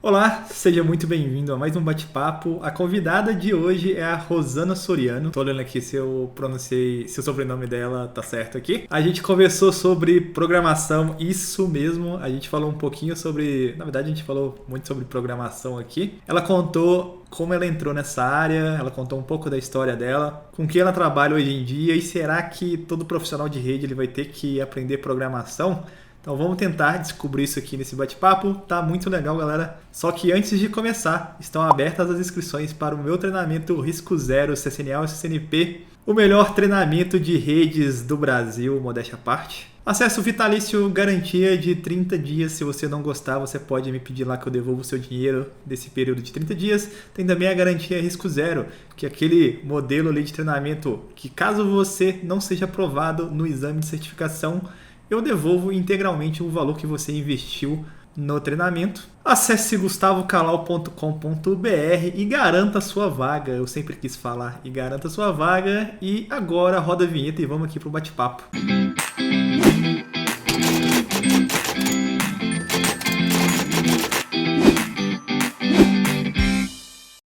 Olá, seja muito bem-vindo a mais um bate-papo. A convidada de hoje é a Rosana Soriano. Tô olhando aqui se eu pronunciei, se o sobrenome dela tá certo aqui. A gente conversou sobre programação, isso mesmo. A gente falou um pouquinho sobre, na verdade a gente falou muito sobre programação aqui. Ela contou como ela entrou nessa área, ela contou um pouco da história dela, com que ela trabalha hoje em dia e será que todo profissional de rede ele vai ter que aprender programação? Então vamos tentar descobrir isso aqui nesse bate-papo. Tá muito legal, galera. Só que antes de começar, estão abertas as inscrições para o meu treinamento Risco Zero CCNA e CCNP, o melhor treinamento de redes do Brasil, modéstia à parte. Acesso vitalício, garantia de 30 dias. Se você não gostar, você pode me pedir lá que eu devolvo o seu dinheiro desse período de 30 dias. Tem também a garantia Risco Zero, que é aquele modelo ali de treinamento que caso você não seja aprovado no exame de certificação, eu devolvo integralmente o valor que você investiu no treinamento. Acesse gustavocalau.com.br e garanta a sua vaga. Eu sempre quis falar e garanta a sua vaga. E agora roda a vinheta e vamos aqui pro bate-papo.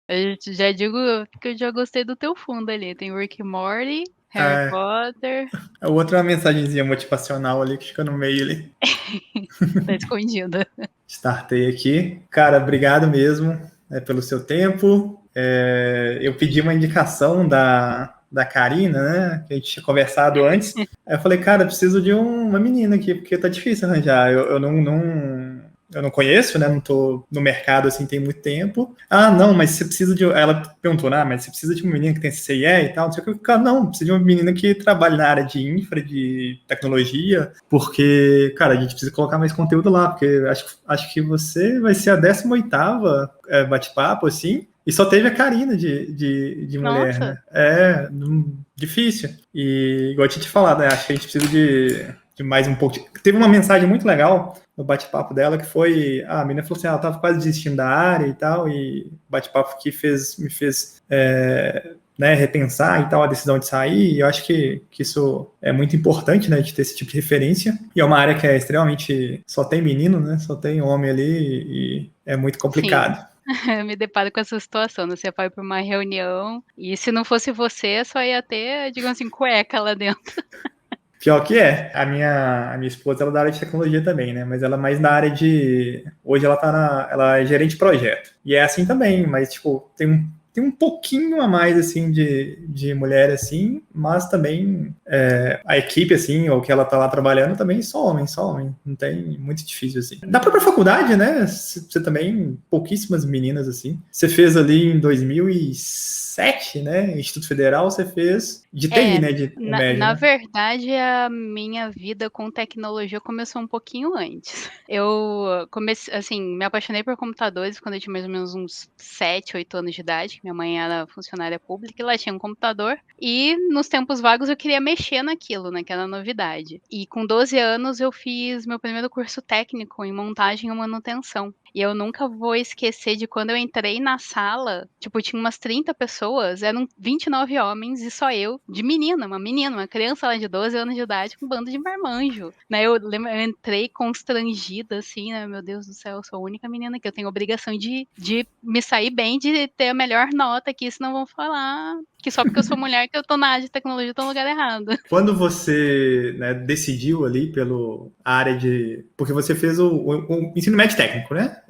Eu já digo que eu já gostei do teu fundo ali. Tem Rick and Morty, Harry Potter. É outra mensagenzinha motivacional ali que fica no meio ali. Tá escondida. Startei aqui. Cara, obrigado mesmo pelo seu tempo. Eu pedi uma indicação da Karina, né? Que a gente tinha conversado antes. Aí eu falei, cara, preciso de uma menina aqui, porque tá difícil arranjar. Eu não conheço, né? Não tô no mercado assim tem muito tempo. Ah, não, mas você precisa de. Ela perguntou, mas você precisa de uma menina que tem CCIE e tal, não sei o que. Cara, não, precisa de uma menina que trabalhe na área de infra, de tecnologia, porque, cara, a gente precisa colocar mais conteúdo lá, porque acho que você vai ser a 18ª bate-papo, assim. E só teve a Karina de mulher, Nossa. né? Difícil. E, igual eu tinha te falado, né? Acho que a gente precisa de mais um pouco. Teve uma mensagem muito legal no bate-papo dela, que foi, a menina falou assim, ela estava quase desistindo da área e tal, e o bate-papo que me fez repensar e tal, a decisão de sair, e eu acho que isso é muito importante, né, de ter esse tipo de referência, e é uma área que é extremamente, só tem menino, né, só tem homem ali, e é muito complicado. Sim. Eu me deparo com essa situação, você vai para uma reunião, e se não fosse você, só ia ter, digamos assim, cueca lá dentro. Pior que é. A minha esposa, ela é da área de tecnologia também, né? Mas ela é mais na área de... Hoje ela é gerente de projeto. E é assim também, mas, tipo, tem um pouquinho a mais, assim, de mulher, assim, mas também a equipe, assim, ou que ela tá lá trabalhando, também só homem, só homem. Não tem... Muito difícil, assim. Da própria faculdade, né? Você também... Pouquíssimas meninas, assim. Você fez ali em 2007, né? Instituto Federal, você fez de TI, né? O médio, Na né? verdade, a minha vida com tecnologia começou um pouquinho antes. Eu comecei, assim, me apaixonei por computadores quando eu tinha mais ou menos uns 7, 8 anos de idade. Minha mãe era funcionária pública e ela tinha um computador. E nos tempos vagos eu queria mexer naquilo, naquela novidade. E com 12 anos eu fiz meu primeiro curso técnico em montagem e manutenção. E eu nunca vou esquecer de quando eu entrei na sala, tipo, tinha umas 30 pessoas, eram 29 homens e só eu, de menina, uma criança lá de 12 anos de idade com um bando de marmanjo. Né, eu entrei constrangida, assim, né, meu Deus do céu, eu sou a única menina que eu tenho obrigação de me sair bem, de ter a melhor nota aqui, senão vão falar que só porque eu sou mulher que eu tô na área de tecnologia, eu tô no lugar errado. Quando você decidiu ali pela área de... Porque você fez o ensino médio técnico, né?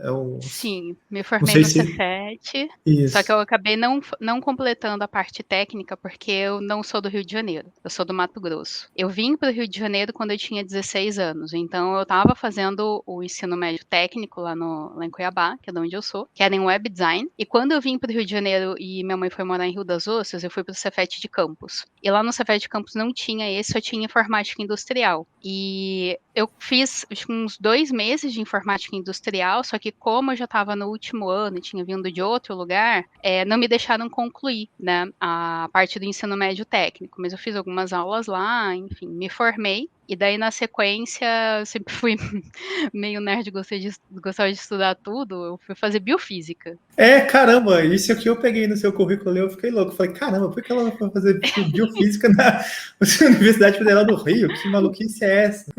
Sim, me Não formei sei no se... Cefet, só que Isso. eu acabei não completando a parte técnica, porque eu não sou do Rio de Janeiro, eu sou do Mato Grosso. Eu vim para o Rio de Janeiro quando eu tinha 16 anos, então eu estava fazendo o ensino médio técnico lá em Cuiabá, que é de onde eu sou, que era em web design, e quando eu vim para o Rio de Janeiro e minha mãe foi morar em Rio das Ostras, eu fui para o Cefet de Campos. E lá no Cefet de Campos não tinha esse, só tinha informática industrial. E eu fiz acho que uns 2 meses de informática industrial, só que como eu já estava no último ano e tinha vindo de outro lugar, não me deixaram concluir, né, a parte do ensino médio técnico, mas eu fiz algumas aulas lá, enfim, me formei. E daí, na sequência, eu sempre fui meio nerd, gostava de estudar tudo, eu fui fazer biofísica. Caramba, isso aqui eu peguei no seu currículo e eu fiquei louco. Falei, caramba, por que ela foi fazer biofísica na Universidade Federal do Rio? Que maluquice é essa?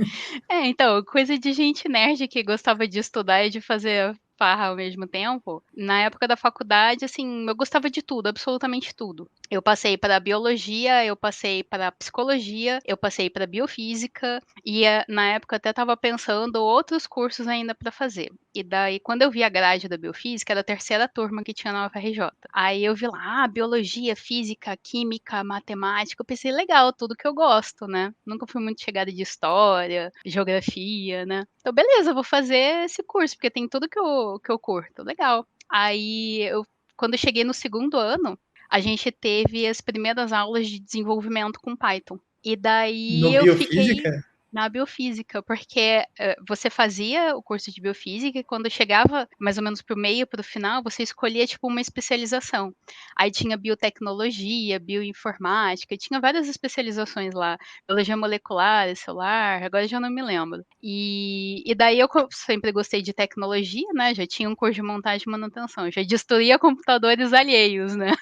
Então, coisa de gente nerd que gostava de estudar e de fazer farra ao mesmo tempo. Na época da faculdade, assim, eu gostava de tudo, absolutamente tudo. Eu passei para biologia, eu passei para psicologia, eu passei para biofísica e na época até estava pensando outros cursos ainda para fazer. E daí, quando eu vi a grade da biofísica, era a terceira turma que tinha na UFRJ. Aí eu vi lá, biologia, física, química, matemática. Eu pensei, legal, tudo que eu gosto, né? Nunca fui muito chegada de história, geografia, né? Então, beleza, vou fazer esse curso, porque tem tudo que eu curto. Legal. Aí, quando eu cheguei no segundo ano, a gente teve as primeiras aulas de desenvolvimento com Python. E daí No eu fiquei biofísica? na biofísica, porque você fazia o curso de biofísica e quando chegava mais ou menos pro meio, pro final, você escolhia tipo uma especialização. Aí tinha biotecnologia, bioinformática, tinha várias especializações lá, biologia molecular, celular, agora eu já não me lembro. E daí eu sempre gostei de tecnologia, né? Já tinha um curso de montagem e manutenção, já destruía computadores alheios, né?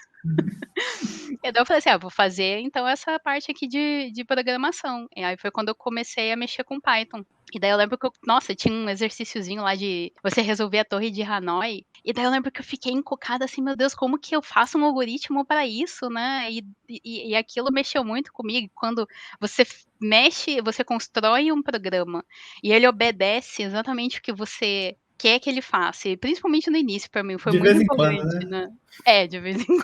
E daí eu falei assim, vou fazer então essa parte aqui de programação. E aí foi quando eu comecei a mexer com Python. E daí eu lembro que nossa, tinha um exercíciozinho lá de você resolver a torre de Hanoi. E daí eu lembro que eu fiquei encucada assim, meu Deus, como que eu faço um algoritmo para isso, né? E aquilo mexeu muito comigo. Quando você mexe, você constrói um programa e ele obedece exatamente o que você quer que ele faça. E principalmente no início, para mim, foi De muito vez em quando, empolgante, né? né? De vez em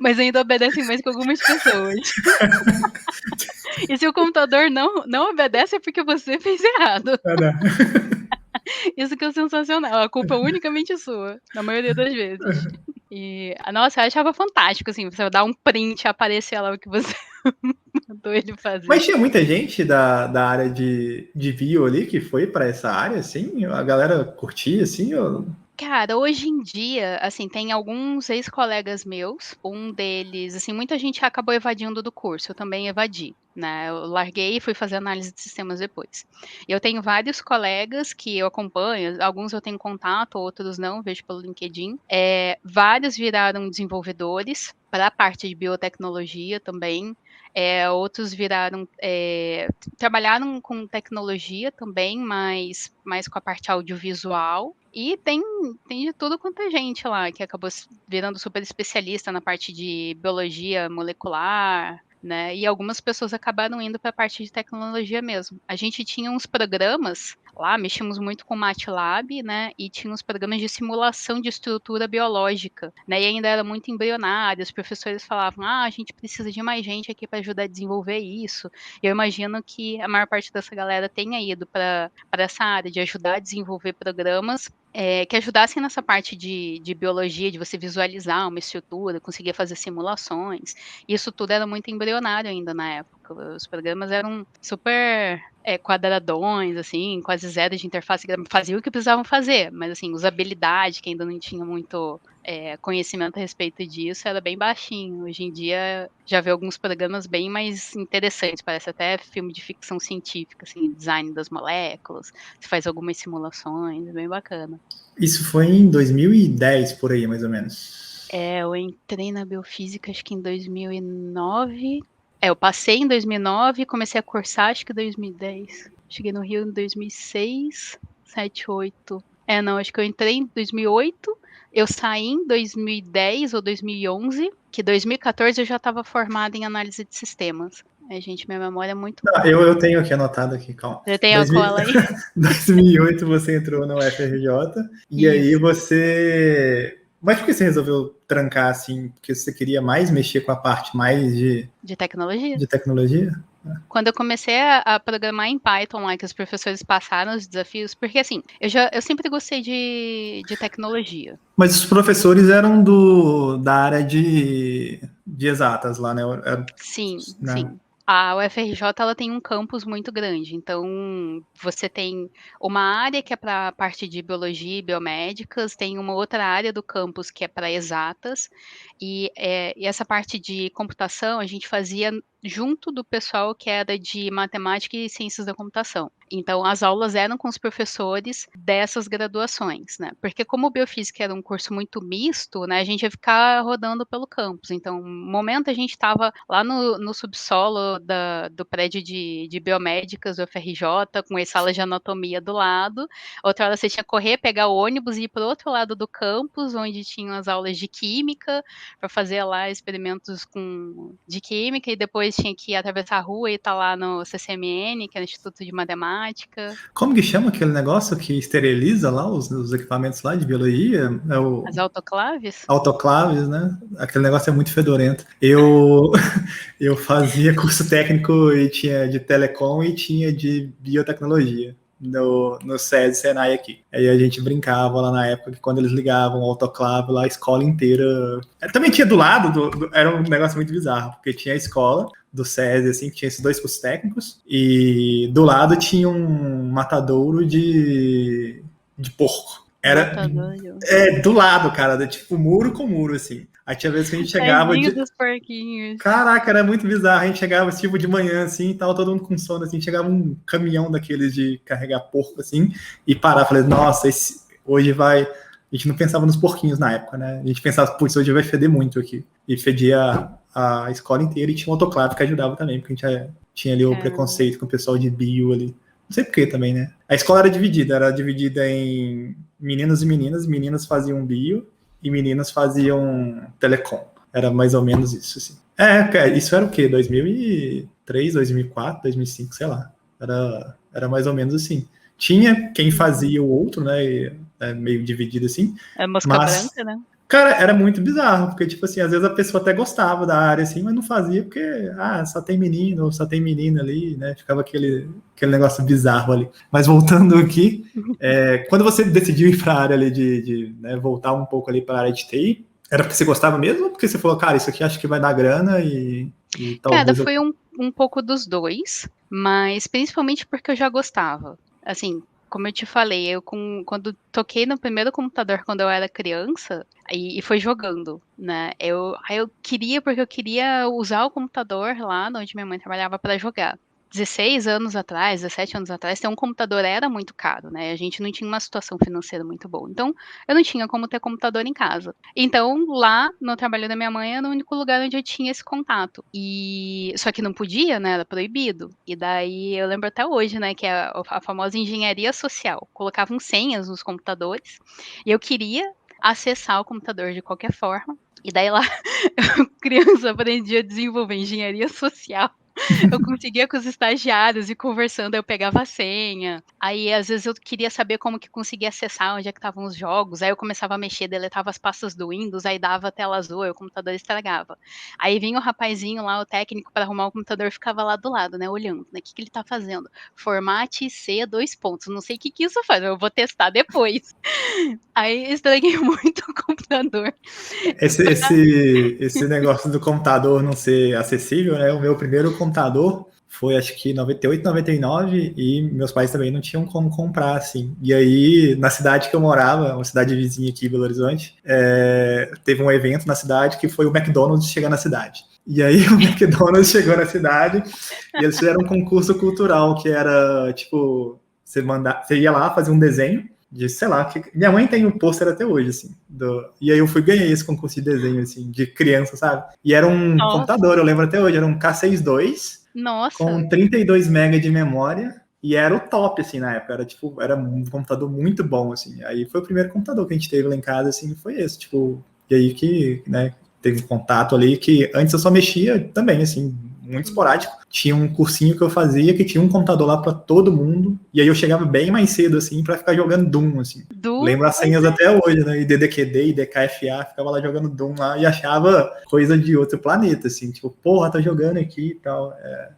mas ainda obedecem mais que algumas pessoas. E se o computador não obedece é porque você fez errado. Ah, não. Isso que é sensacional. A culpa é unicamente sua, na maioria das vezes. E, nossa, eu achava fantástico, assim, você dar um print e aparecer lá o que você mandou ele Mas fazer. tinha muita gente da área de bio ali que foi para essa área, assim? A galera curtia, assim? Ou... Cara, hoje em dia, assim, tem alguns ex-colegas meus, um deles, assim, muita gente acabou evadindo do curso, eu também evadi, né? Eu larguei e fui fazer análise de sistemas depois. Eu tenho vários colegas que eu acompanho, alguns eu tenho contato, outros não, vejo pelo LinkedIn. Vários viraram desenvolvedores para a parte de biotecnologia também. Outros viraram, trabalharam com tecnologia também, mas mais com a parte audiovisual. E tem de tudo quanto é gente lá, que acabou virando super especialista na parte de biologia molecular, né? E algumas pessoas acabaram indo para a parte de tecnologia mesmo. A gente tinha uns programas lá, mexíamos muito com o MATLAB, né? E tinha uns programas de simulação de estrutura biológica, né? E ainda era muito embrionário. Os professores falavam: a gente precisa de mais gente aqui para ajudar a desenvolver isso. E eu imagino que a maior parte dessa galera tenha ido para essa área de ajudar a desenvolver programas que ajudassem nessa parte de biologia, de você visualizar uma estrutura, conseguir fazer simulações. Isso tudo era muito embrionário ainda na época. Os programas eram super quadradões, assim, quase zero de interface, faziam o que precisavam fazer, mas assim, usabilidade, que ainda não tinha muito conhecimento a respeito disso, era bem baixinho. Hoje em dia já vê alguns programas bem mais interessantes, parece até filme de ficção científica, assim, design das moléculas, você faz algumas simulações, é bem bacana. Isso foi em 2010, por aí, mais ou menos. Eu entrei na biofísica acho que em 2009. Eu passei em 2009 e comecei a cursar acho que em 2010. Cheguei no Rio em 2006, 7, 8. Não, acho que eu entrei em 2008, eu saí em 2010 ou 2011, que 2014 eu já estava formada em análise de sistemas. Gente, minha memória é muito Não, boa. eu tenho aqui anotado aqui, calma. Já tem a 2000, cola aí? 2008 você entrou na UFRJ e aí Isso. você... Mas por que você resolveu trancar assim? Porque você queria mais mexer com a parte mais De tecnologia. de tecnologia? Quando eu comecei a programar em Python lá, que os professores passaram os desafios, porque assim, eu sempre gostei de tecnologia. Mas os professores eram da área de exatas lá, né? Sim, Né? sim. A UFRJ ela tem um campus muito grande, então você tem uma área que é para a parte de biologia e biomédicas, tem uma outra área do campus que é para exatas, e essa parte de computação a gente fazia junto do pessoal que era de matemática e ciências da computação. Então, as aulas eram com os professores dessas graduações, né? Porque como biofísica era um curso muito misto, né, a gente ia ficar rodando pelo campus. Então, no momento a gente estava lá no subsolo do prédio de biomédicas do UFRJ, com as salas de anatomia do lado. Outra hora você tinha que correr, pegar o ônibus e ir para o outro lado do campus, onde tinham as aulas de química, para fazer lá experimentos de química, e depois tinha que atravessar a rua e estar lá no CCMN, que é o Instituto de Matemática. Como que chama aquele negócio que esteriliza lá os equipamentos lá de biologia? É o As autoclaves? autoclaves, né? Aquele negócio é muito fedorento. Eu fazia curso técnico e tinha de telecom e tinha de biotecnologia no SESI Senai aqui. Aí a gente brincava lá na época que quando eles ligavam o autoclave lá, a escola inteira... Também tinha do lado, era um negócio muito bizarro, porque tinha a escola do SESI, assim, que tinha esses 2 cursos técnicos, e do lado tinha um matadouro de porco. Era do lado, cara, tipo muro com muro, assim. Aí tinha vezes que a gente chegava... dos porquinhos. Caraca, era muito bizarro. A gente chegava, tipo, de manhã, assim, tava todo mundo com sono, assim, chegava um caminhão daqueles de carregar porco, assim, e parava. Falei, nossa, hoje vai... A gente não pensava nos porquinhos na época, né? A gente pensava, putz, hoje vai feder muito aqui. E fedia a escola inteira e tinha um autoclave que ajudava também, porque a gente tinha ali o preconceito com o pessoal de bio ali. Não sei porquê também, né? A escola era dividida em meninos e meninas. Meninas faziam bio e meninas faziam telecom. Era mais ou menos isso, assim. Isso era o quê? 2003, 2004, 2005, sei lá. Era mais ou menos assim. Tinha quem fazia o outro, né? Meio dividido assim. É mosca branca, né? Cara, era muito bizarro, porque, tipo assim, às vezes a pessoa até gostava da área, assim, mas não fazia porque, só tem menino, ou só tem menina ali, né? Ficava aquele negócio bizarro ali. Mas voltando aqui, quando você decidiu ir para a área ali de né, voltar um pouco ali para a área de TI, era porque você gostava mesmo ou porque você falou, cara, isso aqui acho que vai dar grana e talvez... Cara, foi um pouco dos dois, mas principalmente porque eu já gostava. Assim, como eu te falei, quando toquei no primeiro computador quando eu era criança, e foi jogando, né? Aí eu queria, porque eu queria usar o computador lá onde minha mãe trabalhava para jogar. 16 anos atrás, 17 anos atrás, ter um computador era muito caro, né? A gente não tinha uma situação financeira muito boa. Então, eu não tinha como ter computador em casa. Então, lá no trabalho da minha mãe era o único lugar onde eu tinha esse contato. Só que não podia, né? Era proibido. E daí eu lembro até hoje, né? Que é a famosa engenharia social. Colocavam senhas nos computadores. E eu queria acessar o computador de qualquer forma. E daí lá, criança aprendia a desenvolver engenharia social. Eu conseguia com os estagiários e conversando, eu pegava a senha. Aí, às vezes, eu queria saber como que conseguia acessar onde é que estavam os jogos. Aí eu começava a mexer, deletava as pastas do Windows, aí dava a tela azul, aí o computador estragava. Aí vinha o rapazinho lá, o técnico, para arrumar o computador, ficava lá do lado, né, olhando, né, o que ele tá fazendo? Formate C, 2 pontos. Não sei o que isso faz, eu vou testar depois. Aí estraguei muito o computador. Esse negócio do computador não ser acessível, né? O meu primeiro computador foi acho que 98, 99 e meus pais também não tinham como comprar, assim. E aí, na cidade que eu morava, uma cidade vizinha aqui, Belo Horizonte, teve um evento na cidade que foi o McDonald's chegar na cidade. E aí o McDonald's chegou na cidade e eles fizeram um concurso cultural que era, tipo, você ia lá fazer um desenho de, sei lá, minha mãe tem um pôster até hoje, assim, e aí eu ganhei esse concurso de desenho, assim, de criança, sabe? E era um computador, eu lembro até hoje, era um K62, com 32 MB de memória, e era o top, assim, na época, era um computador muito bom, assim, aí foi o primeiro computador que a gente teve lá em casa, assim, foi esse, tipo, e aí que, né, teve contato ali, que antes eu só mexia também, assim, muito esporádico. Tinha um cursinho que eu fazia que tinha um computador lá para todo mundo. E aí eu chegava bem mais cedo, assim, para ficar jogando Doom, assim. Lembro as senhas até hoje, né? IDDQD, IDKFA, ficava lá jogando Doom lá e achava coisa de outro planeta, assim. Tipo, porra, tá jogando aqui e tal.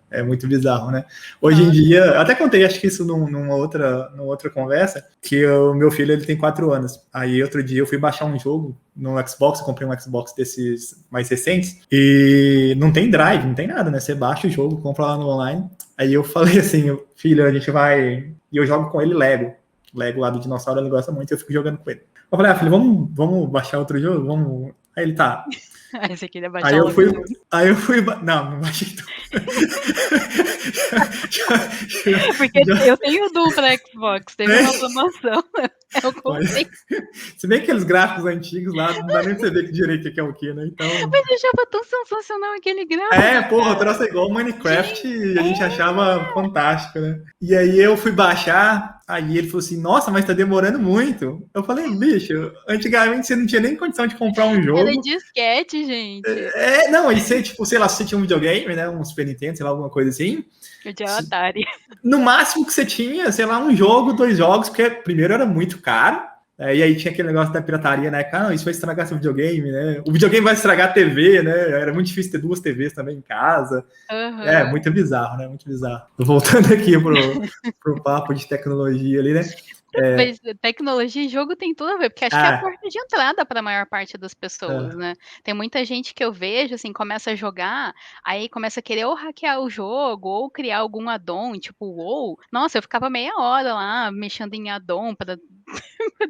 É muito bizarro, né? Hoje em dia, eu até contei, acho que isso numa outra conversa, que o meu filho, ele tem 4 anos. Aí outro dia eu fui baixar um jogo no Xbox, eu comprei um Xbox desses mais recentes, e não tem drive, não tem nada, né? Você baixa o jogo, compra lá no online. Aí eu falei assim, filho, a gente vai... E eu jogo com ele Lego. Lego lá do dinossauro, ele gosta muito, e eu fico jogando com ele. Eu falei, filho, vamos baixar outro jogo? Aí ele tá. Aí você queria Aí baixar eu logo fui. tudo. Não, não baixei tudo. Porque Já, eu tenho o Doom pra Xbox, teve uma promoção, eu comprei. se bem que aqueles gráficos antigos lá, não dá nem pra você ver que direito que é o que, né? Então. Mas eu achava tão sensacional aquele É, gráfico, porra, o cara. troço é igual Minecraft Gente, e a gente achava fantástico, né? E aí eu fui baixar, aí ele falou assim, nossa, mas tá demorando muito. Eu falei, bicho, antigamente você não tinha nem condição de comprar um era jogo. disquete, gente. Não, e você, tipo, sei lá, se você tinha um videogame, né, um Super Nintendo, sei lá, alguma coisa assim, Eu tinha o Atari. no máximo que você tinha, sei lá, um jogo, 2 jogos, porque primeiro era muito caro, e aí tinha aquele negócio da pirataria, né? Cara, isso vai estragar seu videogame, né? O videogame vai estragar a TV, né? Era muito difícil ter 2 TVs também em casa. É, Aham. muito bizarro, né? Muito bizarro. Voltando aqui pro papo de tecnologia ali, né? Mas tecnologia e jogo tem tudo a ver, porque acho que é a Ah, porta de entrada para a maior parte das é, pessoas, né. Tem muita gente que eu vejo, assim, começa a jogar, aí começa a querer ou hackear o jogo ou criar algum addon, tipo o WoW. Nossa, eu ficava meia hora lá mexendo em addon para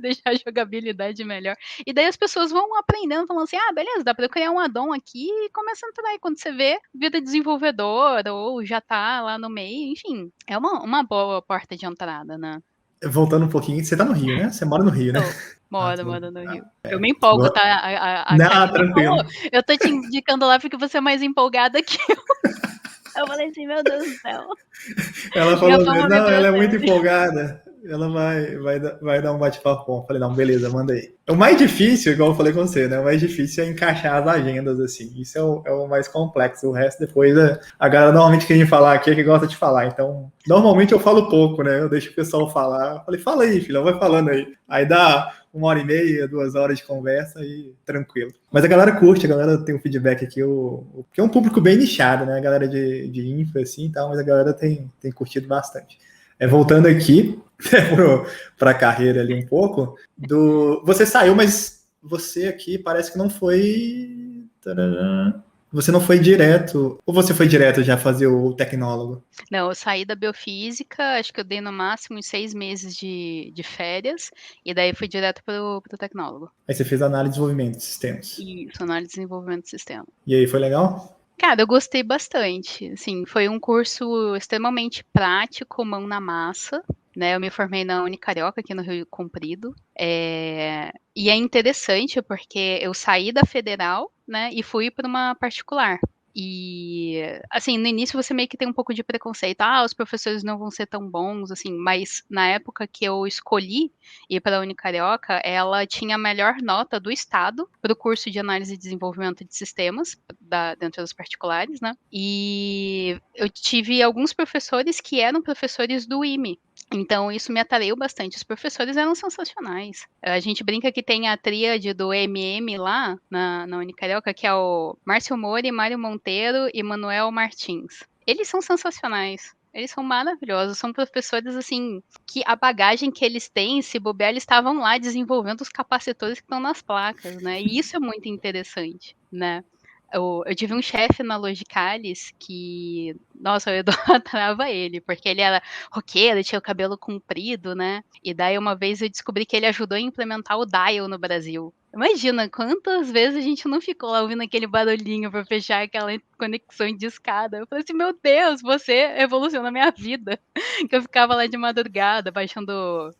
deixar a jogabilidade melhor. E daí as pessoas vão aprendendo, falando assim: "Ah, beleza, dá para eu criar um addon aqui", e começa a entrar. E quando você vê, vira desenvolvedor ou já tá lá no meio, enfim, é uma boa porta de entrada, né. voltando um pouquinho, você tá no Rio, né? Você mora no Rio, né? Tô, Ah, moro no Rio. Eu me empolgo, tá? A Não, Karine falou, tranquilo. eu tô te indicando lá porque você é mais empolgada que eu. Eu falei assim, meu Deus do céu, Ela minha falou, fama me não, ela é muito protege. empolgada. Ela vai dar um bate-papo bom. Falei, não, beleza, manda aí. O mais difícil, igual eu falei com você, né? O mais difícil é encaixar as agendas, assim. Isso é o mais complexo. O resto, depois, a galera normalmente que a gente falar aqui é que gosta de falar. Então, normalmente eu falo pouco, né? Eu deixo o pessoal falar. Eu falei, fala aí, filha, vai falando aí. Aí dá 1h30, 2 horas de conversa e tranquilo. Mas a galera curte, a galera tem um feedback aqui, porque é um público bem nichado, né? A galera de infra, assim e tal, mas a galera tem curtido bastante. Voltando aqui para a carreira ali um pouco, você saiu, mas você aqui parece que não foi. Você não foi direto. Ou você foi direto já fazer o tecnólogo? Não, eu saí da biofísica, acho que eu dei no máximo uns 6 meses de férias, e daí fui direto pro tecnólogo. Aí você fez análise de desenvolvimento de sistemas. Isso, análise de desenvolvimento de sistema. E aí, foi legal? Cara, eu gostei bastante. Assim, foi um curso extremamente prático, mão na massa, né? Eu me formei na Unicarioca, aqui no Rio Comprido. E é interessante porque eu saí da federal, né, e fui para uma particular. E, assim, no início você meio que tem um pouco de preconceito. Ah, os professores não vão ser tão bons, assim. Mas na época que eu escolhi ir para a Unicarioca, ela tinha a melhor nota do estado para o curso de análise e desenvolvimento de sistemas, dentro das particulares, né? E eu tive alguns professores que eram professores do IME. Então, isso me atraiu bastante. Os professores eram sensacionais. A gente brinca que tem a tríade do MM lá na Unicarioca, que é o Márcio Mori, Mário Monteiro e Manuel Martins. Eles são sensacionais. Eles são maravilhosos. São professores, assim, que a bagagem que eles têm, se bobear, eles estavam lá desenvolvendo os capacitores que estão nas placas, né? E isso é muito interessante, né? Eu tive um chefe na Logicalis que, nossa, eu idolatrava ele, porque ele era roqueiro, tinha o cabelo comprido, né? E daí uma vez eu descobri que ele ajudou a implementar o Dial no Brasil. Imagina quantas vezes a gente não ficou lá ouvindo aquele barulhinho para fechar aquela conexão de escada. Eu falei assim, meu Deus, você revolucionou a minha vida. Que eu ficava lá de madrugada baixando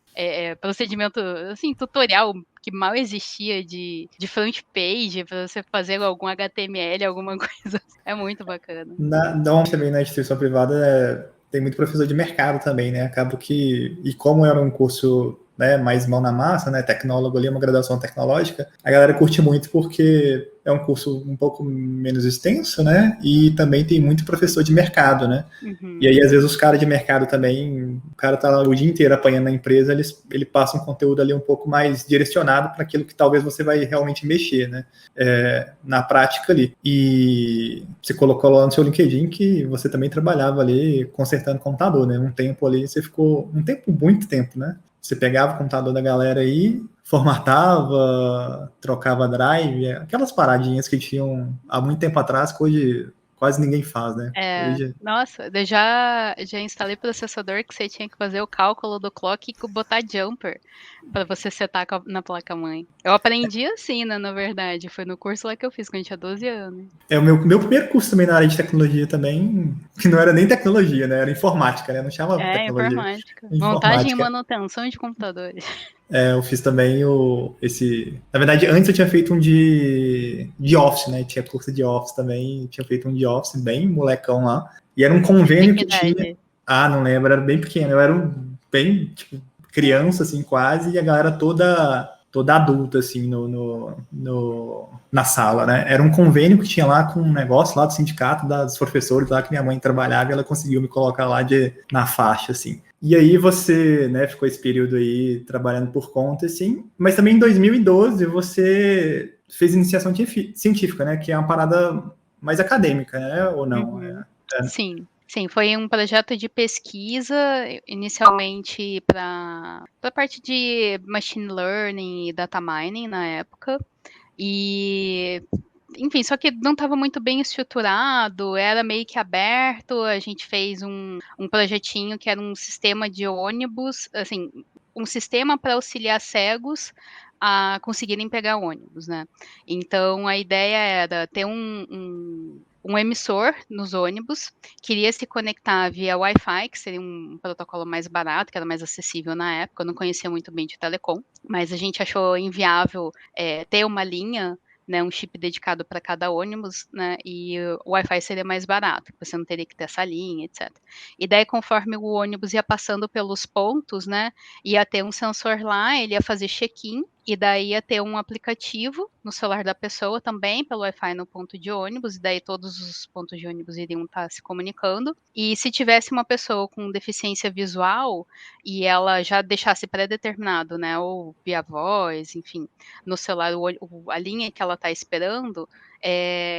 procedimento, assim, tutorial que mal existia de front page para você fazer algum HTML, alguma coisa. É muito bacana. Normalmente também na instituição privada tem muito professor de mercado também, né? Acabo que, e como era um curso, né, mais mão na massa, né, tecnólogo ali, uma graduação tecnológica, a galera curte muito porque é um curso um pouco menos extenso, né? E também tem muito professor de mercado, né? E Uhum. aí, às vezes, os caras de mercado também, o cara tá lá o dia inteiro apanhando na empresa, ele passa um conteúdo ali um pouco mais direcionado para aquilo que talvez você vai realmente mexer, né? Na prática ali. E você colocou lá no seu LinkedIn que você também trabalhava ali consertando computador, né? Um tempo ali, você ficou, muito tempo, né? Você pegava o computador da galera aí, formatava, trocava drive, aquelas paradinhas que tinham há muito tempo atrás, que hoje quase ninguém faz, né? Hoje, Nossa, eu já instalei processador que você tinha que fazer o cálculo do clock e botar jumper para você setar na placa-mãe. Eu aprendi assim, né, na verdade. Foi no curso lá que eu fiz, quando eu tinha 12 anos. o meu primeiro curso também na área de tecnologia também, que não era nem tecnologia, né? Era informática, né? Não chamava tecnologia. Informática. Montagem e Informática. manutenção de computadores. Eu fiz também Na verdade, antes eu tinha feito um de Office, né? Tinha curso de Office também, tinha feito um de Office bem molecão lá. E era um convênio que tinha. Ah, não lembro, era bem pequeno. Eu era bem, tipo, criança, assim, quase, e a galera toda adulta, assim, na sala, né? Era um convênio que tinha lá com um negócio lá do sindicato, dos professores lá que minha mãe trabalhava, e ela conseguiu me colocar lá na faixa, assim. E aí você, né, ficou esse período aí trabalhando por conta, assim, mas também em 2012 você fez iniciação científica, né, que é uma parada mais acadêmica, né, ou não? Uhum. Sim, foi um projeto de pesquisa, inicialmente para a parte de machine learning e data mining na época, e enfim, só que não estava muito bem estruturado, era meio que aberto. A gente fez um projetinho que era um sistema de ônibus, assim, um sistema para auxiliar cegos a conseguirem pegar ônibus, né? Então a ideia era ter um emissor nos ônibus, queria se conectar via Wi-Fi, que seria um protocolo mais barato, que era mais acessível na época. Eu não conhecia muito bem de telecom, mas a gente achou inviável ter uma linha, né, um chip dedicado para cada ônibus, né, e o Wi-Fi seria mais barato, você não teria que ter essa linha, etc. E daí, conforme o ônibus ia passando pelos pontos, né, ia ter um sensor lá, ele ia fazer check-in, e daí ia ter um aplicativo no celular da pessoa também, pelo Wi-Fi no ponto de ônibus, e daí todos os pontos de ônibus iriam estar se comunicando. E se tivesse uma pessoa com deficiência visual, e ela já deixasse pré-determinado, né, ou via voz, enfim, no celular, a linha que ela está esperando,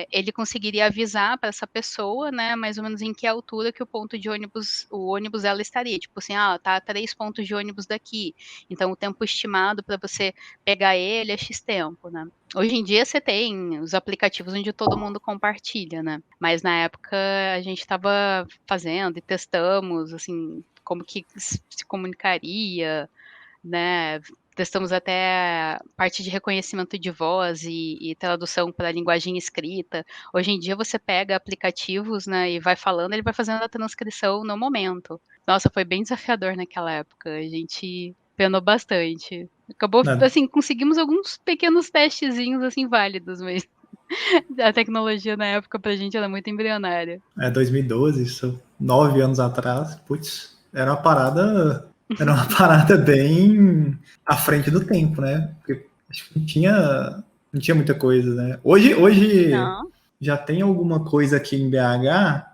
ele conseguiria avisar para essa pessoa, né, mais ou menos em que altura que o ônibus ela estaria, tipo assim, tá a 3 pontos de ônibus daqui, então o tempo estimado para você pegar ele é X tempo, né. Hoje em dia você tem os aplicativos onde todo mundo compartilha, né, mas na época a gente estava fazendo e testamos, assim, como que se comunicaria, né, testamos até parte de reconhecimento de voz e tradução para linguagem escrita. Hoje em dia você pega aplicativos, né, e vai falando, ele vai fazendo a transcrição no momento. Nossa, foi bem desafiador naquela época, a gente penou bastante. Acabou, assim, conseguimos alguns pequenos testezinhos, assim, válidos, mas a tecnologia na época pra gente era muito embrionária. 2012, isso 9 anos atrás, putz, era uma parada bem à frente do tempo, né? Porque acho que não tinha muita coisa, né? Hoje já tem alguma coisa aqui em BH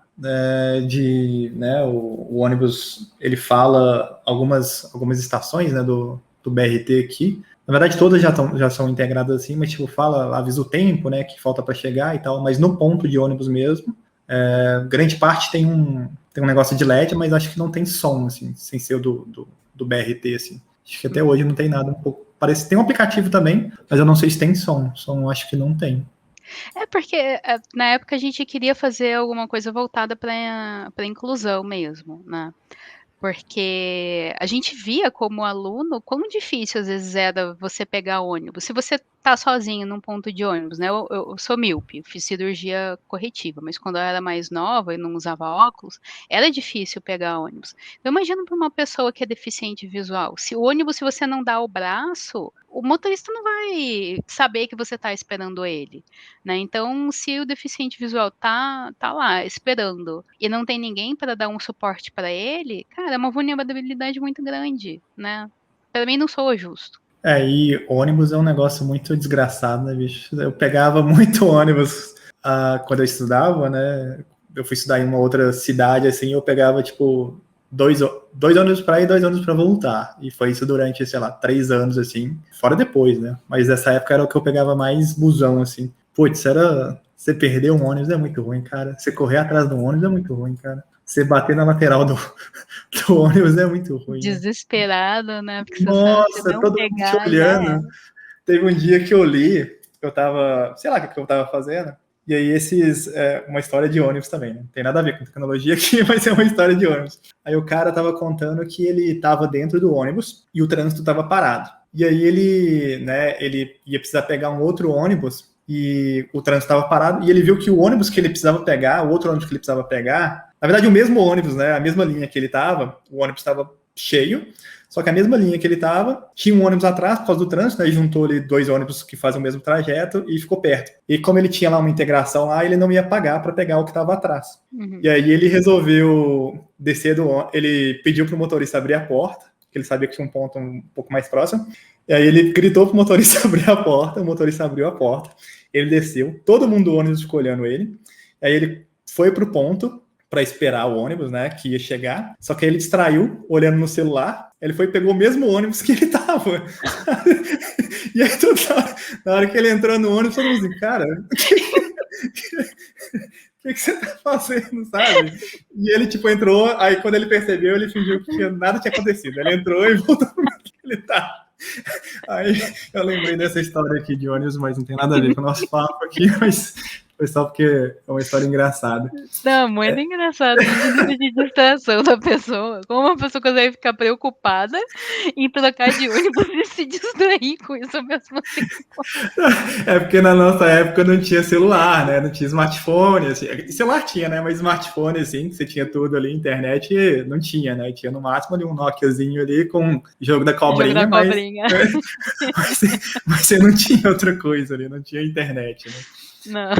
né, o ônibus, ele fala algumas estações, né, do BRT aqui. Na verdade, todas já são integradas assim, mas tipo, avisa o tempo, né, que falta para chegar e tal, mas no ponto de ônibus mesmo, grande parte tem um negócio de LED, mas acho que não tem som, assim, sem ser o do BRT, assim. Acho que até hoje não tem nada um pouco. Parece tem um aplicativo também, mas eu não sei se tem som. Som acho que não tem. Porque na época a gente queria fazer alguma coisa voltada para inclusão mesmo, né? Porque a gente via como aluno quão difícil às vezes era você pegar ônibus. Se você tá sozinho num ponto de ônibus, né? Eu sou míope, fiz cirurgia corretiva, mas quando eu era mais nova e não usava óculos, era difícil pegar ônibus. Então imagina para uma pessoa que é deficiente visual, se o ônibus, se você não dá o braço, o motorista não vai saber que você está esperando ele, né? Então, se o deficiente visual tá lá esperando e não tem ninguém para dar um suporte para ele, cara, é uma vulnerabilidade muito grande, né? Para mim não soa justo. E ônibus é um negócio muito desgraçado, né, bicho? Eu pegava muito ônibus quando eu estudava, né? Eu fui estudar em uma outra cidade, assim, eu pegava, tipo, dois ônibus para ir, 2 ônibus para voltar. E foi isso durante, sei lá, 3 anos, assim. Fora depois, né? Mas nessa época era o que eu pegava mais busão, assim. Putz, você perder um ônibus é muito ruim, cara. Você correr atrás do ônibus é muito ruim, cara. Você bater na lateral do ônibus é muito ruim. Desesperado, né? Porque você sabe que se Nossa, não todo mundo te pegar, já é. olhando. Teve um dia que eu li, eu tava, sei lá o que eu tava fazendo, E aí uma história de ônibus também, né? Não tem nada a ver com tecnologia aqui, mas é uma história de ônibus. Aí o cara tava contando que ele tava dentro do ônibus e o trânsito tava parado. E aí ele ia precisar pegar um outro ônibus e o trânsito estava parado, e ele viu que o ônibus que ele precisava pegar, o outro ônibus que ele precisava pegar, na verdade o mesmo ônibus, né, a mesma linha que ele estava, o ônibus estava cheio, só que a mesma linha que ele estava, tinha um ônibus atrás por causa do trânsito, né, e juntou ali 2 ônibus que fazem o mesmo trajeto e ficou perto. E como ele tinha lá uma integração lá, ele não ia pagar para pegar o que estava atrás. E aí ele resolveu descer do ônibus, ele pediu para o motorista abrir a porta, porque ele sabia que tinha um ponto um pouco mais próximo. E aí ele gritou pro motorista abrir a porta, o motorista abriu a porta, ele desceu, todo mundo do ônibus ficou olhando ele, aí ele foi pro ponto para esperar o ônibus, né, que ia chegar, só que aí ele distraiu, olhando no celular, ele foi e pegou o mesmo ônibus que ele tava. E aí na hora que ele entrou no ônibus, todo mundo assim, cara, o que você tá fazendo, sabe? E ele, tipo, entrou, aí quando ele percebeu, ele fingiu que nada tinha acontecido. Ele entrou e voltou pro que ele tá. Aí eu lembrei dessa história aqui de ônibus, mas não tem nada a ver com o nosso papo aqui, mas foi só porque é uma história engraçada. Não, muito engraçado o nível de distração da pessoa. Como uma pessoa consegue ficar preocupada em trocar de ônibus e se distrair com isso ao mesmo tempo. É porque na nossa época não tinha celular, né? Não tinha smartphone, assim. Celular tinha, né? Mas smartphone, assim, que você tinha tudo ali, internet, não tinha, né? Tinha no máximo ali um Nokiazinho ali com jogo da cobrinha, Jogo da cobrinha. Mas você não tinha outra coisa ali, não tinha internet, né? Não.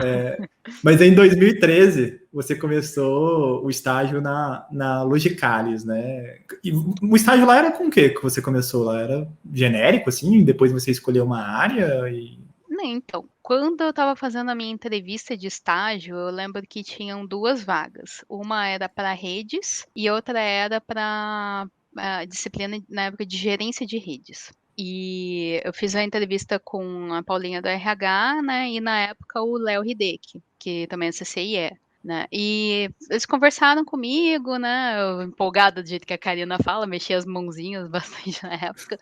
Mas em 2013 você começou o estágio na Logicalis, né? E o estágio lá era com o que você começou lá? Era genérico, assim? Depois você escolheu uma área e... Então, quando eu estava fazendo a minha entrevista de estágio, eu lembro que tinham 2 vagas. Uma era para redes e outra era para a disciplina na época de gerência de redes. E eu fiz a entrevista com a Paulinha do RH, né? E na época o Léo Hideki, que também é CCIE. Né? E eles conversaram comigo, né? Eu, empolgada do jeito que a Karina fala, mexi as mãozinhas bastante na época.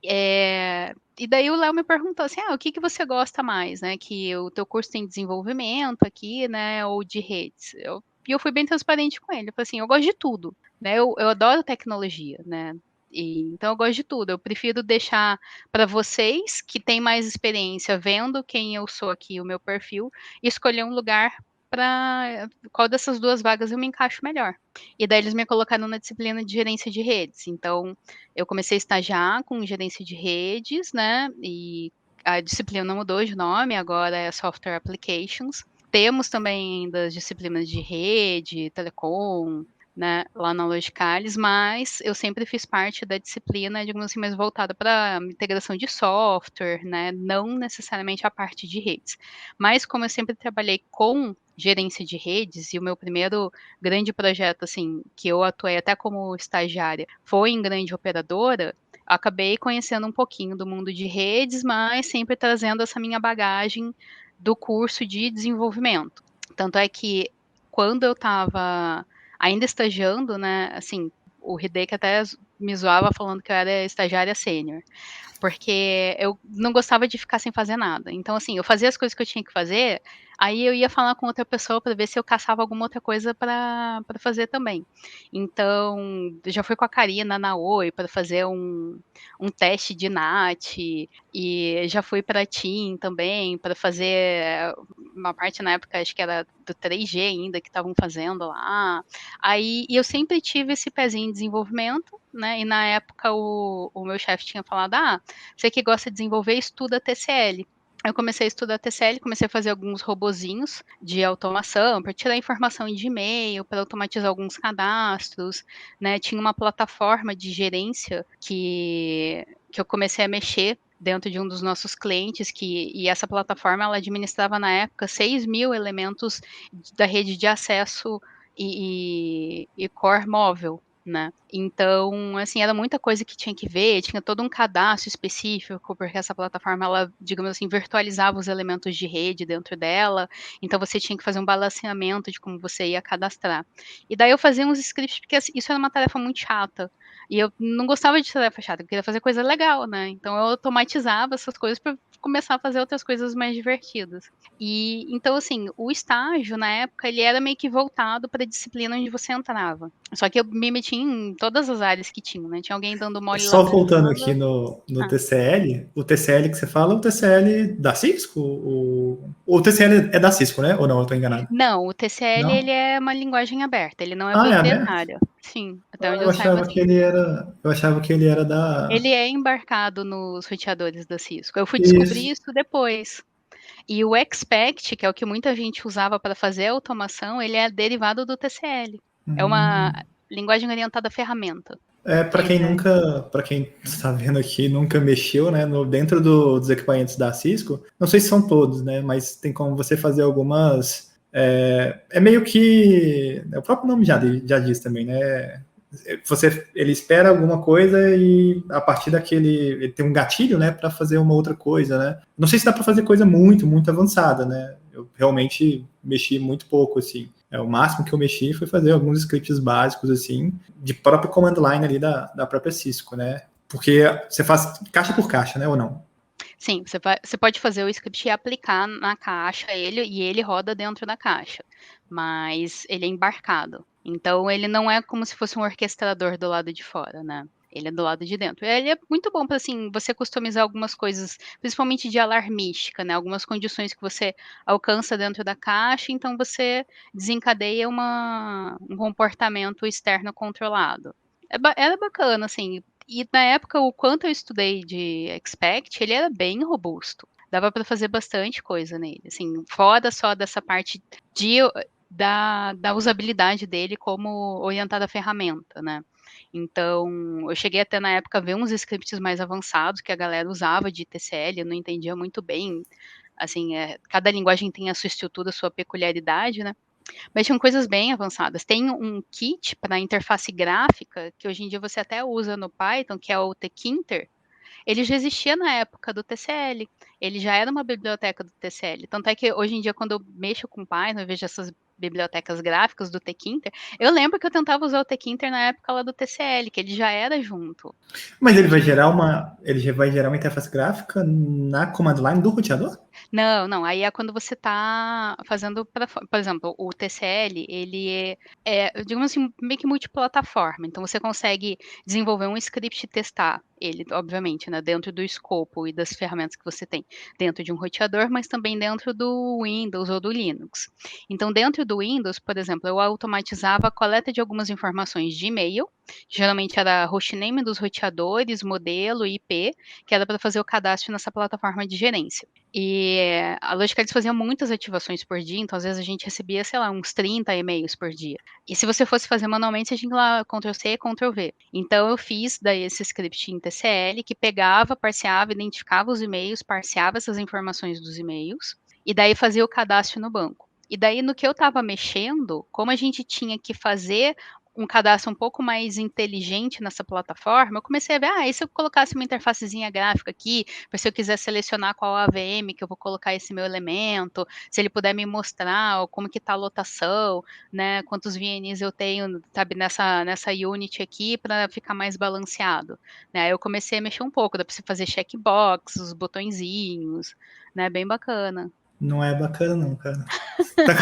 E daí o Léo me perguntou assim, o que você gosta mais, né? Que o teu curso tem desenvolvimento aqui, né? Ou de redes? E eu fui bem transparente com ele. Eu falei assim, eu gosto de tudo, né? Eu adoro tecnologia, né? Então eu gosto de tudo. Eu prefiro deixar para vocês que têm mais experiência vendo quem eu sou aqui, o meu perfil, escolher um lugar para qual dessas 2 vagas eu me encaixo melhor. E daí eles me colocaram na disciplina de gerência de redes. Então eu comecei a estagiar com gerência de redes, né? E a disciplina mudou de nome, agora é Software Applications. Temos também ainda as disciplinas de rede, telecom, né, lá na Logicalis, mas eu sempre fiz parte da disciplina, digamos assim, mais voltada para integração de software, né, não necessariamente a parte de redes. Mas como eu sempre trabalhei com gerência de redes, e o meu primeiro grande projeto, assim, que eu atuei até como estagiária, foi em grande operadora, acabei conhecendo um pouquinho do mundo de redes, mas sempre trazendo essa minha bagagem do curso de desenvolvimento. Tanto é que quando eu estava ainda estagiando, né, assim, o Hideki até me zoava falando que eu era estagiária sênior, porque eu não gostava de ficar sem fazer nada. Então, assim, eu fazia as coisas que eu tinha que fazer, aí eu ia falar com outra pessoa para ver se eu caçava alguma outra coisa para fazer também. Então, já fui com a Karina na Oi para fazer um teste de NAT, e já fui para a TIM também para fazer uma parte na época, acho que era do 3G ainda, que estavam fazendo lá. Aí, e eu sempre tive esse pezinho em desenvolvimento, né? E na época o meu chefe tinha falado, você que gosta de desenvolver, estuda TCL. Eu comecei a estudar TCL, comecei a fazer alguns robozinhos de automação, para tirar informação de e-mail, para automatizar alguns cadastros, né? Tinha uma plataforma de gerência que eu comecei a mexer dentro de um dos nossos clientes, e essa plataforma ela administrava na época 6.000 elementos da rede de acesso e core móvel. né? Então, assim, era muita coisa que tinha que ver, tinha todo um cadastro específico, porque essa plataforma, ela, digamos assim, virtualizava os elementos de rede dentro dela, então você tinha que fazer um balanceamento de como você ia cadastrar. E daí eu fazia uns scripts, porque assim, isso era uma tarefa muito chata, e eu não gostava de tarefa chata, eu queria fazer coisa legal, né? Então eu automatizava essas coisas para começar a fazer outras coisas mais divertidas. E então, assim, o estágio, na época, ele era meio que voltado para a disciplina onde você entrava. Só que eu me meti em todas as áreas que tinham, né? Tinha alguém dando mole lá Só pra voltando aqui caramba. no Ah, TCL, o TCL que você fala é o TCL da Cisco? O TCL é da Cisco, né? Ou não, eu tô enganado? não, o TCL, ele Não? é uma linguagem aberta, ele não é Ah, é aberto? proprietário. Sim, até onde Eu eu saiba, achava que assim. ele era. Eu achava que ele era Ele da. é embarcado nos roteadores da Cisco. Eu fui descobrir Isso. isso depois. E o Expect, que é o que muita gente usava para fazer a automação, ele é derivado do TCL. É uma Hum. linguagem orientada à ferramenta. É, para quem está vendo aqui, nunca mexeu, né, dentro dos equipamentos da Cisco, não sei se são todos, né, mas tem como você fazer algumas, é meio que, o próprio nome já diz também, né, ele espera alguma coisa e a partir daquele, ele tem um gatilho, né, para fazer uma outra coisa, né, não sei se dá para fazer coisa muito avançada, né, eu realmente mexi muito pouco, assim, o máximo que eu mexi foi fazer alguns scripts básicos, assim, de próprio command line ali da própria Cisco, né? Porque você faz caixa por caixa, né? Ou não? Sim, você pode fazer o script e aplicar na caixa ele e ele roda dentro da caixa, mas ele é embarcado. Então ele não é como se fosse um orquestrador do lado de fora, né? Ele é do lado de dentro. Ele é muito bom para assim você customizar algumas coisas, principalmente de alarmística, né? Algumas condições que você alcança dentro da caixa, então você desencadeia um comportamento externo controlado. Era bacana, assim, e na época, o quanto eu estudei de Expect, ele era bem robusto. Dava para fazer bastante coisa nele, assim, fora só dessa parte de, da usabilidade dele como orientada à ferramenta, né? Então, eu cheguei até na época a ver uns scripts mais avançados que a galera usava de TCL, eu não entendia muito bem, assim, cada linguagem tem a sua estrutura, a sua peculiaridade, né? Mas tinham coisas bem avançadas. Tem um kit para interface gráfica, que hoje em dia você até usa no Python, que é o Tkinter. Ele já existia na época do TCL. Ele já era uma biblioteca do TCL. Tanto é que hoje em dia, quando eu mexo com Python, eu vejo essas bibliotecas gráficas do Tkinter, eu lembro que eu tentava usar o Tkinter na época lá do TCL, que ele já era junto. Mas Hoje em dia, ele já vai gerar uma interface gráfica na command line do roteador? não, não. Aí é quando você está fazendo, por exemplo, o TCL, ele digamos assim, meio que multiplataforma. Então você consegue desenvolver um script e testar ele, obviamente, né, dentro do escopo e das ferramentas que você tem dentro de um roteador, mas também dentro do Windows ou do Linux. Então, dentro do Windows, por exemplo, eu automatizava a coleta de algumas informações de e-mail, que geralmente era hostname dos roteadores, modelo, IP, que era para fazer o cadastro nessa plataforma de gerência. E a lógica, eles faziam muitas ativações por dia, então às vezes a gente recebia, sei lá, uns 30 e-mails por dia. E se você fosse fazer manualmente, você tinha que ir lá Ctrl+C, Ctrl+V. Então eu fiz daí esse script em TCL que pegava, parseava, identificava os e-mails, parseava essas informações dos e-mails, e daí fazia o cadastro no banco. E daí, no que eu estava mexendo, como a gente tinha que fazer um cadastro um pouco mais inteligente nessa plataforma, eu comecei a ver, e se eu colocasse uma interfacezinha gráfica aqui, para se eu quiser selecionar qual AVM que eu vou colocar esse meu elemento, se ele puder me mostrar como que está a lotação, né, quantos VNs eu tenho, sabe, nessa unit aqui, para ficar mais balanceado, né, aí eu comecei a mexer um pouco, dá para você fazer checkbox, os botõezinhos, né, bem bacana. Não é bacana, não, cara. Você tá,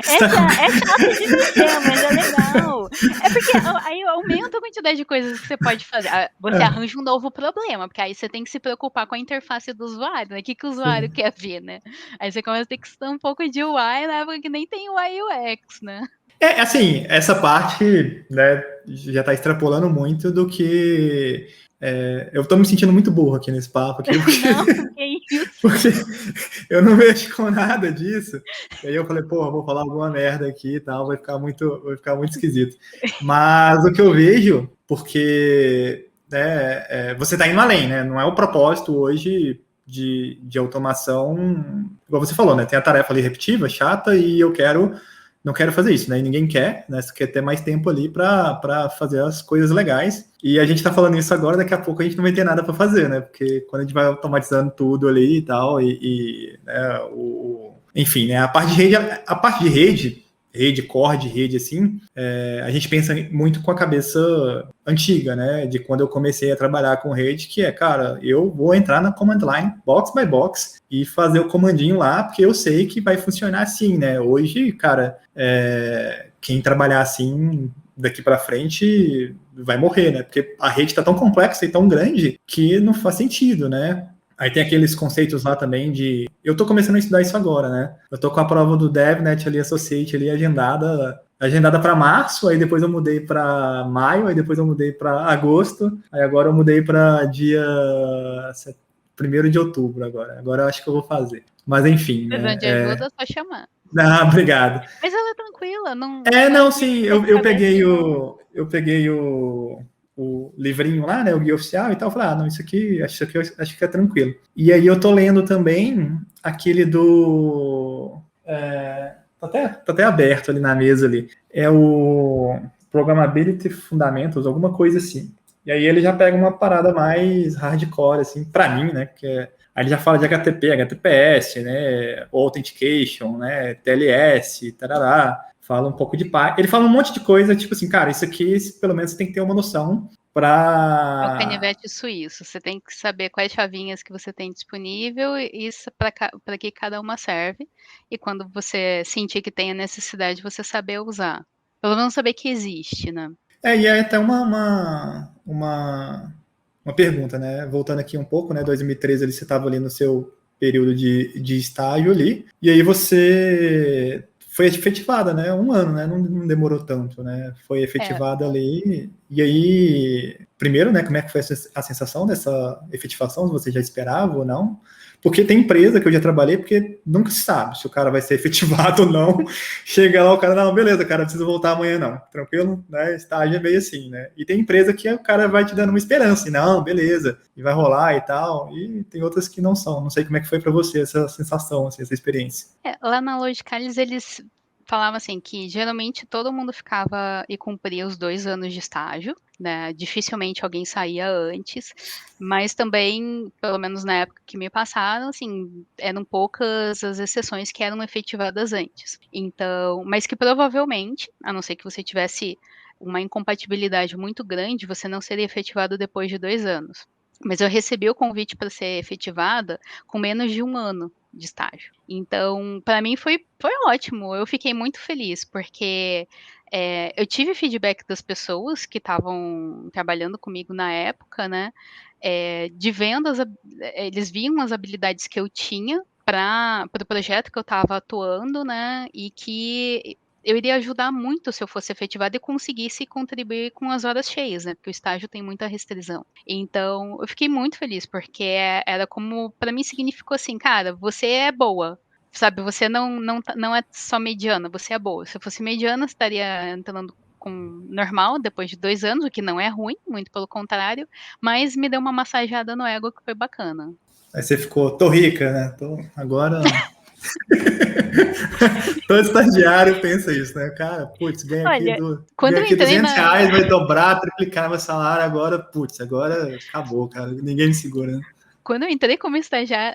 você tá É chato de mexer, mas é legal. É porque aí aumenta a quantidade de coisas que você pode fazer. Você é, arranja um novo problema, porque aí você tem que se preocupar com a interface do usuário, né? O que o usuário sim. quer ver, né? Aí você começa a ter que estudar um pouco de UI, né? Porque nem tem UI e UX, né? Assim, essa parte, né, já está extrapolando muito do que. Eu estou me sentindo muito burro aqui nesse papo aqui, Não, que isso. porque eu não mexo com nada disso. E aí eu falei, pô, vou falar alguma merda aqui e tal, vai ficar muito esquisito. Mas o que eu vejo, porque né, você está indo além, né? Não é o propósito hoje de automação, igual você falou, né? Tem a tarefa ali repetitiva, chata, e eu quero não quero fazer isso, né? E ninguém quer, né? Você quer ter mais tempo ali para fazer as coisas legais. E a gente tá falando isso agora, daqui a pouco a gente não vai ter nada para fazer, né? Porque quando a gente vai automatizando tudo ali e tal, né, enfim, né? A parte de rede, core de rede, assim, a gente pensa muito com a cabeça antiga, né? De quando eu comecei a trabalhar com rede, que cara, eu vou entrar na command line, box by box, e fazer o comandinho lá, porque eu sei que vai funcionar assim, né? Hoje, cara, quem trabalhar assim daqui para frente vai morrer, né? Porque a rede está tão complexa e tão grande que não faz sentido, né? Aí tem aqueles conceitos lá também de... Eu tô começando a estudar isso agora, né? Eu tô com a prova do DevNet ali, Associate ali, agendada para março, aí depois eu mudei para maio, aí depois eu mudei para agosto, aí agora eu mudei para dia 1º de outubro agora. Agora eu acho que eu vou fazer. Mas enfim, né? Precisando de ajuda, só chamar. Ah, obrigado. Mas ela é tranquila, não. Não, sim, eu peguei o livrinho lá, né, o guia oficial e tal, falei, não, isso aqui eu acho que é tranquilo. E aí eu tô lendo também aquele tá até aberto ali na mesa ali, é o Programmability Fundamentals, alguma coisa assim. E aí ele já pega uma parada mais hardcore, assim, para mim, né, aí ele já fala de HTTP, HTTPS, né, Authentication, né, TLS, tarará, fala um pouco de PAI. Ele fala um monte de coisa, tipo assim, cara, isso aqui, pelo menos, você tem que ter uma noção É o para... canivete suíço. Você tem que saber quais chavinhas que você tem disponível e para que cada uma serve. E quando você sentir que tem a necessidade, você saber usar. Pelo menos saber que existe, né? E é até uma pergunta, né? Voltando aqui um pouco, né? 2013 ali, você estava ali no seu período de estágio ali, e aí você foi efetivada, né? Um ano, né? Não demorou tanto, né? Foi efetivada ali, e aí, primeiro, né? Como é que foi a sensação dessa efetivação? Se você já esperava ou não? Porque tem empresa que eu já trabalhei, porque nunca se sabe se o cara vai ser efetivado ou não. Chega lá, o cara, não, beleza, cara, não precisa voltar amanhã, não. Tranquilo? Né? Estágio é meio assim, né? E tem empresa que o cara vai te dando uma esperança, e não, beleza, e vai rolar e tal. E tem outras que não são. Não sei como é que foi para você essa sensação, assim, essa experiência. Lá na Logicalis, eles falavam assim que geralmente todo mundo ficava e cumpria os 2 anos de estágio, né? Dificilmente alguém saía antes, mas também, pelo menos na época que me passaram, assim, eram poucas as exceções que eram efetivadas antes. Então, mas que provavelmente, a não ser que você tivesse uma incompatibilidade muito grande, você não seria efetivado depois de 2 anos. Mas eu recebi o convite para ser efetivada com menos de 1 ano de estágio. Então, para mim foi ótimo. Eu fiquei muito feliz, porque eu tive feedback das pessoas que estavam trabalhando comigo na época, né? De vendas, eles viam as habilidades que eu tinha para o projeto que eu estava atuando, né? E que eu iria ajudar muito se eu fosse efetivada e conseguisse contribuir com as horas cheias, né? Porque o estágio tem muita restrição. Então, eu fiquei muito feliz, porque era como, para mim, significou assim, cara, você é boa, sabe? Você não é só mediana, você é boa. Se eu fosse mediana, estaria entrando com normal depois de 2 anos, o que não é ruim, muito pelo contrário, mas me deu uma massageada no ego que foi bacana. Aí você ficou, tô rica, né? Agora... Todo estagiário pensa isso, né? Cara, putz, ganha aqui, Olha, quando eu entrei R$200, vai dobrar, triplicar meu salário, agora, putz, agora acabou, cara. Ninguém me segura, né? Quando eu entrei como estagiária,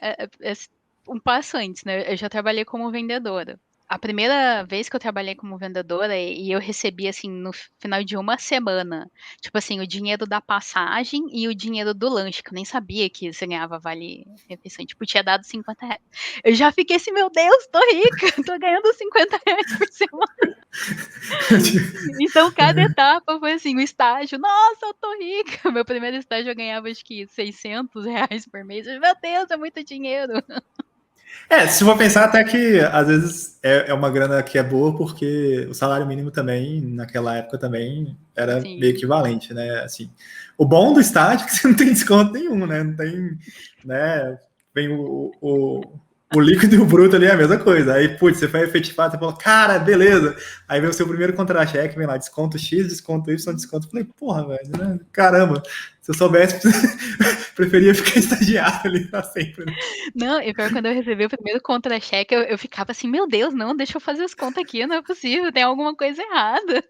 um passo antes, né? Eu já trabalhei como vendedora. A primeira vez que eu trabalhei como vendedora e eu recebi, assim, no final de uma semana, tipo assim, o dinheiro da passagem e o dinheiro do lanche, que eu nem sabia que você ganhava vale-refeição. Tipo, tinha dado R$50. Eu já fiquei assim, meu Deus, tô rica, tô ganhando R$50 por semana. Então, cada etapa foi assim, o estágio, nossa, eu tô rica. Meu primeiro estágio eu ganhava, acho que R$600 por mês. Meu Deus, é muito dinheiro. Se for pensar até que às vezes é uma grana que é boa, porque o salário mínimo também, naquela época também, era Sim. meio equivalente, né? Assim, o bom do estágio é que você não tem desconto nenhum, né? Não tem, né? Vem O líquido e o bruto ali é a mesma coisa. Aí, putz, você vai efetivar, você fala, cara, beleza. Aí vem o seu primeiro contra-cheque, vem lá, desconto X, desconto Y, desconto. Eu falei, porra, velho, né? Caramba, se eu soubesse, preferia ficar estagiário ali pra sempre, né? Não, e pior, quando eu recebi o primeiro contra-cheque, eu ficava assim, meu Deus, não, deixa eu fazer as contas aqui, não é possível, tem alguma coisa errada.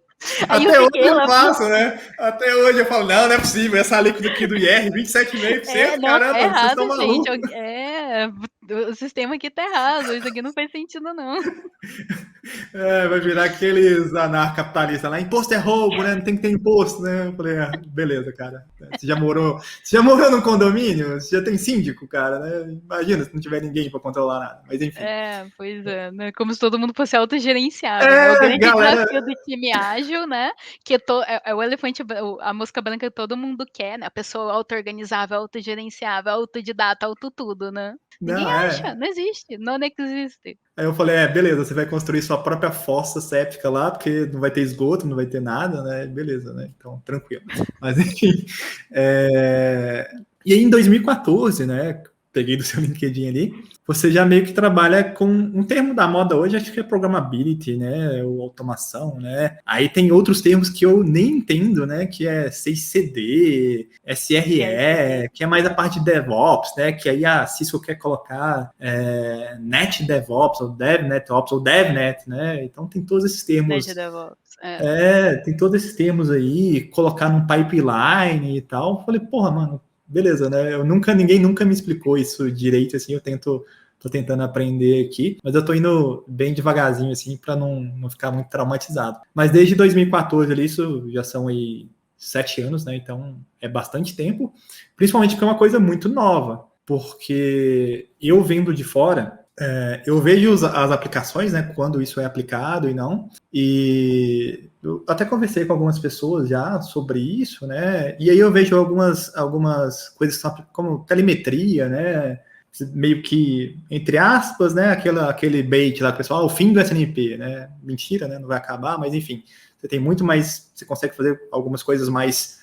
Aí eu Até hoje fiquei eu lá, faço, né? Até hoje eu falo, não é possível, essa alíquota aqui do IR, 27,5%, não, tá caramba, vocês estão errado, gente. malucos. O sistema aqui tá errado. Isso aqui não faz sentido, não. É, vai virar aqueles anarcapitalistas lá, imposto é roubo, né? Não tem que ter imposto, né? Eu falei, beleza, cara. Você já morou num condomínio? Você já tem síndico, cara, né? Imagina se não tiver ninguém para controlar nada. Mas enfim. Pois é, né? Como se todo mundo fosse autogerenciável, né? O É, grande galera. desafio do time ágil, né? É o elefante, a mosca branca que todo mundo quer, né? A pessoa auto-organizável, autogerenciável, autodidata, auto tudo, né? Ninguém Não, acha, não existe, não existe. Aí eu falei, beleza, você vai construir sua própria fossa séptica lá, porque não vai ter esgoto, não vai ter nada, né? Beleza, né? Então, tranquilo. Mas, enfim. E aí, em 2014, né? Peguei do seu LinkedIn ali, você já meio que trabalha com um termo da moda hoje, acho que é programmability, né? Ou automação, né? Aí tem outros termos que eu nem entendo, né? Que é CICD, SRE, que é mais a parte de DevOps, né? Que aí a Cisco quer colocar Net DevOps, ou DevNetOps, ou DevNet, né? Então tem todos esses termos. Net DevOps, Tem todos esses termos aí, colocar num pipeline e tal. Falei, porra, mano, beleza, né? Ninguém nunca me explicou isso direito, assim, tô tentando aprender aqui, mas eu tô indo bem devagarzinho, assim, para não ficar muito traumatizado. Mas desde 2014 ali, isso já são aí 7 anos, né? Então é bastante tempo, principalmente porque é uma coisa muito nova, porque eu vendo de fora, eu vejo as aplicações, né, quando isso é aplicado e não, e eu até conversei com algumas pessoas já sobre isso, né, e aí eu vejo algumas coisas como telemetria, né, meio que, entre aspas, né, aquele bait lá, pessoal, o fim do SNP, né, mentira, né, não vai acabar, mas enfim, você tem muito mais, você consegue fazer algumas coisas mais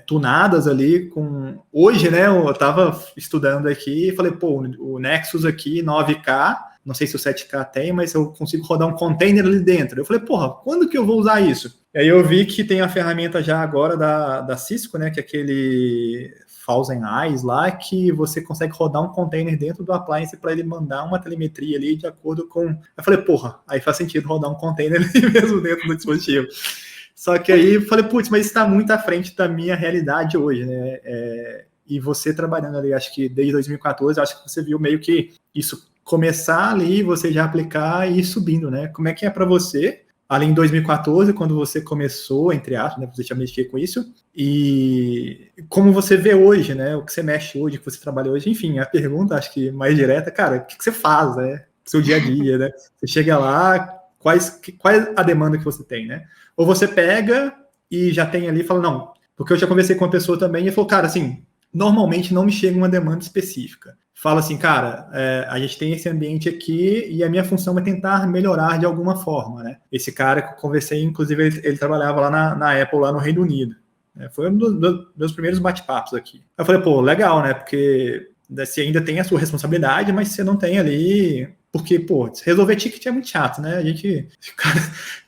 tunadas ali com... Hoje, né, eu tava estudando aqui e falei, pô, o Nexus aqui, 9K, não sei se o 7K tem, mas eu consigo rodar um container ali dentro. Eu falei, porra, quando que eu vou usar isso? E aí eu vi que tem a ferramenta já agora da Cisco, né, que é aquele Thousand Eyes lá, que você consegue rodar um container dentro do appliance para ele mandar uma telemetria ali de acordo com... Eu falei, porra, aí faz sentido rodar um container ali mesmo dentro do dispositivo. Só que aí eu falei, putz, mas está muito à frente da minha realidade hoje, né? E você trabalhando ali, acho que desde 2014, acho que você viu meio que isso começar ali, você já aplicar e ir subindo, né? Como é que é para você, ali em 2014, quando você começou, entre aspas, né? Você já mexia com isso, e como você vê hoje, né? O que você mexe hoje, o que você trabalha hoje, enfim, a pergunta, acho que mais direta, cara, o que você faz, né? Seu dia a dia, né? Você chega lá, qual a demanda que você tem, né? Ou você pega e já tem ali e fala, não, porque eu já conversei com uma pessoa também e falou, cara, assim, normalmente não me chega uma demanda específica. Fala assim, cara, a gente tem esse ambiente aqui e a minha função é tentar melhorar de alguma forma, né? Esse cara que eu conversei, inclusive, ele trabalhava lá na Apple, lá no Reino Unido. Foi um dos meus primeiros bate-papos aqui. Eu falei, pô, legal, né? Porque você ainda tem a sua responsabilidade, mas você não tem ali... Porque, pô, resolver ticket é muito chato, né?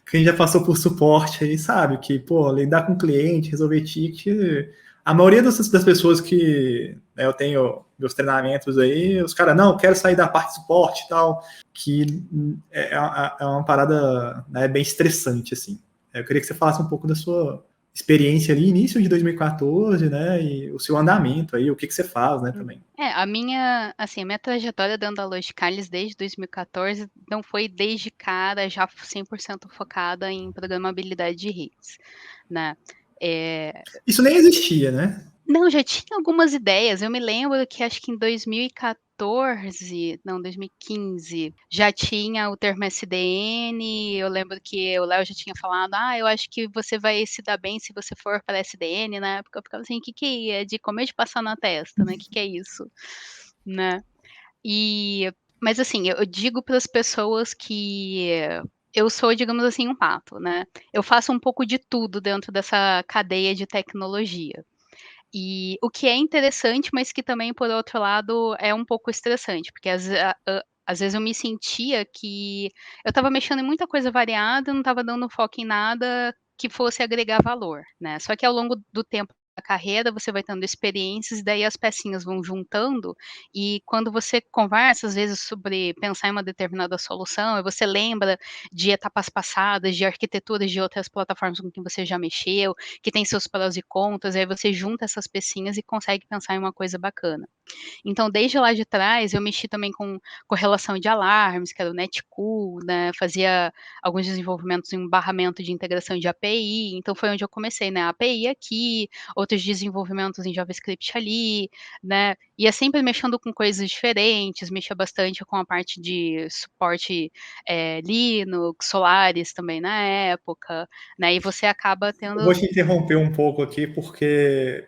Quem já passou por suporte aí sabe que, pô, lidar com cliente, resolver ticket... A maioria das pessoas que eu tenho meus treinamentos aí, os caras, não, quero sair da parte de suporte e tal, que é uma parada, né, bem estressante, assim. Eu queria que você falasse um pouco da sua experiência ali, início de 2014, né, e o seu andamento aí, o que você faz, né, também. A minha trajetória dentro da Logicalis desde 2014 não foi desde cara já 100% focada em programabilidade de redes, né? Isso nem existia, né? Não, já tinha algumas ideias. Eu me lembro que acho que em 2014, não, 2015, já tinha o termo SDN. Eu lembro que o Léo já tinha falado, eu acho que você vai se dar bem se você for para SDN. Na época eu ficava assim, o que é? De comer de passar na testa, né? O que é isso? Né? Mas assim, eu digo para as pessoas que eu sou, digamos assim, um pato, né? Eu faço um pouco de tudo dentro dessa cadeia de tecnologia. E o que é interessante, mas que também, por outro lado, é um pouco estressante, porque Às vezes eu me sentia que eu estava mexendo em muita coisa variada, não estava dando foco em nada que fosse agregar valor, né. Só que ao longo do tempo da carreira, você vai tendo experiências e daí as pecinhas vão juntando, e quando você conversa, às vezes, sobre pensar em uma determinada solução, e você lembra de etapas passadas, de arquiteturas de outras plataformas com que você já mexeu, que tem seus prós e contras, aí você junta essas pecinhas e consegue pensar em uma coisa bacana. Então, desde lá de trás, eu mexi também com correlação de alarmes, que era o Netcool, né, fazia alguns desenvolvimentos em barramento de integração de API, então foi onde eu comecei, né, API aqui, outros desenvolvimentos em JavaScript ali, né, ia sempre mexendo com coisas diferentes, mexia bastante com a parte de suporte, Linux, Solaris também na época, né, e você acaba Eu vou tendo. te interromper um pouco aqui, porque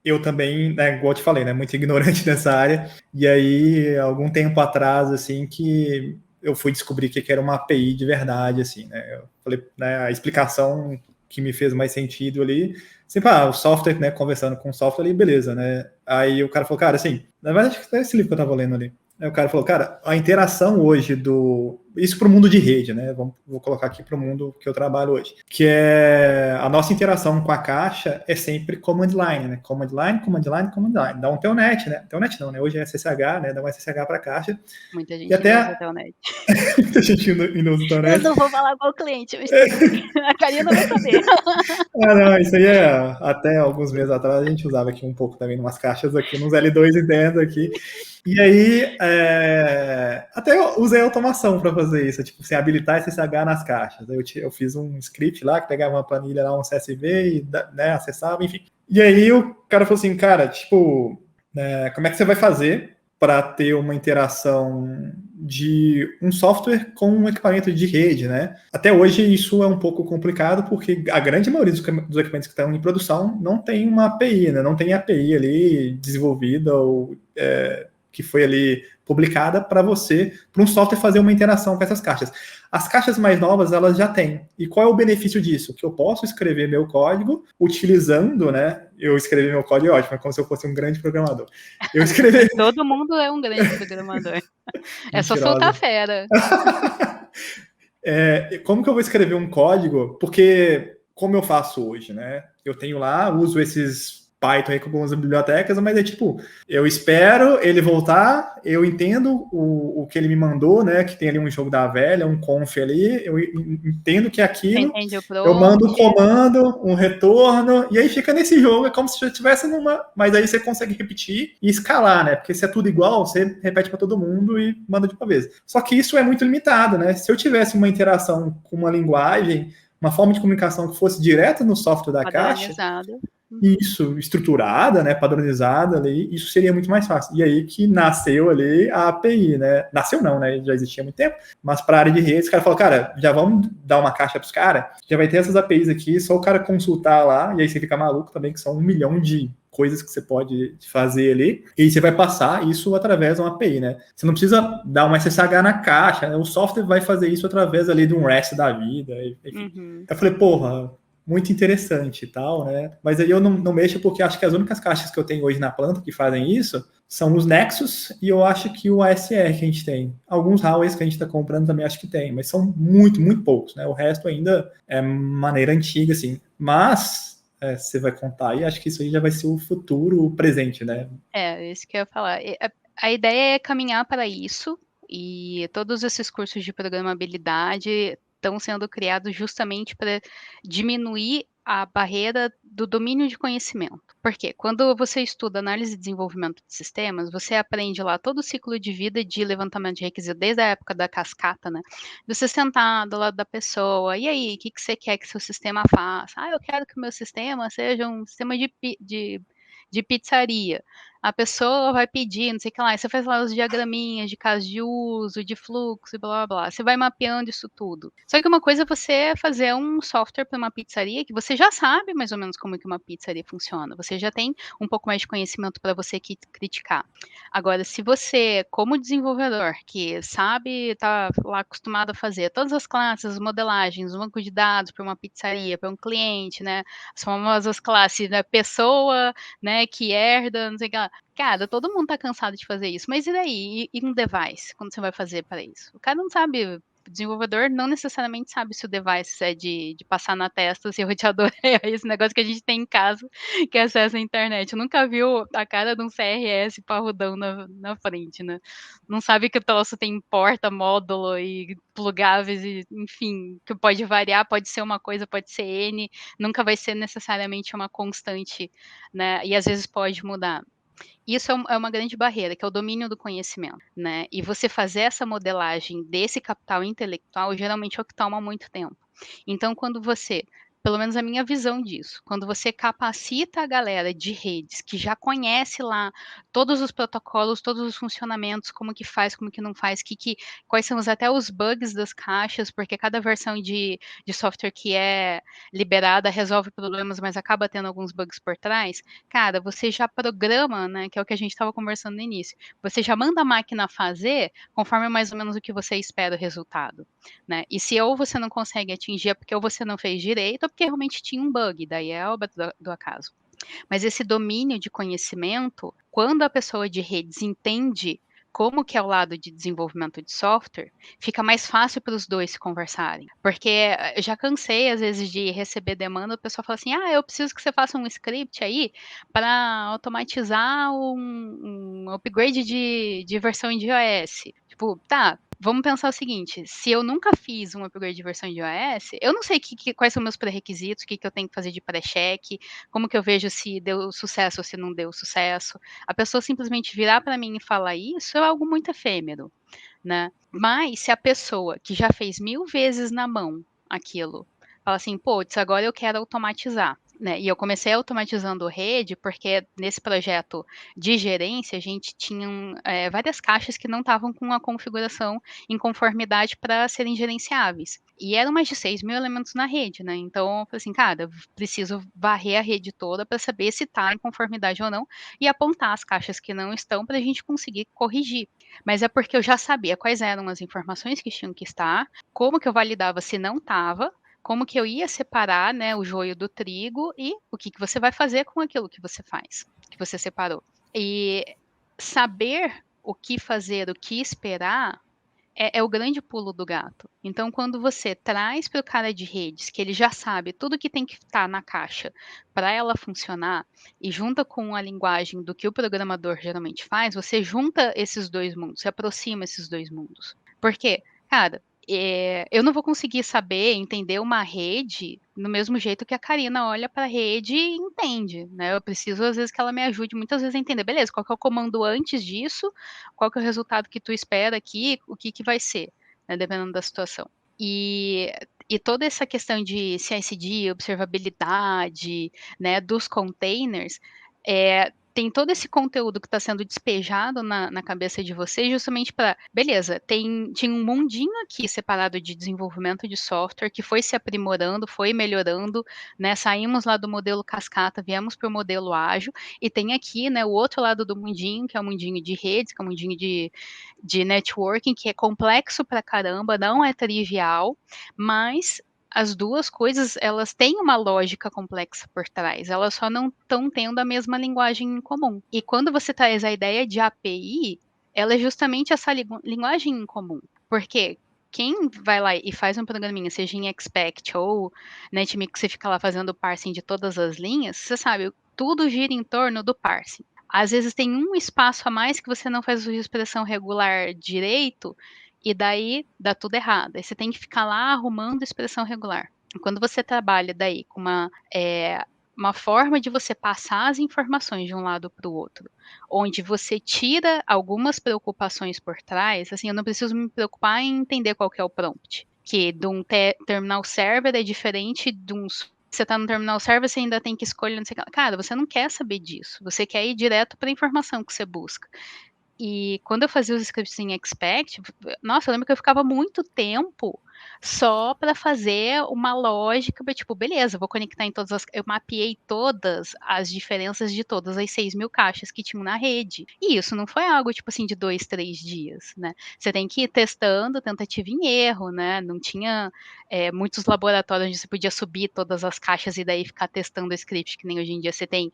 eu também, né, igual eu te falei, né, muito ignorante nessa área, e aí, algum tempo atrás, assim, que eu fui descobrir que era uma API de verdade, assim, né, eu falei, né, a explicação que me fez mais sentido ali, sempre, o software, né, conversando com o software ali, beleza, né, aí o cara falou, cara, assim, na verdade, acho que é esse livro que eu tava lendo ali, aí o cara falou, cara, a interação hoje isso para o mundo de rede, né? Vou colocar aqui para o mundo que eu trabalho hoje. Que é a nossa interação com a caixa é sempre command line, né? Command line, command line, command line. Dá um telnet, né? Telnet não, né? Hoje é SSH, né? Dá um SSH para a caixa. Muita E gente ainda usa até Telnet. muita gente ainda usa o Eu telnet. não vou falar qual cliente, mas tudo bem. A Karina vai saber. Não, isso aí é até alguns meses atrás a gente usava aqui um pouco também, umas caixas aqui, nos L2 internos aqui. E aí, até eu usei automação para fazer isso, tipo, assim, habilitar SSH nas caixas. Eu fiz um script lá que pegava uma planilha lá, um CSV e, né, acessava, enfim. E aí o cara falou assim, cara, tipo, como é que você vai fazer para ter uma interação de um software com um equipamento de rede, né? Até hoje isso é um pouco complicado porque a grande maioria dos equipamentos que estão em produção não tem uma API, né? Não tem API ali desenvolvida ou que foi ali publicada para um software fazer uma interação com essas caixas. As caixas mais novas, elas já têm. E qual é o benefício disso? Que eu posso escrever meu código utilizando, né? Eu escrever meu código é ótimo, é como se eu fosse um grande programador. Eu escrever... Todo mundo é um grande programador. É só soltar a Mentirosa. fera. Como que eu vou escrever um código? Porque, como eu faço hoje, né? Eu tenho lá, uso esses Python aí com algumas bibliotecas, mas é tipo, eu espero ele voltar, eu entendo o que ele me mandou, né? Que tem ali um jogo da velha, um conf ali, eu entendo que é Você aquilo, entende o eu mando um prompt? comando, um retorno, e aí fica nesse jogo, é como se já estivesse numa. Mas aí você consegue repetir e escalar, né? Porque se é tudo igual, você repete para todo mundo e manda de uma vez. Só que isso é muito limitado, né? Se eu tivesse uma interação com uma linguagem, uma forma de comunicação que fosse direto no software da caixa, Padronizado. isso, estruturada, né, padronizada ali, isso seria muito mais fácil. E aí que nasceu ali a API, né? Nasceu não, né? Já existia há muito tempo, mas para a área de redes, o cara falou, cara, já vamos dar uma caixa para os caras, já vai ter essas APIs aqui, só o cara consultar lá, e aí você fica maluco também, que são 1 milhão de coisas que você pode fazer ali, e você vai passar isso através de uma API, né? Você não precisa dar um SSH na caixa, né? O software vai fazer isso através ali de um REST da vida, enfim. Uhum. Eu falei, porra, muito interessante e tal, né? Mas aí eu não mexo porque acho que as únicas caixas que eu tenho hoje na planta que fazem isso são os Nexus e eu acho que o ASR que a gente tem. Alguns Huawei que a gente está comprando também acho que tem, mas são muito, muito poucos, né? O resto ainda é maneira antiga, assim. Mas você vai contar e acho que isso aí já vai ser o futuro, o presente, né? Isso que eu ia falar. A ideia é caminhar para isso, e todos esses cursos de programabilidade estão sendo criados justamente para diminuir a barreira do domínio de conhecimento. Porque quando você estuda análise e desenvolvimento de sistemas, você aprende lá todo o ciclo de vida de levantamento de requisitos, desde a época da cascata, né? Você sentar do lado da pessoa, e aí, o que você quer que seu sistema faça? Eu quero que o meu sistema seja um sistema de pizzaria. A pessoa vai pedir, não sei o que lá, e você faz lá os diagraminhas de caso de uso, de fluxo e blá blá blá. Você vai mapeando isso tudo. Só que uma coisa é você fazer um software para uma pizzaria que você já sabe mais ou menos como que uma pizzaria funciona. Você já tem um pouco mais de conhecimento para você criticar. Agora, se você, como desenvolvedor, que sabe, está lá acostumado a fazer todas as classes, as modelagens, um banco de dados para uma pizzaria, para um cliente, né? As famosas classes, né? Pessoa, né, que herda, não sei o que lá. Cara, todo mundo tá cansado de fazer isso. Mas e daí? E um device? Quando você vai fazer para isso? O cara não sabe. O desenvolvedor não necessariamente sabe se o device é de passar na testa, se o roteador é esse negócio que a gente tem em casa, que acessa a internet. Nunca viu a cara de um CRS parrudão na frente, né? Não sabe que o troço tem porta, módulo e plugáveis, e, enfim, que pode variar, pode ser uma coisa, pode ser N, nunca vai ser necessariamente uma constante, né? E às vezes pode mudar. Isso é uma grande barreira, que é o domínio do conhecimento, né? E você fazer essa modelagem desse capital intelectual geralmente é o que toma muito tempo. Então, quando você, pelo menos a minha visão disso, quando você capacita a galera de redes que já conhece lá todos os protocolos, todos os funcionamentos, como que faz, como que não faz, quais são até os bugs das caixas, porque cada versão de software que é liberada resolve problemas, mas acaba tendo alguns bugs por trás, cara, você já programa, né, que é o que a gente estava conversando no início, você já manda a máquina fazer conforme mais ou menos o que você espera o resultado, né? E se ou você não consegue atingir é porque ou você não fez direito ou porque realmente tinha um bug, daí é obra do acaso. Mas esse domínio de conhecimento, quando a pessoa de redes entende como que é o lado de desenvolvimento de software, fica mais fácil para os dois se conversarem. Porque eu já cansei, às vezes, de receber demanda, o pessoal fala assim, eu preciso que você faça um script aí para automatizar um upgrade de versão de iOS. Tipo, tá, vamos pensar o seguinte, se eu nunca fiz um upgrade de versão de iOS, eu não sei quais são meus pré-requisitos, o que eu tenho que fazer de pré-check, como que eu vejo se deu sucesso ou se não deu sucesso. A pessoa simplesmente virar para mim e falar isso é algo muito efêmero, né? Mas se a pessoa que já fez 1000 vezes na mão aquilo, fala assim, putz, agora eu quero automatizar. Né? E eu comecei automatizando rede porque nesse projeto de gerência a gente tinha várias caixas que não estavam com a configuração em conformidade para serem gerenciáveis. E eram mais de 6.000 elementos na rede, né? Então, eu falei assim, cara, preciso varrer a rede toda para saber se está em conformidade ou não e apontar as caixas que não estão para a gente conseguir corrigir. Mas é porque eu já sabia quais eram as informações que tinham que estar, como que eu validava se não estava, como que eu ia separar, né, o joio do trigo e o que você vai fazer com aquilo que você faz, que você separou. E saber o que fazer, o que esperar, é o grande pulo do gato. Então, quando você traz para o cara de redes, que ele já sabe tudo que tem que estar na caixa para ela funcionar, e junta com a linguagem do que o programador geralmente faz, você junta esses dois mundos, você aproxima esses dois mundos. Por quê? Cara, eu não vou conseguir saber, entender uma rede no mesmo jeito que a Karina olha para a rede e entende, né? Eu preciso, às vezes, que ela me ajude muitas vezes a entender, beleza, qual que é o comando antes disso, qual que é o resultado que tu espera aqui, o que vai ser, né, dependendo da situação. E toda essa questão de CI/CD, observabilidade, né, dos containers, tem todo esse conteúdo que está sendo despejado na cabeça de vocês justamente para, beleza, tinha um mundinho aqui separado de desenvolvimento de software que foi se aprimorando, foi melhorando, né? Saímos lá do modelo cascata, viemos para o modelo ágil e tem aqui, né, o outro lado do mundinho, que é o mundinho de redes, que é o mundinho de networking, que é complexo pra caramba, não é trivial, mas as duas coisas, elas têm uma lógica complexa por trás, elas só não estão tendo a mesma linguagem em comum. E quando você traz a ideia de API, ela é justamente essa linguagem em comum. Porque quem vai lá e faz um programinha, seja em Expect ou NetMix, você fica lá fazendo o parsing de todas as linhas, você sabe, tudo gira em torno do parsing. Às vezes tem um espaço a mais que você não faz a expressão regular direito, e daí dá tudo errado. Aí você tem que ficar lá arrumando expressão regular. Quando você trabalha daí com uma forma de você passar as informações de um lado para o outro, onde você tira algumas preocupações por trás, assim, eu não preciso me preocupar em entender qual que é o prompt, que de um terminal server é diferente de um você está no terminal server, você ainda tem que escolher, não sei o que. Cara, você não quer saber disso. Você quer ir direto para a informação que você busca. E quando eu fazia os scripts em Expect, nossa, eu lembro que eu ficava muito tempo só para fazer uma lógica, tipo, beleza, vou conectar em todas as. Eu mapeei todas as diferenças de todas as 6.000 caixas que tinham na rede. E isso não foi algo, tipo assim, de 2, 3 dias, né? Você tem que ir testando, tentativa em erro, né? Não tinha muitos laboratórios onde você podia subir todas as caixas e daí ficar testando o script, que nem hoje em dia você tem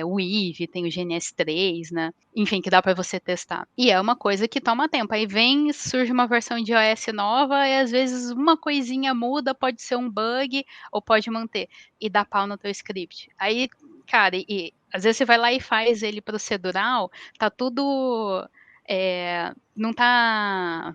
o Weave, tem o GNS3, né? Enfim, que dá para você testar. E é uma coisa que toma tempo. Aí surge uma versão de iOS nova e às vezes uma coisinha muda, pode ser um bug ou pode manter e dá pau no teu script. Aí, cara, às vezes você vai lá e faz ele procedural, tá tudo não tá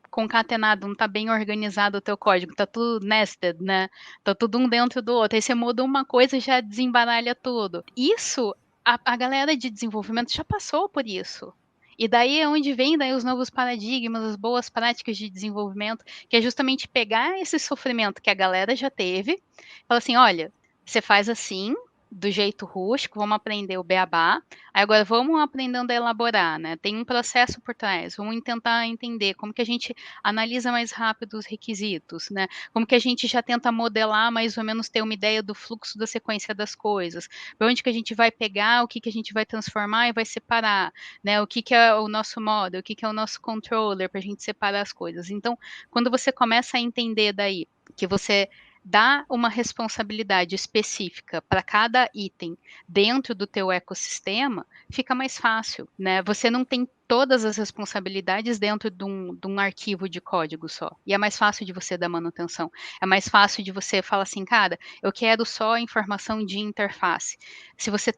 concatenado, não tá bem organizado o teu código, tá tudo nested, né? Tá tudo um dentro do outro. Aí você muda uma coisa e já desembaralha tudo. Isso, a galera de desenvolvimento já passou por isso. E daí é onde vem daí os novos paradigmas, as boas práticas de desenvolvimento, que é justamente pegar esse sofrimento que a galera já teve, e falar assim, olha, você faz assim, do jeito rústico, vamos aprender o beabá, aí agora vamos aprendendo a elaborar, né? Tem um processo por trás, vamos tentar entender como que a gente analisa mais rápido os requisitos, né? Como que a gente já tenta modelar mais ou menos ter uma ideia do fluxo da sequência das coisas, para onde que a gente vai pegar, o que que a gente vai transformar e vai separar, né? O que que é o nosso model, o que que é o nosso controller para a gente separar as coisas. Então, quando você começa a entender daí que você dá uma responsabilidade específica para cada item dentro do teu ecossistema, fica mais fácil, né? Você não tem todas as responsabilidades dentro de um arquivo de código só. E é mais fácil de você dar manutenção. É mais fácil de você falar assim, cara, eu quero só informação de interface. Se você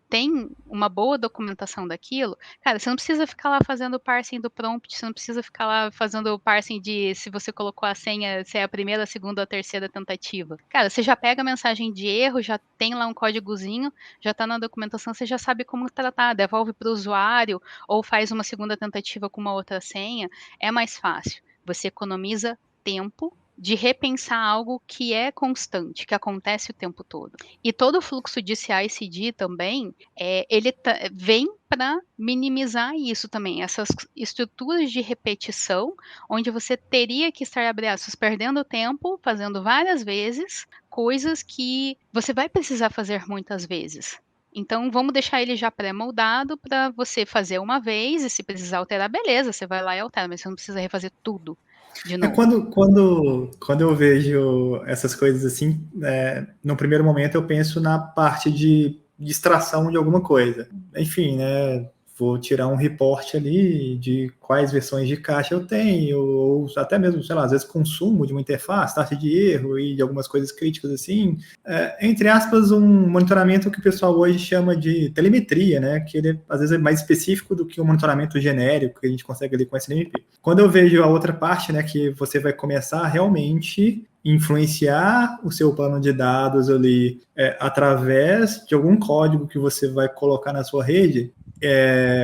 tem uma boa documentação daquilo, cara, você não precisa ficar lá fazendo o parsing do prompt, você não precisa ficar lá fazendo o parsing de se você colocou a senha, se é a primeira, a segunda ou a terceira tentativa. Cara, você já pega a mensagem de erro, já tem lá um códigozinho, já está na documentação, você já sabe como tratar, devolve para o usuário ou faz uma segunda tentativa com uma outra senha, é mais fácil. Você economiza tempo de repensar algo que é constante, que acontece o tempo todo. E todo o fluxo de CI/CD também, ele vem para minimizar isso também, essas estruturas de repetição, onde você teria que estar, abre aspas, perdendo tempo, fazendo várias vezes, coisas que você vai precisar fazer muitas vezes. Então, vamos deixar ele já pré-moldado para você fazer uma vez, e se precisar alterar, beleza, você vai lá e altera, mas você não precisa refazer tudo de novo. Quando eu vejo essas coisas assim, no primeiro momento eu penso na parte de extração de alguma coisa. Enfim, né? Vou tirar um reporte ali de quais versões de caixa eu tenho, ou até mesmo, sei lá, às vezes consumo de uma interface, taxa de erro e de algumas coisas críticas assim. Entre aspas, um monitoramento que o pessoal hoje chama de telemetria, né? Que ele às vezes é mais específico do que um monitoramento genérico que a gente consegue ali com SNMP. Quando eu vejo a outra parte, né, que você vai começar a realmente influenciar o seu plano de dados ali através de algum código que você vai colocar na sua rede,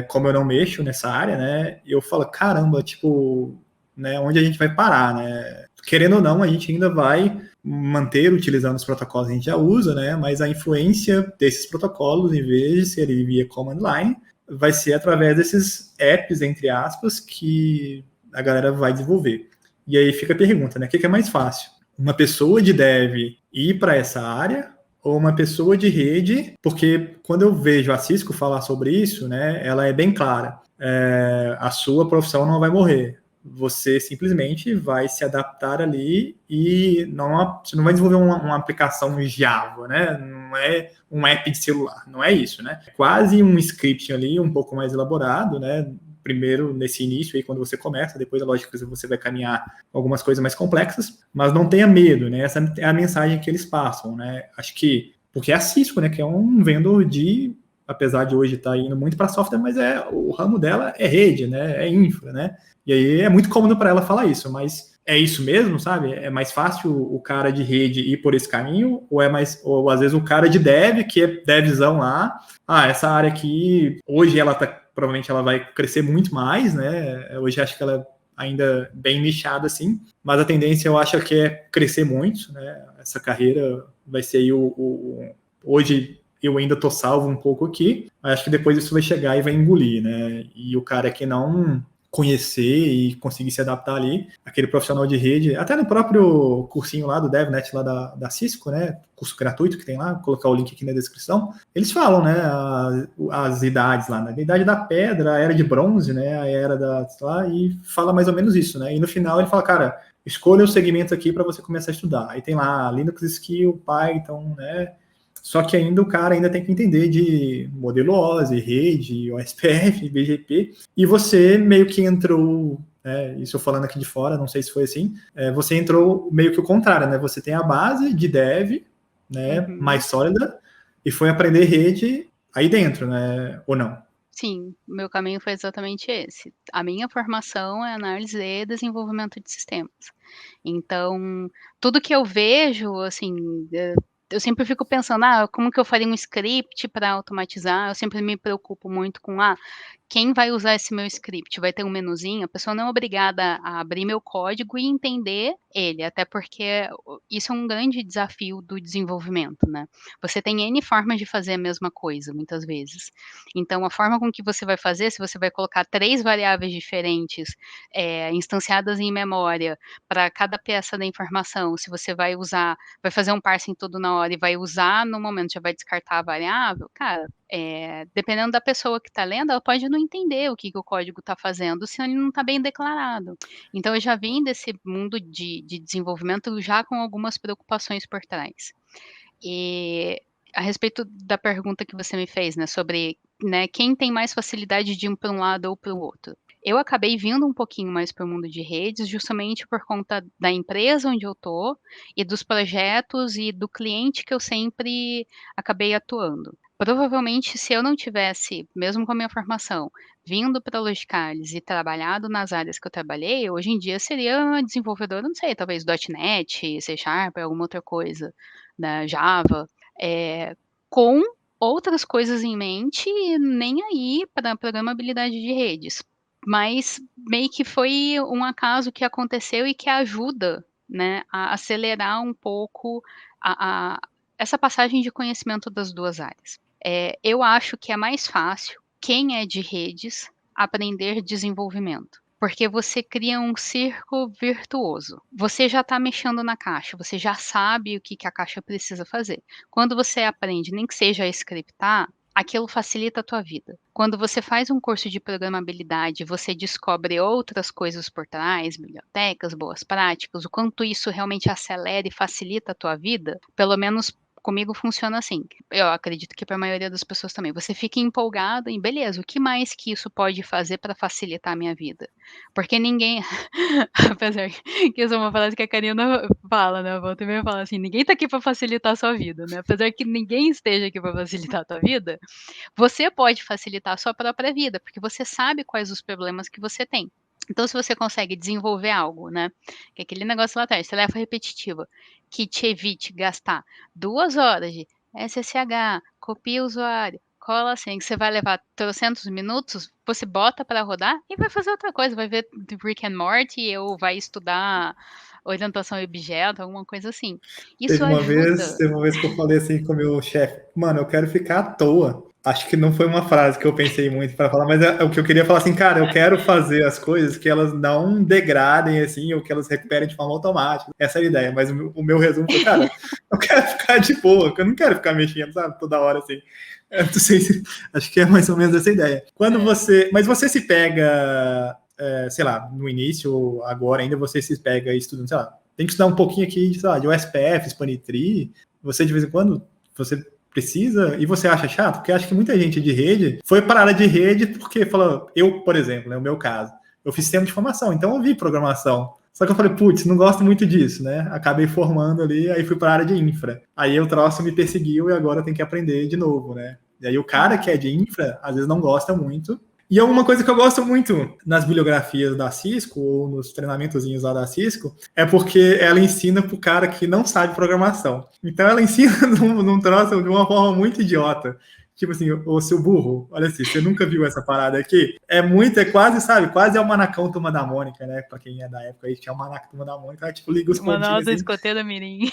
como eu não mexo nessa área, né, eu falo, caramba, tipo, né, onde a gente vai parar, né? Querendo ou não, a gente ainda vai manter utilizando os protocolos que a gente já usa, né, mas a influência desses protocolos, em vez de ser via command line, vai ser através desses apps, entre aspas, que a galera vai desenvolver. E aí fica a pergunta, né, o que é mais fácil? Uma pessoa de dev ir para essa área ou uma pessoa de rede, porque quando eu vejo a Cisco falar sobre isso, né, ela é bem clara. A sua profissão não vai morrer. Você simplesmente vai se adaptar ali e você não vai desenvolver uma aplicação Java, né? Não é um app de celular, não é isso, né? É quase um script ali, um pouco mais elaborado, né? Primeiro nesse início aí quando você começa, depois é lógico que você vai caminhar algumas coisas mais complexas, mas não tenha medo, né? Essa é a mensagem que eles passam, né? Acho que porque é a Cisco, né, que é um vendedor apesar de hoje estar indo muito para software, mas o ramo dela é rede, né? É infra, né? E aí é muito cômodo para ela falar isso, mas é isso mesmo, sabe? É mais fácil o cara de rede ir por esse caminho, ou às vezes o cara de dev, que é devzão lá, essa área aqui, hoje provavelmente ela vai crescer muito mais, né? Hoje acho que ela é ainda bem nichada assim, mas a tendência eu acho que é crescer muito, né? Essa carreira vai ser aí hoje eu ainda tô salvo um pouco aqui, acho que depois isso vai chegar e vai engolir, né? E o cara que não conhecer e conseguir se adaptar ali, aquele profissional de rede, até no próprio cursinho lá do DevNet, lá da Cisco, né, curso gratuito que tem lá, vou colocar o link aqui na descrição, eles falam, né, as idades lá, né, a idade da pedra, a era de bronze, né, a era lá, e fala mais ou menos isso, né, e no final ele fala, cara, escolha o segmento aqui para você começar a estudar, aí tem lá Linux Skill, Python, né, só que ainda o cara ainda tem que entender de modelo OSI, rede, OSPF, BGP, e você meio que entrou, isso eu falando aqui de fora, não sei se foi assim, você entrou meio que o contrário, né? Você tem a base de dev, né, mais sólida, e foi aprender rede aí dentro, né? Ou não? Sim, o meu caminho foi exatamente esse. A minha formação é análise e desenvolvimento de sistemas. Então, tudo que eu vejo, assim, eu sempre fico pensando, como que eu faria um script para automatizar? Eu sempre me preocupo muito com, quem vai usar esse meu script? Vai ter um menuzinho? A pessoa não é obrigada a abrir meu código e entender ele, até porque isso é um grande desafio do desenvolvimento, né? Você tem N formas de fazer a mesma coisa, muitas vezes. Então, a forma com que você vai fazer, se você vai colocar 3 variáveis diferentes, instanciadas em memória, para cada peça da informação, se você vai fazer um parsing tudo na hora e vai usar no momento, já vai descartar a variável, cara, dependendo da pessoa que está lendo, ela pode não entender o que o código está fazendo, se ele não está bem declarado. Então, eu já vim desse mundo de desenvolvimento já com algumas preocupações por trás. E a respeito da pergunta que você me fez, né, sobre, né, quem tem mais facilidade de ir para um lado ou para o outro. Eu acabei vindo um pouquinho mais para o mundo de redes, justamente por conta da empresa onde eu tô e dos projetos e do cliente que eu sempre acabei atuando. Provavelmente, se eu não tivesse, mesmo com a minha formação, vindo para a Logicalis e trabalhado nas áreas que eu trabalhei, hoje em dia seria uma desenvolvedora, não sei, talvez .NET, C Sharp, alguma outra coisa, né, Java, com outras coisas em mente, e nem aí para programabilidade de redes. Mas meio que foi um acaso que aconteceu e que ajuda, né, a acelerar um pouco essa passagem de conhecimento das duas áreas. Eu acho que é mais fácil quem é de redes aprender desenvolvimento, porque você cria um círculo virtuoso. Você já está mexendo na caixa, você já sabe o que a caixa precisa fazer. Quando você aprende, nem que seja a scriptar, aquilo facilita a tua vida. Quando você faz um curso de programabilidade, você descobre outras coisas por trás, bibliotecas, boas práticas, o quanto isso realmente acelera e facilita a tua vida, pelo menos comigo funciona assim. Eu acredito que para a maioria das pessoas também. Você fica empolgado em, beleza, o que mais que isso pode fazer para facilitar a minha vida? Porque ninguém, apesar que isso é uma frase que a Karina fala, né? Volta e meia fala assim, ninguém tá aqui para facilitar a sua vida, né? Apesar que ninguém esteja aqui para facilitar a tua vida, você pode facilitar a sua própria vida, porque você sabe quais os problemas que você tem. Então, se você consegue desenvolver algo, né? Que é aquele negócio lá atrás, tarefa repetitiva, que te evite gastar 2 horas de SSH, copia o usuário, cola assim, que você vai levar 300 minutos, você bota para rodar e vai fazer outra coisa, vai ver Rick and Morty ou vai estudar orientação a objeto, alguma coisa assim. Isso ajuda. Teve uma vez que eu falei assim com o meu chefe, mano, eu quero ficar à toa. Acho que não foi uma frase que eu pensei muito para falar, mas é o que eu queria falar assim, cara, eu quero fazer as coisas que elas não degradem assim, ou que elas recuperem de forma automática. Essa é a ideia, mas o meu resumo foi, cara, eu quero ficar de boa, eu não quero ficar mexendo, sabe, toda hora assim. Eu não sei se, acho que é mais ou menos essa ideia. Mas você se pega, sei lá, no início ou agora ainda você se pega estudando, sei lá, tem que estudar um pouquinho aqui, sei lá, de OSPF, Spanitri, você de vez em quando, você precisa, e você acha chato? Porque acho que muita gente de rede foi para a área de rede porque falou, eu, por exemplo, né, o meu caso, eu fiz sistema de formação, então eu vi programação. Só que eu falei, putz, não gosto muito disso, né? Acabei formando ali, aí fui para a área de infra. Aí o troço me perseguiu e agora eu tenho que aprender de novo, né? E aí o cara que é de infra, às vezes não gosta muito. E é uma coisa que eu gosto muito nas bibliografias da Cisco, ou nos treinamentozinhos lá da Cisco, é porque ela ensina pro cara que não sabe programação. Então ela ensina num troço de uma forma muito idiota. Tipo assim, ô seu burro, olha assim, você nunca viu essa parada aqui? É quase, sabe, quase é o Manacão Turma da Mônica, né? Pra quem é da época aí, tinha o Manaco Turma da Mônica, tipo, liga os Manual pontinhos do assim. escoteiro mirim.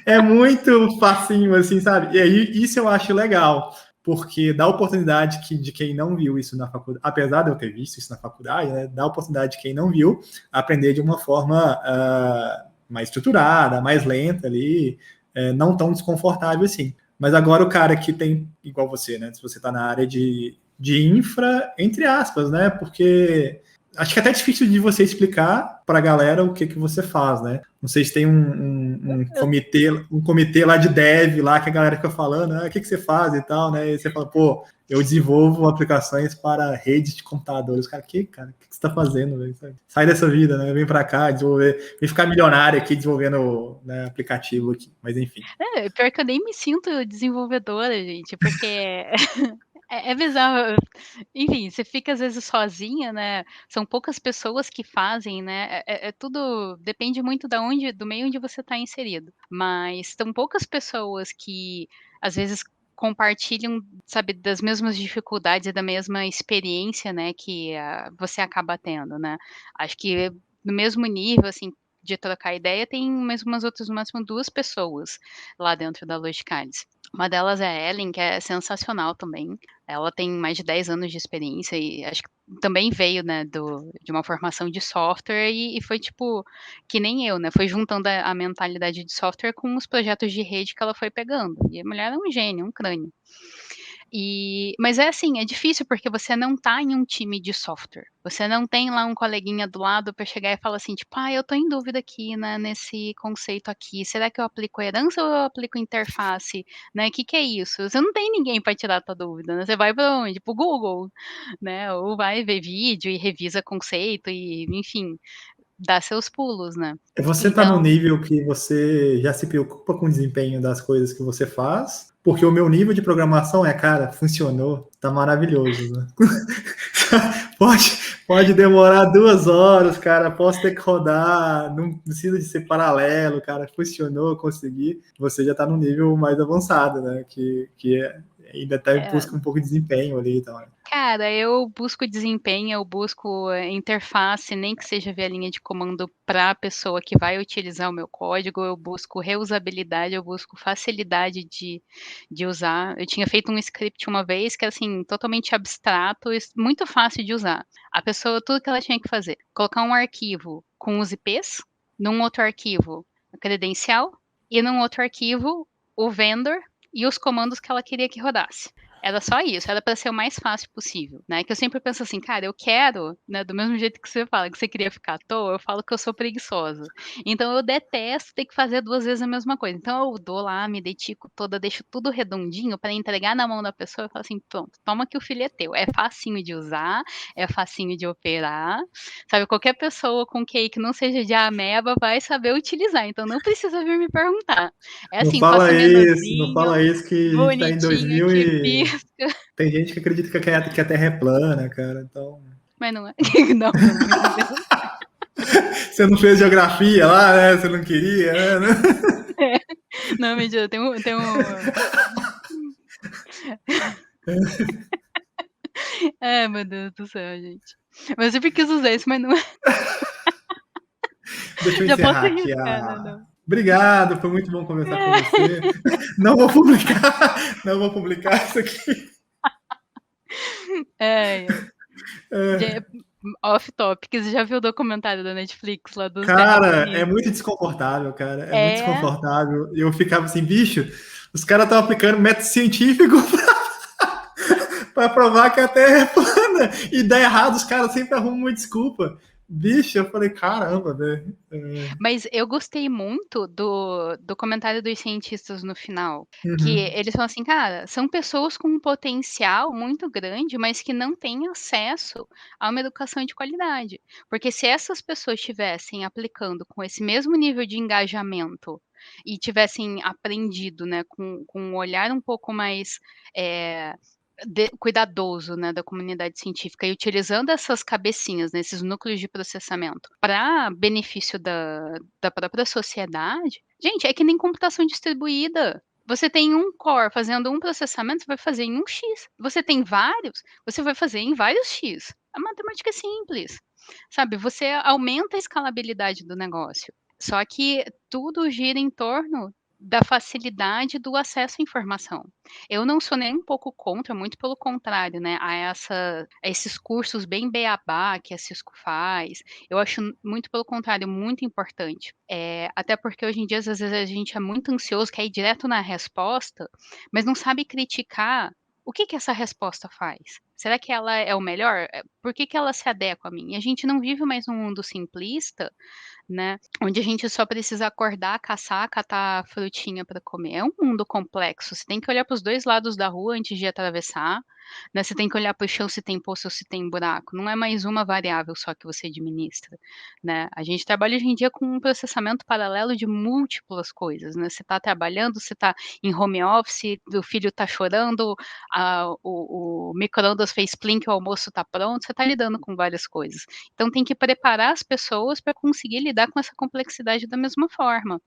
É muito facinho, assim, sabe? E aí, isso eu acho legal, porque dá oportunidade de quem não viu isso na faculdade, apesar de eu ter visto isso na faculdade, né? Dá oportunidade de quem não viu aprender de uma forma mais estruturada, mais lenta ali, não tão desconfortável assim. Mas agora o cara que tem, igual você, né? Se você está na área de infra, entre aspas, né? Porque acho que é até difícil de você explicar para a galera o que você faz, né? Não sei se tem um comitê lá de dev lá que a galera fica falando, o que você faz e tal, né? E você fala, pô, eu desenvolvo aplicações para redes de computadores. Cara, o que você está fazendo? Véio? Sai dessa vida, né? Vem para cá, vem ficar milionário aqui desenvolvendo, né, aplicativo aqui. Mas enfim. Pior que eu nem me sinto desenvolvedora, gente, porque é bizarro. Enfim, você fica às vezes sozinha, né? São poucas pessoas que fazem, né? É tudo depende muito do meio onde você está inserido. Mas são poucas pessoas que às vezes compartilham, sabe, das mesmas dificuldades e da mesma experiência, né, que você acaba tendo, né? Acho que no mesmo nível, assim, de trocar ideia, tem mais umas outras, no máximo 2 pessoas lá dentro da Logicalis. Uma delas é a Ellen, que é sensacional também. Ela tem mais de 10 anos de experiência e acho que também veio, né, de uma formação de software e foi tipo, que nem eu, né, foi juntando a mentalidade de software com os projetos de rede que ela foi pegando. E a mulher é um gênio, um crânio. Mas é assim, é difícil porque você não tá em um time de software. Você não tem lá um coleguinha do lado para chegar e falar assim, tipo, eu tô em dúvida aqui, né, nesse conceito aqui. Será que eu aplico herança ou eu aplico interface? Né? Que é isso? Você não tem ninguém para tirar a tua dúvida, né? Você vai para onde? Pro Google, né? Ou vai ver vídeo e revisa conceito e, enfim, dá seus pulos, né? Você está no Então, nível que você já se preocupa com o desempenho das coisas que você faz, porque o meu nível de programação cara, funcionou, tá maravilhoso, né? pode, pode demorar 2 horas, cara, posso ter que rodar, não precisa de ser paralelo, cara, funcionou, consegui. Você já está no nível mais avançado, né? Ainda tá em é, busca um pouco de desempenho ali e tal. cara, eu busco desempenho, eu busco interface, nem que seja via linha de comando para a pessoa que vai utilizar o meu código, eu busco reusabilidade, eu busco facilidade de usar. Eu tinha feito um script uma vez que é assim, totalmente abstrato e muito fácil de usar. A pessoa, tudo que ela tinha que fazer, colocar um arquivo com os IPs, num outro arquivo a credencial, e num outro arquivo o vendor e os comandos que ela queria que rodasse. Era só isso, era para ser o mais fácil possível, né? Que eu sempre penso assim, cara, eu quero, né? Do mesmo jeito que você fala que você queria ficar à toa, eu falo que eu sou preguiçosa. Então eu detesto ter que fazer 2 vezes a mesma coisa. Então eu dou lá, me dedico toda, deixo tudo redondinho para entregar na mão da pessoa e falo assim, pronto, toma que o filho é teu. É facinho de usar, é facinho de operar, sabe? Qualquer pessoa com QI que não seja de ameba vai saber utilizar. Então não precisa vir me perguntar. É assim, faça Não menorzinho, fala isso que a gente está em bonitinho 2000 que e fiz. tem gente que acredita que a Terra é plana, cara. Então, Mas não é. Não, pelo amor de Deus. você não fez geografia lá, né? Você não queria, né? É. Não, mentira, tem um. É, meu Deus do céu, gente. Mas eu sempre quis usar isso, mas não é. Deixa eu Já posso encerrar aqui arriscar, né? Não. Obrigado, foi muito bom conversar com É. você. Não vou publicar, não vou publicar isso aqui. É. É, Off topic, você já viu o documentário da Netflix lá dos cara, é terraplanistas? muito desconfortável, cara. É muito É. desconfortável. E eu ficava assim, bicho, os caras estão aplicando método científico para provar que a Terra é plana. E dá errado, os caras sempre arrumam uma desculpa. Bicho, eu falei, caramba, velho. Mas eu gostei muito do comentário dos cientistas no final, que Uhum. eles falam assim, cara, são pessoas com um potencial muito grande, mas que não têm acesso a uma educação de qualidade. Porque se essas pessoas estivessem aplicando com esse mesmo nível de engajamento e tivessem aprendido, né, com um olhar um pouco mais cuidadoso, né, da comunidade científica e utilizando essas cabecinhas, né, esses núcleos de processamento para benefício da própria sociedade, gente, é que nem computação distribuída. Você tem um core fazendo um processamento, você vai fazer em um X. Você tem vários, você vai fazer em vários X. A matemática é simples, sabe? Você aumenta a escalabilidade do negócio. Só que tudo gira em torno da facilidade do acesso à informação. Eu não sou nem um pouco contra, muito pelo contrário, né? A esses cursos bem beabá que a Cisco faz. Eu acho muito pelo contrário, muito importante. Até porque hoje em dia, às vezes, a gente é muito ansioso, quer ir direto na resposta, mas não sabe criticar o que essa resposta faz. Será que ela é o melhor? Por que ela se adequa a mim? E a gente não vive mais num mundo simplista, né? Onde a gente só precisa acordar, caçar, catar frutinha para comer. É um mundo complexo. Você tem que olhar para os dois lados da rua antes de atravessar, né? Você tem que olhar para o chão se tem poço ou se tem buraco. Não é mais uma variável só que você administra, né? A gente trabalha hoje em dia com um processamento paralelo de múltiplas coisas, né? Você está trabalhando, você está em home office, o filho está chorando, o micro-ondas fez plink, o almoço está pronto, você está lidando com várias coisas. Então tem que preparar as pessoas para conseguir lidar com essa complexidade da mesma forma.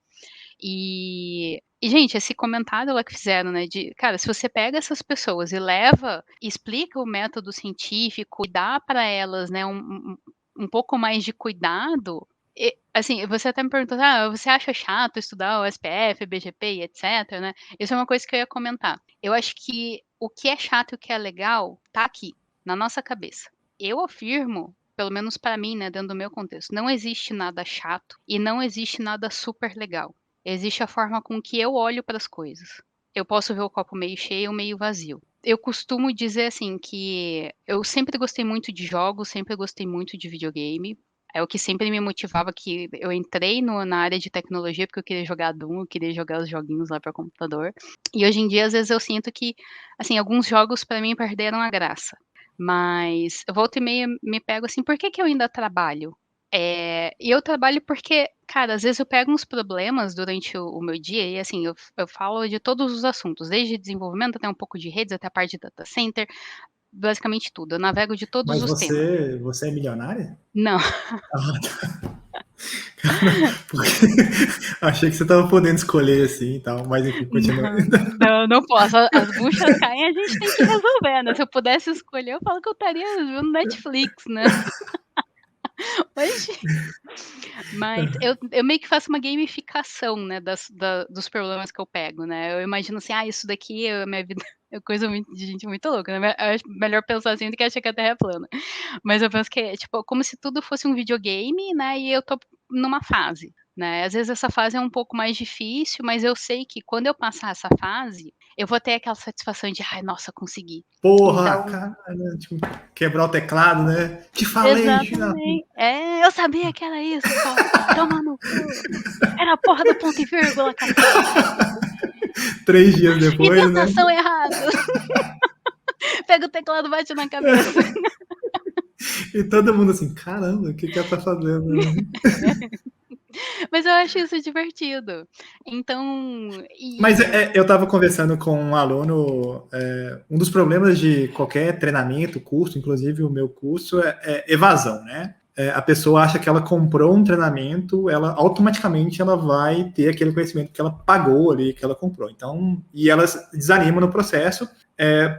E, gente, esse comentário lá que fizeram, né, de, cara, se você pega essas pessoas e leva, explica o método científico e dá para elas, né, um pouco mais de cuidado, assim, você até me perguntou, você acha chato estudar o SPF, BGP e etc, né? Isso é uma coisa que eu ia comentar. Eu acho que o que é chato e o que é legal tá aqui, na nossa cabeça. Eu afirmo, pelo menos para mim, né, dentro do meu contexto, não existe nada chato e não existe nada super legal. Existe a forma com que eu olho para as coisas. Eu posso ver o copo meio cheio ou meio vazio. Eu costumo dizer assim que eu sempre gostei muito de jogos, sempre gostei muito de videogame. É o que sempre me motivava, que eu entrei na área de tecnologia porque eu queria jogar Doom, eu queria jogar os joguinhos lá para computador. E hoje em dia, às vezes, eu sinto que, assim, alguns jogos para mim perderam a graça. Mas eu volto e meia me pego assim, por que eu ainda trabalho? E eu trabalho porque, cara, às vezes eu pego uns problemas durante o meu dia e assim, eu falo de todos os assuntos, desde desenvolvimento até um pouco de redes, até a parte de data center, basicamente tudo. Eu navego de todos Mas os temas. você é milionária? Não, Ah, tá. Porque achei que você estava podendo escolher assim e tal, mas enfim, continua. não posso. As buchas caem, a gente tem que resolver, né? Se eu pudesse escolher, eu falo que eu estaria vendo Netflix, né? Hoje. Mas eu meio que faço uma gamificação, né, dos problemas que eu pego, né? Eu imagino assim, isso daqui é minha vida. É coisa de gente muito louca, né? É melhor pensar assim do que achar que a Terra é plana. Mas eu penso que é tipo como se tudo fosse um videogame, né? E eu tô numa fase, né? Às vezes essa fase é um pouco mais difícil, mas eu sei que quando eu passar essa fase, eu vou ter aquela satisfação de, ai, nossa, consegui. Porra, Então, cara, tipo, quebrar o teclado, né? Te falei, filha. exatamente. Eu sabia que era isso, toma no cu. Era a porra do ponto e vírgula, cacete. 3 dias depois, né? Indentação errada. Pega o teclado e bate na cabeça. E todo mundo assim, caramba, o que ela tá fazendo? Mas eu acho isso divertido. Então. Mas eu estava conversando com um aluno, um dos problemas de qualquer treinamento, curso, inclusive o meu curso, é evasão, né? A pessoa acha que ela comprou um treinamento, ela automaticamente ela vai ter aquele conhecimento que ela pagou ali, que ela comprou. Então, e elas desanimam no processo,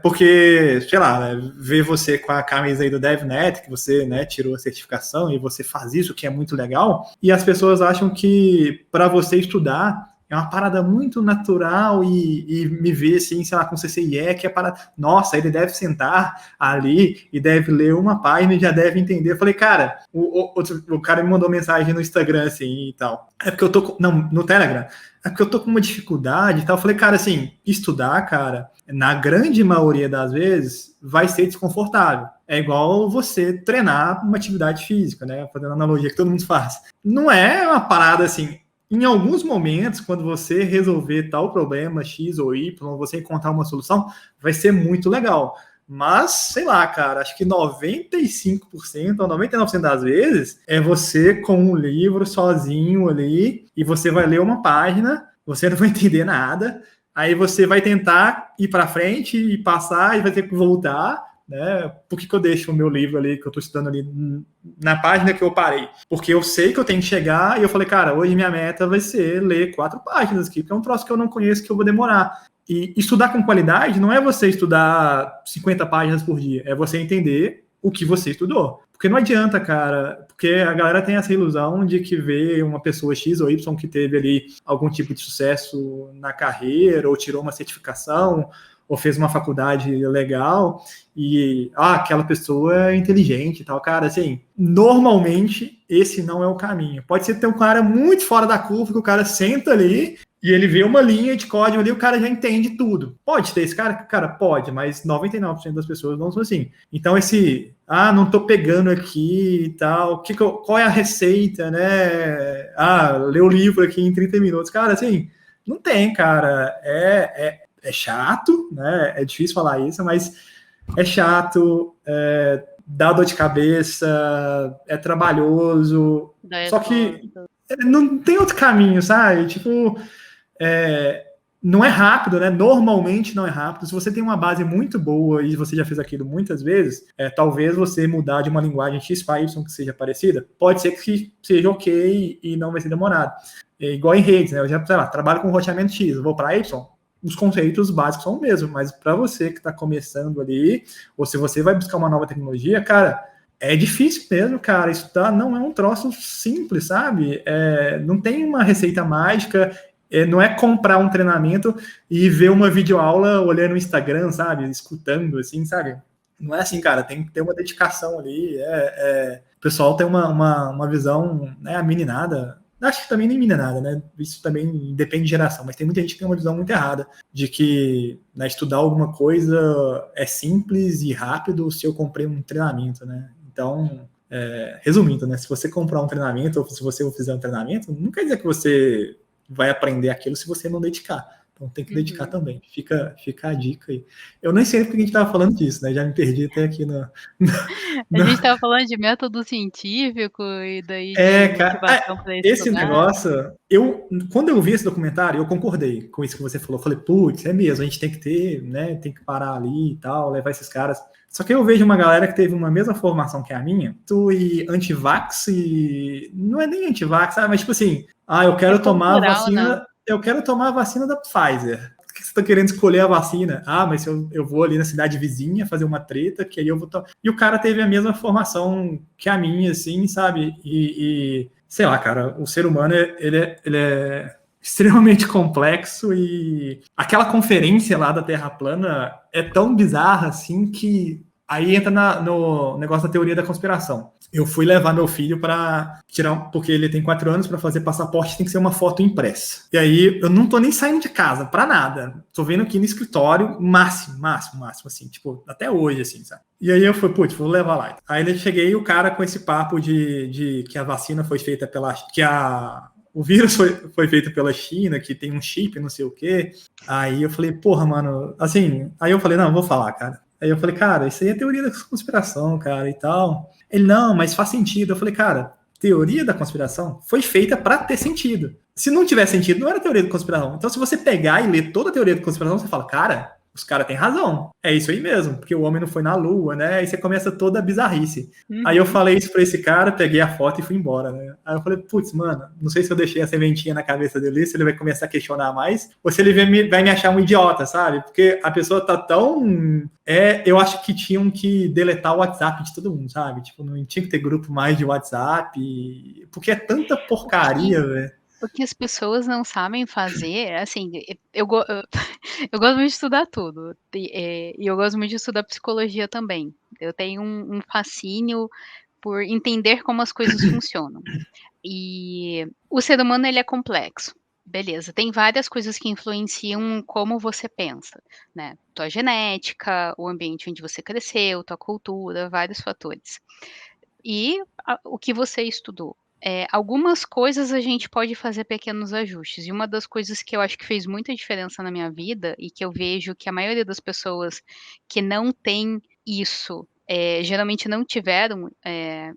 porque, sei lá, né, ver você com a camisa aí do DevNet, que você, né, tirou a certificação e você faz isso, que é muito legal, e as pessoas acham que para você estudar é uma parada muito natural e me ver assim, sei lá, com CCIE, que é para. Nossa, ele deve sentar ali e deve ler uma página e já deve entender. Eu falei, cara, o cara me mandou mensagem no Instagram assim e tal. É porque eu tô. Não, no Telegram. É porque eu tô com uma dificuldade e tal. Eu falei, cara, assim, estudar, cara, na grande maioria das vezes, vai ser desconfortável. É igual você treinar uma atividade física, né? Fazendo a analogia que todo mundo faz. Não é uma parada assim. Em alguns momentos, quando você resolver tal problema, X ou Y, você encontrar uma solução, vai ser muito legal. Mas, sei lá, cara, acho que 95% ou 99% das vezes é você com um livro sozinho ali e você vai ler uma página, você não vai entender nada, aí você vai tentar ir para frente e passar e vai ter que voltar né? Por que eu deixo o meu livro ali, que eu estou estudando ali, na página que eu parei? Porque eu sei que eu tenho que chegar e eu falei, cara, hoje minha meta vai ser ler 4 páginas aqui, porque é um troço que eu não conheço, que eu vou demorar. E estudar com qualidade não é você estudar 50 páginas por dia, é você entender o que você estudou. Porque não adianta, cara, porque a galera tem essa ilusão de que vê uma pessoa X ou Y que teve ali algum tipo de sucesso na carreira, ou tirou uma certificação, ou fez uma faculdade legal, e aquela pessoa é inteligente e tal. Cara, assim, normalmente esse não é o caminho. Pode ser ter um cara muito fora da curva, que o cara senta ali e ele vê uma linha de código ali, o cara já entende tudo. Pode ter esse cara? Cara, pode, mas 99% das pessoas não são assim. Então não tô pegando aqui e tal, qual é a receita, né? Ler o livro aqui em 30 minutos. Cara, assim, não tem, cara. É chato, né? É difícil falar isso, mas é chato, dá dor de cabeça, é trabalhoso. Só que não tem outro caminho, sabe? Tipo, não é rápido, né? Normalmente não é rápido. Se você tem uma base muito boa e você já fez aquilo muitas vezes, talvez você mudar de uma linguagem X para Y que seja parecida, pode ser que seja ok e não vai ser demorado. É igual em redes, né? Eu já, sei lá, trabalho com roteamento X, eu vou para Y, os conceitos básicos são os mesmos, mas para você que está começando ali, ou se você vai buscar uma nova tecnologia, cara, é difícil mesmo, cara. Estudar não é um troço simples, sabe? Não tem uma receita mágica. Não é comprar um treinamento e ver uma videoaula olhando no Instagram, sabe? Escutando, assim, sabe? Não é assim, cara. Tem que ter uma dedicação ali. O pessoal tem uma visão, né, ameninada. Acho que também nem nada, né? Isso também depende de geração, mas tem muita gente que tem uma visão muito errada de que, né, estudar alguma coisa é simples e rápido se eu comprei um treinamento, né? Então, resumindo, né? Se você comprar um treinamento ou se você fizer um treinamento, não quer dizer que você vai aprender aquilo se você não dedicar. Então tem que dedicar também. Fica a dica aí. Eu nem sei porque a gente estava falando disso, né? Já me perdi até aqui A gente estava falando de método científico e daí de cara, motivação para esse estudar. negócio, quando eu vi esse documentário, eu concordei com isso que você falou. Eu falei, putz, é mesmo, a gente tem que ter, né? Tem que parar ali e tal, levar esses caras. Só que eu vejo uma galera que teve uma mesma formação que a minha, e anti-vax, e não é nem anti-vax, sabe? Mas tipo assim, eu quero tomar a vacina, né? Eu quero tomar a vacina da Pfizer. Por que você está querendo escolher a vacina? Mas eu vou ali na cidade vizinha fazer uma treta, que aí eu vou tomar. E o cara teve a mesma formação que a minha, assim, sabe? E sei lá, cara, o ser humano, ele é extremamente complexo, e aquela conferência lá da Terra plana é tão bizarra, assim, que aí entra no negócio da teoria da conspiração. Eu fui levar meu filho para tirar, porque ele tem 4 anos, para fazer passaporte tem que ser uma foto impressa. E aí eu não tô nem saindo de casa para nada. Tô vendo aqui no escritório, máximo, assim, tipo, até hoje, assim, sabe? E aí eu fui, putz, vou levar lá. Aí eu cheguei, o cara com esse papo de que a vacina foi feita o vírus foi feito pela China, que tem um chip, não sei o quê. Aí eu falei, porra, mano, assim, aí eu falei, não, vou falar, cara. Aí eu falei, cara, isso aí é teoria da conspiração, cara, e tal. Ele, não, mas faz sentido. Eu falei, cara, teoria da conspiração foi feita para ter sentido. Se não tiver sentido, não era teoria da conspiração. Então, se você pegar e ler toda a teoria da conspiração, você fala, cara, os caras têm razão. É isso aí mesmo, porque o homem não foi na lua, né? Aí você começa toda a bizarrice. Aí eu falei isso pra esse cara, peguei a foto e fui embora, né? Aí eu falei, putz, mano, não sei se eu deixei a sementinha na cabeça dele, se ele vai começar a questionar mais, ou se ele vai me achar um idiota, sabe? Porque a pessoa tá tão... eu acho que tinham que deletar o WhatsApp de todo mundo, sabe? Tipo, não tinha que ter grupo mais de WhatsApp, porque é tanta porcaria, velho. O que as pessoas não sabem fazer, assim, eu gosto muito de estudar tudo, e eu gosto muito de estudar psicologia também. Eu tenho um fascínio por entender como as coisas funcionam. E o ser humano, ele é complexo. Beleza, tem várias coisas que influenciam como você pensa, né? Tua genética, o ambiente onde você cresceu, tua cultura, vários fatores. E o que você estudou. Algumas coisas a gente pode fazer pequenos ajustes. E uma das coisas que eu acho que fez muita diferença na minha vida e que eu vejo que a maioria das pessoas que não tem isso, geralmente não tiveram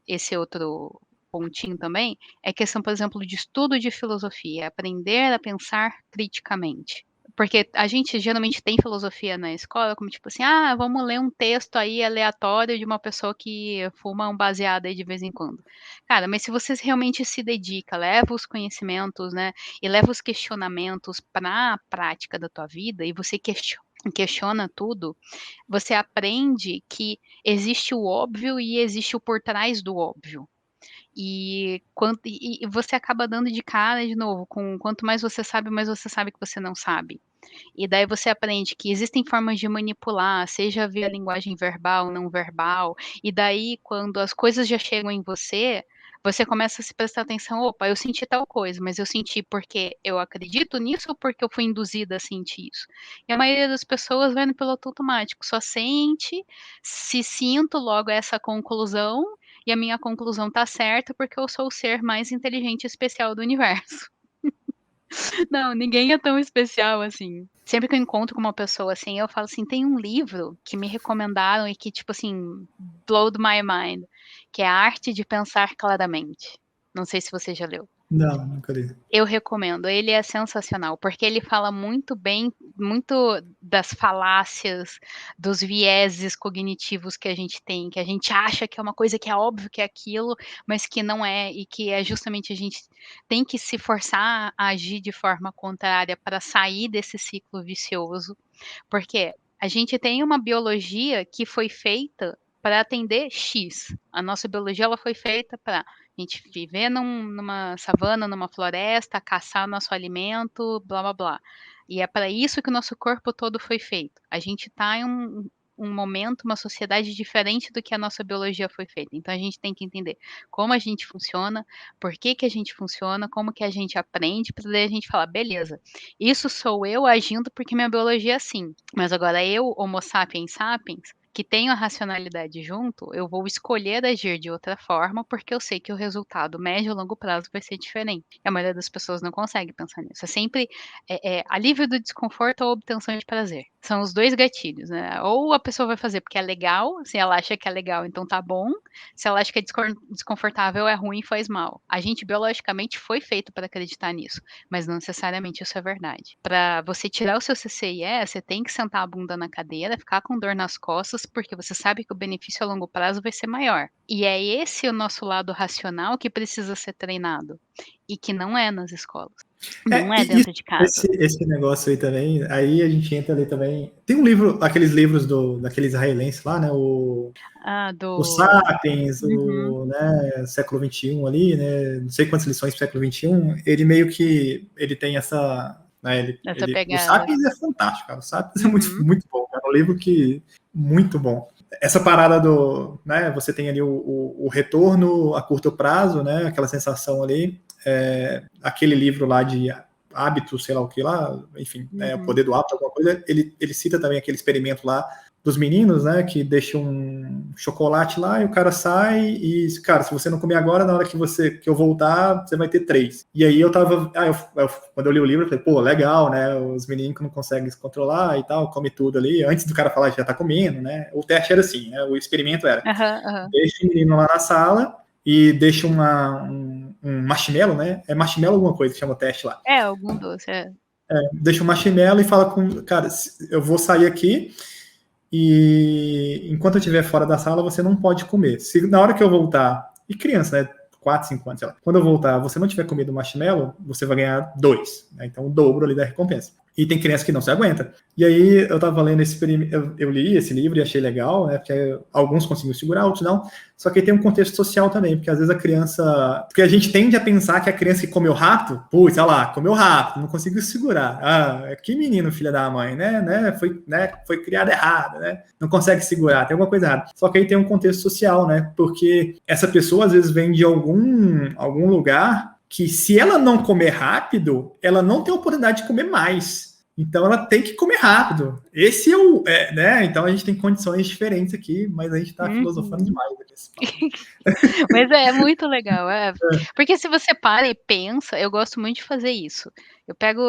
esse outro pontinho também, é questão, por exemplo, de estudo de filosofia, aprender a pensar criticamente. porque a gente geralmente tem filosofia na escola, como tipo assim, vamos ler um texto aí aleatório de uma pessoa que fuma um baseado aí de vez em quando. Cara, mas se você realmente se dedica, leva os conhecimentos, né, e leva os questionamentos para a prática da tua vida e você questiona tudo, você aprende que existe o óbvio e existe o por trás do óbvio. E você acaba dando de cara de novo, com quanto mais você sabe, mais você sabe que você não sabe. E daí você aprende que existem formas de manipular, seja via linguagem verbal, não verbal, e daí quando as coisas já chegam em você, você começa a se prestar atenção, opa, eu senti tal coisa, mas eu senti porque eu acredito nisso ou porque eu fui induzida a sentir isso? E a maioria das pessoas vai no piloto automático, só sente, se sinto logo essa conclusão, e a minha conclusão tá certa porque eu sou o ser mais inteligente e especial do universo. Não, ninguém é tão especial assim. Sempre que eu encontro com uma pessoa assim, eu falo assim: tem um livro que me recomendaram e que, tipo assim, blowed my mind, que é A Arte de Pensar Claramente. Não sei se você já leu. Não, nunca li. Eu recomendo, ele é sensacional, porque ele fala muito bem, muito das falácias, dos vieses cognitivos que a gente tem, que a gente acha que é uma coisa que é óbvio que é aquilo, mas que não é, e que é justamente a gente tem que se forçar a agir de forma contrária para sair desse ciclo vicioso, porque a gente tem uma biologia que foi feita para atender X. A nossa biologia ela foi feita para a gente viver numa savana, numa floresta, caçar nosso alimento, blá blá blá. E é para isso que o nosso corpo todo foi feito. A gente está em um momento, uma sociedade diferente do que a nossa biologia foi feita. Então a gente tem que entender como a gente funciona, por que que a gente funciona, como que a gente aprende, para daí a gente falar, beleza, isso sou eu agindo porque minha biologia é assim. Mas agora eu, Homo sapiens sapiens, que tenho a racionalidade junto, eu vou escolher agir de outra forma porque eu sei que o resultado médio e longo prazo vai ser diferente. E a maioria das pessoas não consegue pensar nisso. É sempre alívio do desconforto ou obtenção de prazer. São os dois gatilhos, né? Ou a pessoa vai fazer porque é legal, se ela acha que é legal, então tá bom. Se ela acha que é desconfortável, é ruim, faz mal. A gente biologicamente foi feito para acreditar nisso, mas não necessariamente isso é verdade. Para você tirar o seu CCIE, você tem que sentar a bunda na cadeira, ficar com dor nas costas, porque você sabe que o benefício a longo prazo vai ser maior. E é esse o nosso lado racional que precisa ser treinado e que não é nas escolas. Não é E dentro de casa. esse negócio aí também, aí a gente entra ali também. Tem um livro, aqueles livros daquele israelense lá, né? O Sapiens, Uhum, né, século XXI ali, né? Não sei quantas lições do século XXI. Ele meio que ele tem essa. Né, essa o pegada. Sapiens é fantástico, cara. O Sapiens é muito, Uhum, muito bom. É um livro que. Muito bom. Essa parada do. Né, você tem ali o retorno a curto prazo, né? Aquela sensação ali. Aquele livro lá de hábitos, sei lá o que lá, enfim, o uhum. poder do hábito, alguma coisa, ele cita também aquele experimento lá dos meninos, né, que deixam um chocolate lá e o cara sai e, cara, se você não comer agora, na hora que eu voltar, você vai ter 3. E aí eu tava, quando eu li o livro, eu falei, pô, legal, né, os meninos que não conseguem se controlar e tal, come tudo ali, antes do cara falar que já tá comendo, né, o teste era assim, né, o experimento era, deixa o menino lá na sala e deixa um marshmallow, né, é marshmallow alguma coisa que chama o teste lá. É, algum doce, é. Deixa um marshmallow e fala com, cara, eu vou sair aqui, e enquanto eu estiver fora da sala, você não pode comer. Se na hora que eu voltar, e criança, né? 4, 5 anos, sei lá. Quando eu voltar, você não tiver comido marshmallow, você vai ganhar 2. Né? Então, o dobro ali da recompensa. E tem criança que não se aguenta. E aí, eu tava lendo esse eu li esse livro e achei legal, né? Porque alguns conseguiram segurar, outros não. Só que tem um contexto social também, porque às vezes a criança. Porque a gente tende a pensar que a criança que comeu rápido, putz, olha lá, comeu rápido, não conseguiu segurar. Que menino, filha da mãe, né? Foi criado errado, né? Não consegue segurar, tem alguma coisa errada. Só que aí tem um contexto social, né? Porque essa pessoa às vezes vem de algum lugar que se ela não comer rápido, ela não tem oportunidade de comer mais. Então ela tem que comer rápido. Esse né? Então a gente tem condições diferentes aqui, mas a gente está filosofando demais aqui. Mas é muito legal, porque se você para e pensa, eu gosto muito de fazer isso. Eu pego,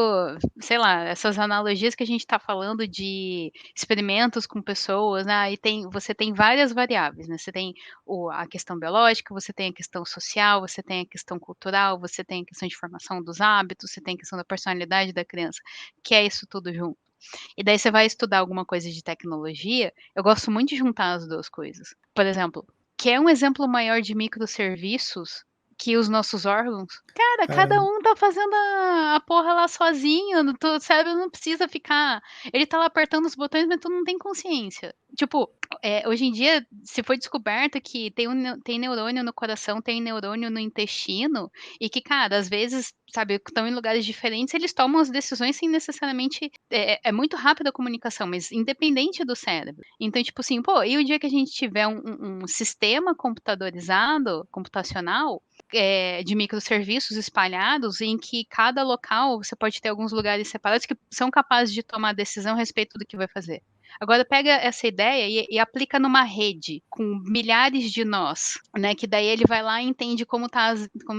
sei lá, essas analogias que a gente está falando de experimentos com pessoas, né? E você tem várias variáveis, né? Você tem a questão biológica, você tem a questão social, você tem a questão cultural, você tem a questão de formação dos hábitos, você tem a questão da personalidade da criança, que é isso tudo junto. E daí você vai estudar alguma coisa de tecnologia, eu gosto muito de juntar as duas coisas. Por exemplo, quer um exemplo maior de microserviços que os nossos órgãos? Cara, cada Caramba. um tá fazendo a porra lá sozinho, o cérebro não precisa ficar. Ele tá lá apertando os botões, mas tu não tem consciência. Tipo, hoje em dia, se foi descoberto que tem neurônio no coração, tem neurônio no intestino, e que, cara, às vezes, sabe, estão em lugares diferentes, eles tomam as decisões sem necessariamente. É muito rápida a comunicação, mas independente do cérebro. Então, tipo assim, pô, e o dia que a gente tiver um sistema computacional, de microserviços espalhados, em que cada local, você pode ter alguns lugares separados que são capazes de tomar decisão a respeito do que vai fazer. Agora pega essa ideia e aplica numa rede com milhares de nós, né? Que daí ele vai lá e entende como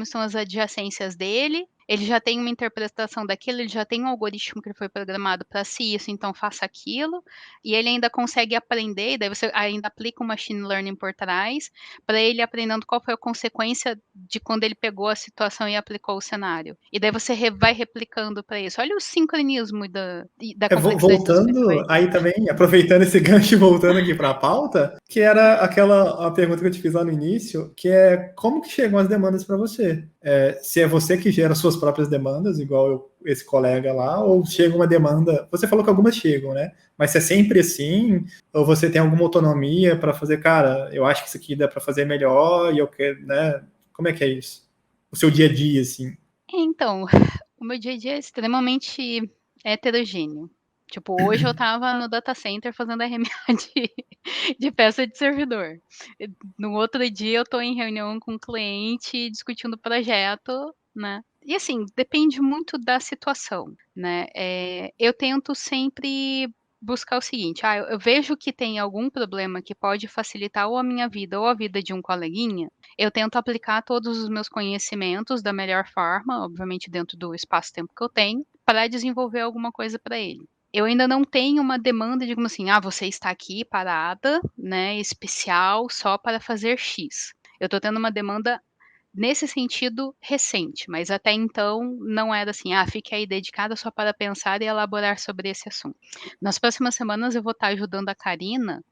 são as adjacências dele. Ele já tem uma interpretação daquilo, ele já tem um algoritmo que ele foi programado para si, isso, então faça aquilo, e ele ainda consegue aprender, e daí você ainda aplica o machine learning por trás, para ele aprendendo qual foi a consequência de quando ele pegou a situação e aplicou o cenário. E daí você vai replicando para isso. Olha o sincronismo da complexidade das Voltando, coisas. aí também, aproveitando esse gancho e voltando aqui para a pauta, que era a pergunta que eu te fiz lá no início, que é como que chegam as demandas para você? Se é você que gera suas próprias demandas, igual esse colega lá, ou chega uma demanda, você falou que algumas chegam, né? Mas se é sempre assim, ou você tem alguma autonomia para fazer, cara, eu acho que isso aqui dá para fazer melhor e eu quero, né? Como é que é isso? O seu dia a dia, assim. Então, o meu dia a dia é extremamente heterogêneo. Tipo, hoje eu estava no data center fazendo RMA de peça de servidor. No outro dia eu estou em reunião com o cliente discutindo projeto, né? E assim, depende muito da situação, né? Eu tento sempre buscar o seguinte, eu vejo que tem algum problema que pode facilitar ou a minha vida ou a vida de um coleguinha, eu tento aplicar todos os meus conhecimentos da melhor forma, obviamente dentro do espaço-tempo que eu tenho, para desenvolver alguma coisa para ele. Eu ainda não tenho uma demanda, digamos assim, você está aqui parada, né, especial só para fazer X. Eu estou tendo uma demanda nesse sentido recente, mas até então não era assim, fique aí dedicada só para pensar e elaborar sobre esse assunto. Nas próximas semanas eu vou estar ajudando a Karina,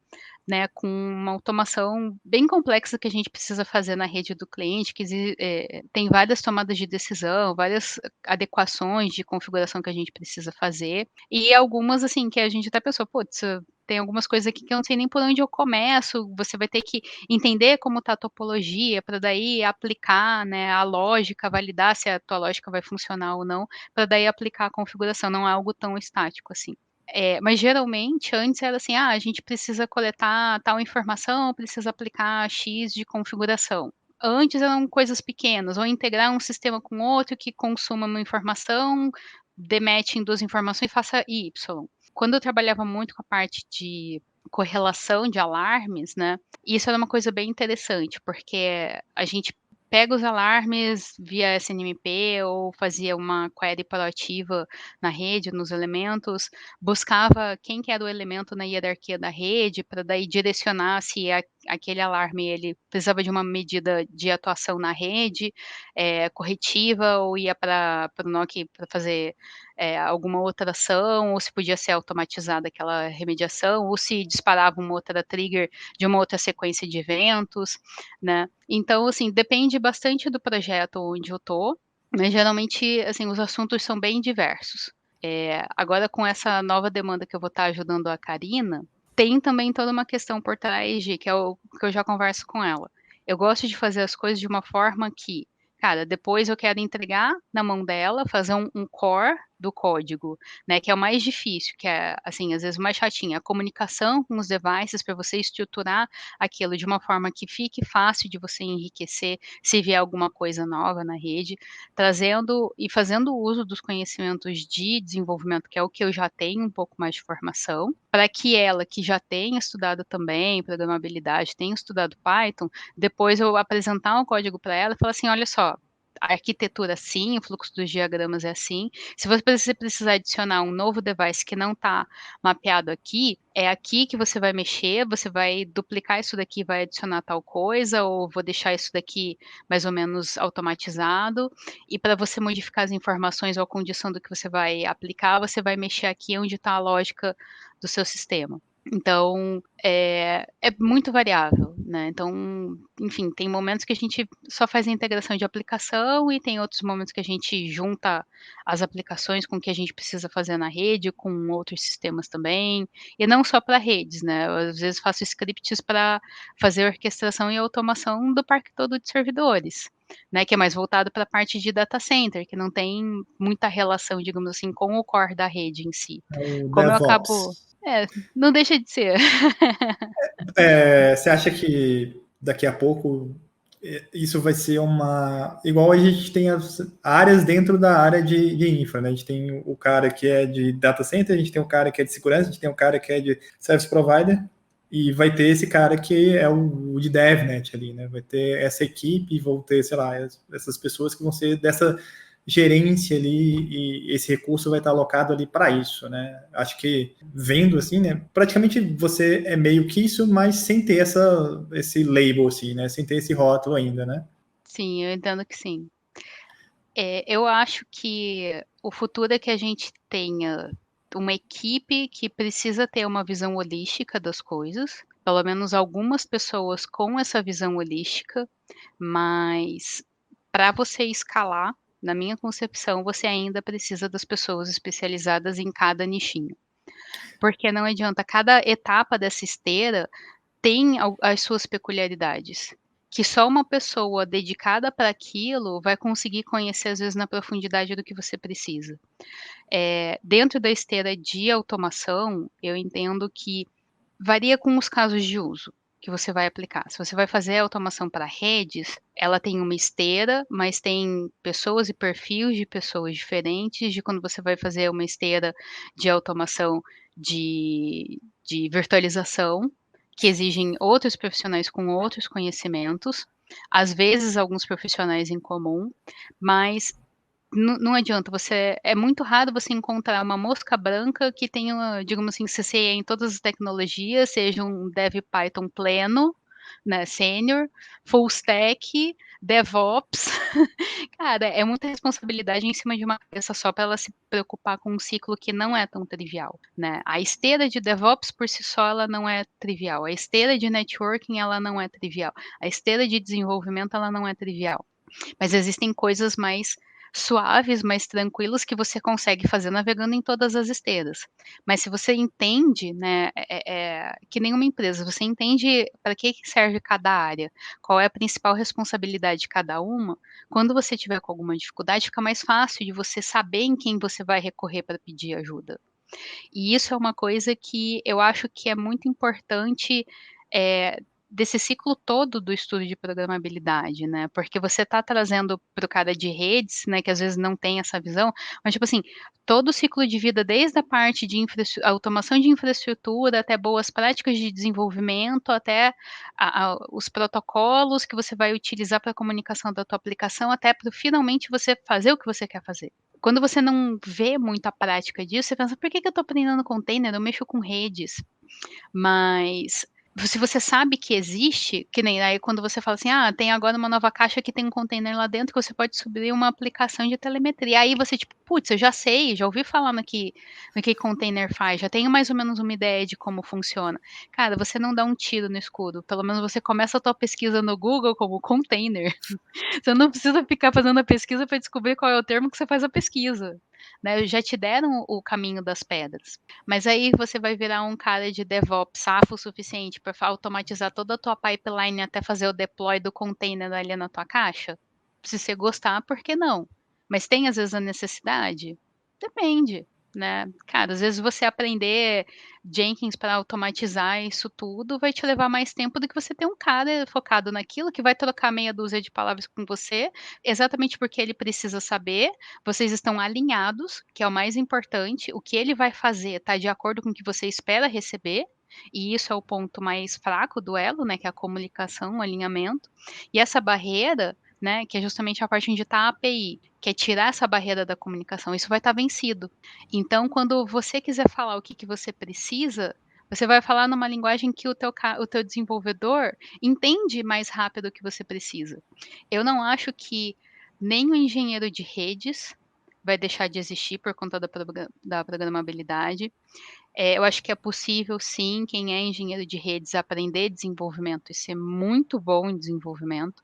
né, com uma automação bem complexa que a gente precisa fazer na rede do cliente, que tem várias tomadas de decisão, várias adequações de configuração que a gente precisa fazer, e algumas, assim, que a gente até pensou, putz, tem algumas coisas aqui que eu não sei nem por onde eu começo, você vai ter que entender como está a topologia, para daí aplicar, né, a lógica, validar se a tua lógica vai funcionar ou não, para daí aplicar a configuração, não é algo tão estático assim. Mas geralmente antes era assim, a gente precisa coletar tal informação, precisa aplicar X de configuração. Antes eram coisas pequenas, ou integrar um sistema com outro que consuma uma informação, demete em duas informações e faça Y. Quando eu trabalhava muito com a parte de correlação de alarmes, né, isso era uma coisa bem interessante, porque a gente pega os alarmes via SNMP ou fazia uma query proativa na rede, nos elementos, buscava quem que era o elemento na hierarquia da rede, para daí direcionar se aquele alarme ele precisava de uma medida de atuação na rede, corretiva, ou ia para o NOC para fazer alguma outra ação, ou se podia ser automatizada aquela remediação, ou se disparava uma outra trigger de uma outra sequência de eventos, né? Então, assim, depende bastante do projeto onde eu tô, mas geralmente, assim, os assuntos são bem diversos. Agora, com essa nova demanda que eu vou estar ajudando a Karina, tem também toda uma questão por trás de, que é o que eu já converso com ela. Eu gosto de fazer as coisas de uma forma que, cara, depois eu quero entregar na mão dela, fazer um core do código, né, que é o mais difícil, que é, assim, às vezes o mais chatinho, a comunicação com os devices para você estruturar aquilo de uma forma que fique fácil de você enriquecer se vier alguma coisa nova na rede, trazendo e fazendo uso dos conhecimentos de desenvolvimento, que é o que eu já tenho um pouco mais de formação, para que ela, que já tenha estudado também programabilidade, tenha estudado Python, depois eu apresentar um código para ela e falar assim, olha só, a arquitetura assim, o fluxo dos diagramas é assim. Se você precisar adicionar um novo device que não está mapeado aqui, é aqui que você vai mexer, você vai duplicar isso daqui, vai adicionar tal coisa, ou vou deixar isso daqui mais ou menos automatizado. E para você modificar as informações ou a condição do que você vai aplicar, você vai mexer aqui onde está a lógica do seu sistema. Então, é muito variável, né? Então, enfim, tem momentos que a gente só faz a integração de aplicação e tem outros momentos que a gente junta as aplicações com o que a gente precisa fazer na rede, com outros sistemas também, e não só para redes, né? Eu, às vezes faço scripts para fazer orquestração e automação do parque todo de servidores, né? Que é mais voltado para a parte de data center, que não tem muita relação, digamos assim, com o core da rede em si. É o Como eu acabo DevOps. não deixa de ser. Você acha que daqui a pouco isso vai ser uma. Igual a gente tem as áreas dentro da área de infra, né? A gente tem o cara que é de data center, a gente tem o cara que é de segurança, a gente tem o cara que é de service provider, e vai ter esse cara que é o de DevNet ali, né? Vai ter essa equipe, vão ter, sei lá, essas pessoas que vão ser dessa gerência ali, e esse recurso vai estar alocado ali para isso, né? Acho que vendo assim, né? Praticamente você é meio que isso, mas sem ter esse label, assim, né? Sem ter esse rótulo ainda, né? Sim, eu entendo que sim. Eu acho que o futuro é que a gente tenha uma equipe que precisa ter uma visão holística das coisas, pelo menos algumas pessoas com essa visão holística, mas para você escalar, na minha concepção, você ainda precisa das pessoas especializadas em cada nichinho. Porque não adianta, cada etapa dessa esteira tem as suas peculiaridades, que só uma pessoa dedicada para aquilo vai conseguir conhecer, às vezes, na profundidade do que você precisa. Dentro da esteira de automação, eu entendo que varia com os casos de uso que você vai aplicar. Se você vai fazer automação para redes, ela tem uma esteira, mas tem pessoas e perfis de pessoas diferentes de quando você vai fazer uma esteira de automação de virtualização, que exigem outros profissionais com outros conhecimentos, às vezes alguns profissionais em comum, mas não adianta, é muito raro você encontrar uma mosca branca que tenha, digamos assim, CCIE em todas as tecnologias, seja um dev Python pleno, né, sênior, full stack, DevOps. Cara, é muita responsabilidade em cima de uma cabeça só para ela se preocupar com um ciclo que não é tão trivial, né? A esteira de DevOps por si só ela não é trivial. A esteira de networking ela não é trivial. A esteira de desenvolvimento ela não é trivial. Mas existem coisas mais suaves, mais tranquilas que você consegue fazer navegando em todas as esteiras. Mas se você entende, né, que nenhuma empresa, você entende para que serve cada área, qual é a principal responsabilidade de cada uma, quando você tiver com alguma dificuldade, fica mais fácil de você saber em quem você vai recorrer para pedir ajuda. E isso é uma coisa que eu acho que é muito importante, desse ciclo todo do estudo de programabilidade, né, porque você está trazendo para o cara de redes, né, que às vezes não tem essa visão, mas tipo assim, todo o ciclo de vida desde a parte de automação de infraestrutura, até boas práticas de desenvolvimento, até os protocolos que você vai utilizar para a comunicação da tua aplicação, até para finalmente você fazer o que você quer fazer. Quando você não vê muito a prática disso, você pensa: "Por que que eu estou aprendendo container? Eu mexo com redes". Mas se você sabe que existe, que nem aí quando você fala assim: "Ah, tem agora uma nova caixa que tem um container lá dentro que você pode subir uma aplicação de telemetria". Aí você tipo: "Putz, eu já sei, já ouvi falar no que container faz, já tenho mais ou menos uma ideia de como funciona". Cara, você não dá um tiro no escuro, pelo menos você começa a tua pesquisa no Google como container. Você não precisa ficar fazendo a pesquisa para descobrir qual é o termo que você faz a pesquisa, né, já te deram o caminho das pedras. Mas aí você vai virar um cara de DevOps safo o suficiente para automatizar toda a tua pipeline até fazer o deploy do container ali na tua caixa? Se você gostar, por que não? Mas tem às vezes a necessidade? Depende, né. Cara, às vezes você aprender Jenkins para automatizar isso tudo vai te levar mais tempo do que você ter um cara focado naquilo que vai trocar meia dúzia de palavras com você, exatamente porque ele precisa saber, vocês estão alinhados, que é o mais importante, o que ele vai fazer está de acordo com o que você espera receber, e isso é o ponto mais fraco do elo, né, que é a comunicação, o alinhamento. E essa barreira né, que é justamente a parte onde está a API, que é tirar essa barreira da comunicação, isso vai estar vencido. Então, quando você quiser falar o que você precisa, você vai falar numa linguagem que o teu desenvolvedor entende mais rápido o que você precisa. Eu não acho que nem o engenheiro de redes vai deixar de existir por conta da programabilidade. Eu acho que é possível, sim, quem é engenheiro de redes aprender desenvolvimento e ser muito bom em desenvolvimento.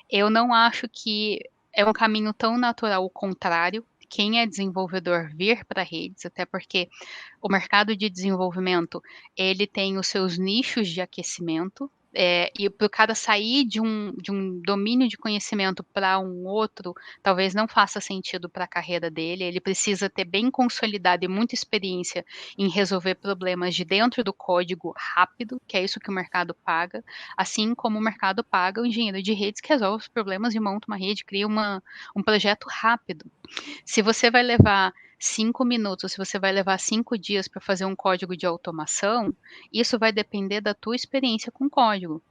Eu não acho que é um caminho tão natural o contrário, quem é desenvolvedor vir para redes, até porque o mercado de desenvolvimento, ele tem os seus nichos de aquecimento, e para o cara sair de um domínio de conhecimento para um outro, talvez não faça sentido para a carreira dele, ele precisa ter bem consolidado e muita experiência em resolver problemas de dentro do código rápido, que é isso que o mercado paga, assim como o mercado paga o engenheiro de redes que resolve os problemas e monta uma rede, cria um projeto rápido. Se você vai levar 5 minutos, se você vai levar 5 dias para fazer um código de automação, isso vai depender da tua experiência com código.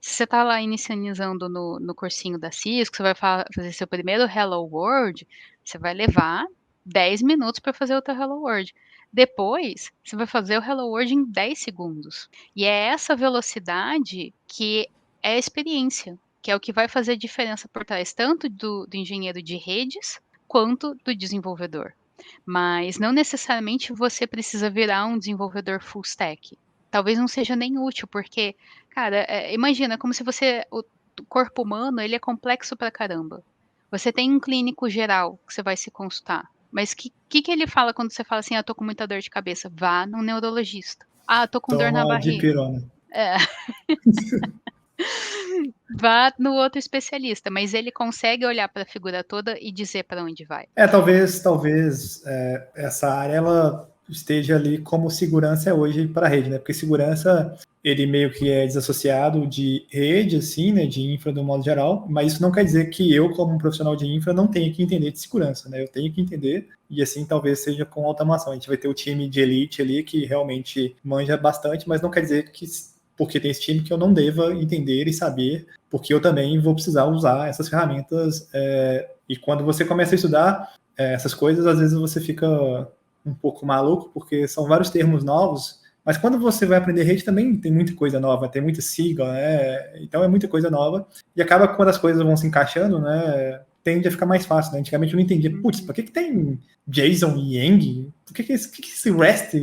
Se você está lá inicializando no cursinho da Cisco, você vai fazer seu primeiro Hello World, você vai levar 10 minutos para fazer o teu Hello World. Depois, você vai fazer o Hello World em 10 segundos. E é essa velocidade que é a experiência, que é o que vai fazer diferença por trás tanto do engenheiro de redes quanto do desenvolvedor. Mas não necessariamente você precisa virar um desenvolvedor full stack. Talvez não seja nem útil, porque, cara, imagina como se o corpo humano ele é complexo pra caramba. Você tem um clínico geral que você vai se consultar, mas que ele fala quando você fala assim, tô com muita dor de cabeça? Vá num neurologista. Tô com dor na Toma barriga. dipirona. É, vá no outro especialista, mas ele consegue olhar para a figura toda e dizer para onde vai. Talvez essa área ela esteja ali como segurança é hoje para a rede, né? Porque segurança ele meio que é desassociado de rede, assim, né? De infra do modo geral, mas isso não quer dizer que eu, como um profissional de infra, não tenha que entender de segurança, né? Eu tenho que entender e assim talvez seja com automação. A gente vai ter o time de elite ali que realmente manja bastante, mas não quer dizer que porque tem esse time que eu não deva entender e saber, porque eu também vou precisar usar essas ferramentas. E quando você começa a estudar essas coisas, às vezes você fica um pouco maluco, porque são vários termos novos, mas quando você vai aprender rede também tem muita coisa nova, tem muita sigla, né? Então é muita coisa nova, e acaba que quando as coisas vão se encaixando, né? Tende a ficar mais fácil, né? Antigamente eu não entendia, putz, por que tem JSON e Yang? O que esse REST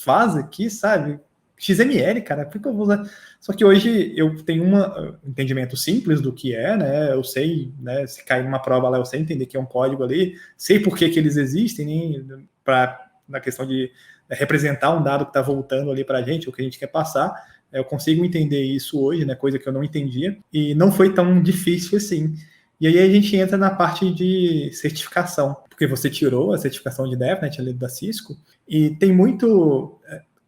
faz aqui, sabe? XML, cara, por que eu vou usar? Só que hoje eu tenho um entendimento simples do que é, né? Eu sei, né? Se cair numa prova lá, eu sei entender que é um código ali, sei por que eles existem, né? Na questão de representar um dado que está voltando ali para a gente, o que a gente quer passar. Eu consigo entender isso hoje, né? Coisa que eu não entendia, e não foi tão difícil assim. E aí a gente entra na parte de certificação, porque você tirou a certificação de DevNet ali da Cisco, e tem muito.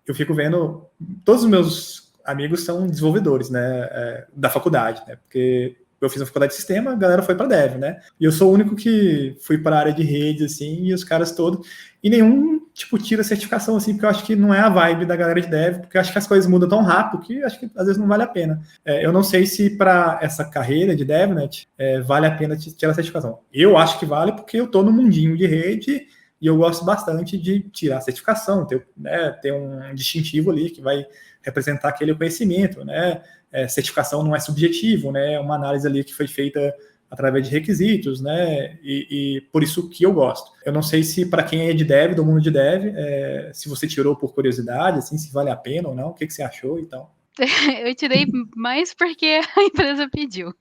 Eu fico vendo, todos os meus amigos são desenvolvedores, né, da faculdade, né, porque eu fiz a faculdade de sistema, a galera foi para dev, né, e eu sou o único que fui para a área de redes, assim, e os caras todos, e nenhum, tipo, tira certificação, assim, porque eu acho que não é a vibe da galera de dev, porque eu acho que as coisas mudam tão rápido que acho que às vezes não vale a pena. Eu não sei se para essa carreira de DevNet vale a pena tirar a certificação. Eu acho que vale porque eu estou no mundinho de rede e eu gosto bastante de tirar a certificação, ter um distintivo ali que vai representar aquele conhecimento, né? Certificação não é subjetivo, né? É uma análise ali que foi feita através de requisitos, né? E por isso que eu gosto. Eu não sei se para quem é de dev, do mundo de dev, se você tirou por curiosidade, assim, se vale a pena ou não, o que você achou e tal. Eu tirei mais porque a empresa pediu.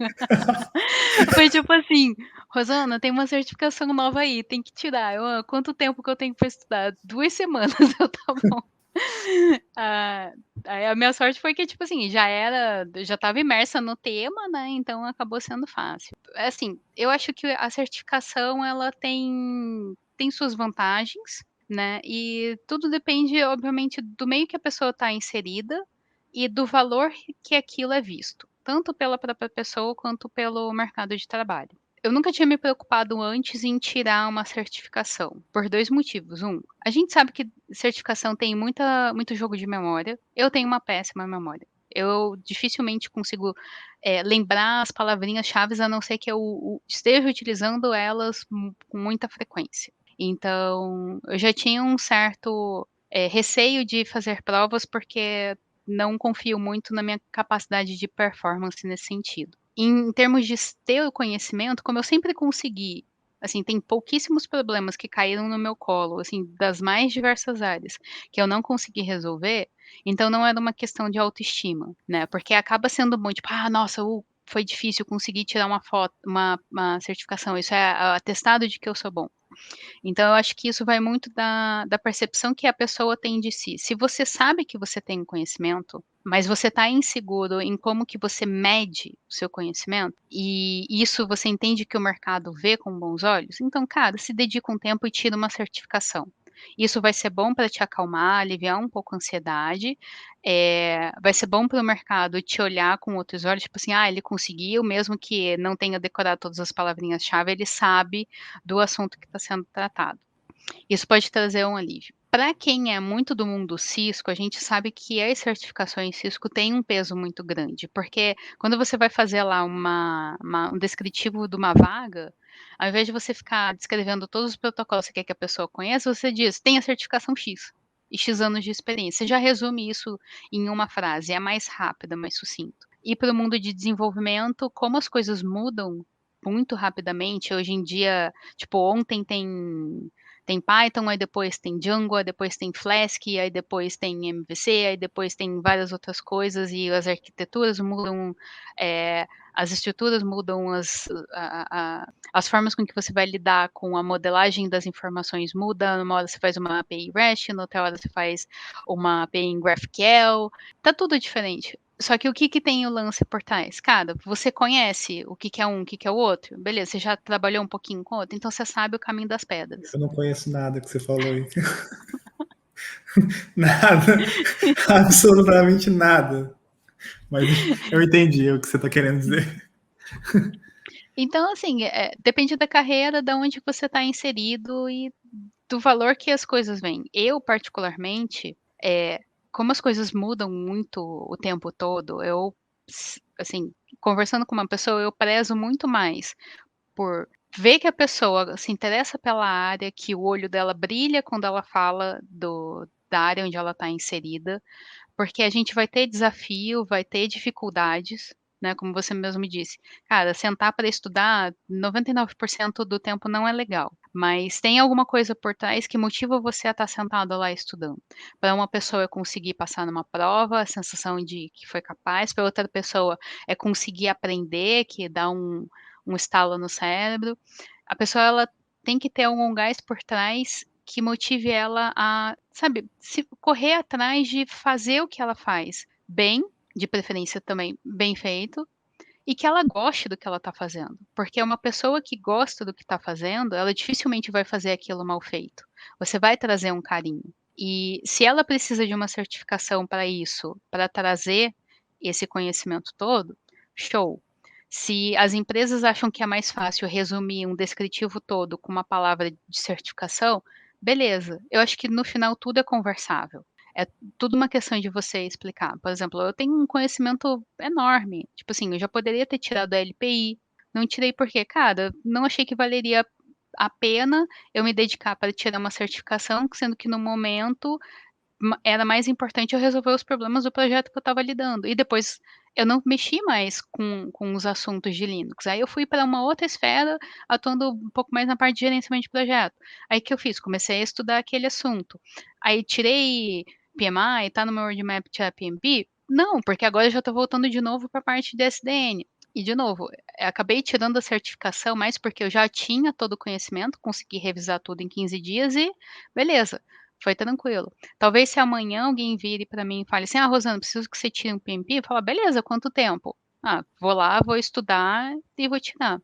Foi tipo assim, Rosana, tem uma certificação nova aí, tem que tirar. Quanto tempo que eu tenho para estudar? 2 semanas, eu tá bom. A minha sorte foi que, tipo assim, já estava imersa no tema, né? Então acabou sendo fácil. Assim, eu acho que a certificação ela tem suas vantagens, né? E tudo depende, obviamente, do meio que a pessoa está inserida e do valor que aquilo é visto, tanto pela própria pessoa quanto pelo mercado de trabalho. Eu nunca tinha me preocupado antes em tirar uma certificação, por dois motivos. A gente sabe que certificação tem muito jogo de memória. Eu tenho uma péssima memória. Eu dificilmente consigo lembrar as palavrinhas-chave, a não ser que eu esteja utilizando elas com muita frequência. Então, eu já tinha um certo receio de fazer provas, porque não confio muito na minha capacidade de performance nesse sentido. Em termos de ter o conhecimento, como eu sempre consegui, assim, tem pouquíssimos problemas que caíram no meu colo, assim, das mais diversas áreas, que eu não consegui resolver, então não era uma questão de autoestima, né? Porque acaba sendo bom, tipo, nossa, foi difícil conseguir tirar uma foto, uma certificação, isso é atestado de que eu sou bom. Então, eu acho que isso vai muito da percepção que a pessoa tem de si. Se você sabe que você tem conhecimento, mas você está inseguro em como que você mede o seu conhecimento, e isso você entende que o mercado vê com bons olhos, então, cara, se dedica um tempo e tira uma certificação. Isso vai ser bom para te acalmar, aliviar um pouco a ansiedade, vai ser bom para o mercado te olhar com outros olhos, tipo assim, ele conseguiu, mesmo que não tenha decorado todas as palavrinhas-chave, ele sabe do assunto que está sendo tratado. Isso pode trazer um alívio. Para quem é muito do mundo Cisco, a gente sabe que as certificações Cisco têm um peso muito grande, porque quando você vai fazer lá um descritivo de uma vaga, ao invés de você ficar descrevendo todos os protocolos que você quer que a pessoa conheça, você diz, tem a certificação X e X anos de experiência. Você já resume isso em uma frase, é mais rápida, mais sucinto. E para o mundo de desenvolvimento, como as coisas mudam muito rapidamente, hoje em dia, tipo, ontem tem Python, aí depois tem Django, aí depois tem Flask, aí depois tem MVC, aí depois tem várias outras coisas, e as arquiteturas mudam, as estruturas mudam, as formas com que você vai lidar com a modelagem das informações muda. Numa hora você faz uma API REST, na outra hora você faz uma API em GraphQL, tá tudo diferente. Só que o que tem o lance por trás? Cara, você conhece o que é um, o que é o outro? Beleza, você já trabalhou um pouquinho com o outro, então você sabe o caminho das pedras. Eu não conheço nada que você falou aí. Nada. Absolutamente nada. Mas eu entendi o que você está querendo dizer. Então, assim, depende da carreira, da onde você está inserido e do valor que as coisas vêm. Eu, particularmente, como as coisas mudam muito o tempo todo, assim, conversando com uma pessoa, eu prezo muito mais por ver que a pessoa se interessa pela área, que o olho dela brilha quando ela fala da área onde ela está inserida, porque a gente vai ter desafio, vai ter dificuldades, né, como você mesmo me disse. Cara, sentar para estudar 99% do tempo não é legal, mas tem alguma coisa por trás que motiva você a estar sentado lá estudando. Para uma pessoa é conseguir passar numa prova, a sensação de que foi capaz, para outra pessoa é conseguir aprender, que dá um estalo no cérebro. A pessoa, ela tem que ter algum gás por trás que motive ela a, sabe, se correr atrás de fazer o que ela faz bem, de preferência também bem feito, e que ela goste do que ela está fazendo. Porque uma pessoa que gosta do que está fazendo, ela dificilmente vai fazer aquilo mal feito. Você vai trazer um carinho. E se ela precisa de uma certificação para isso, para trazer esse conhecimento todo, show. Se as empresas acham que é mais fácil resumir um descritivo todo com uma palavra de certificação, beleza. Eu acho que no final tudo é conversável. É tudo uma questão de você explicar. Por exemplo, eu tenho um conhecimento enorme. Tipo assim, eu já poderia ter tirado a LPI. Não tirei porque, cara, não achei que valeria a pena eu me dedicar para tirar uma certificação, sendo que no momento era mais importante eu resolver os problemas do projeto que eu estava lidando. E depois eu não mexi mais com os assuntos de Linux. Aí eu fui para uma outra esfera, atuando um pouco mais na parte de gerenciamento de projeto. Aí o que eu fiz? Comecei a estudar aquele assunto. Aí tirei PMI, tá no meu roadmap tirar PMP? Não, porque agora eu já estou voltando de novo para a parte de SDN. E, de novo, acabei tirando a certificação mais porque eu já tinha todo o conhecimento, consegui revisar tudo em 15 dias e beleza, foi tranquilo. Talvez se amanhã alguém vire para mim e fale assim, Rosana, preciso que você tire um PMP, eu falo, beleza, quanto tempo? Vou lá, vou estudar e vou tirar.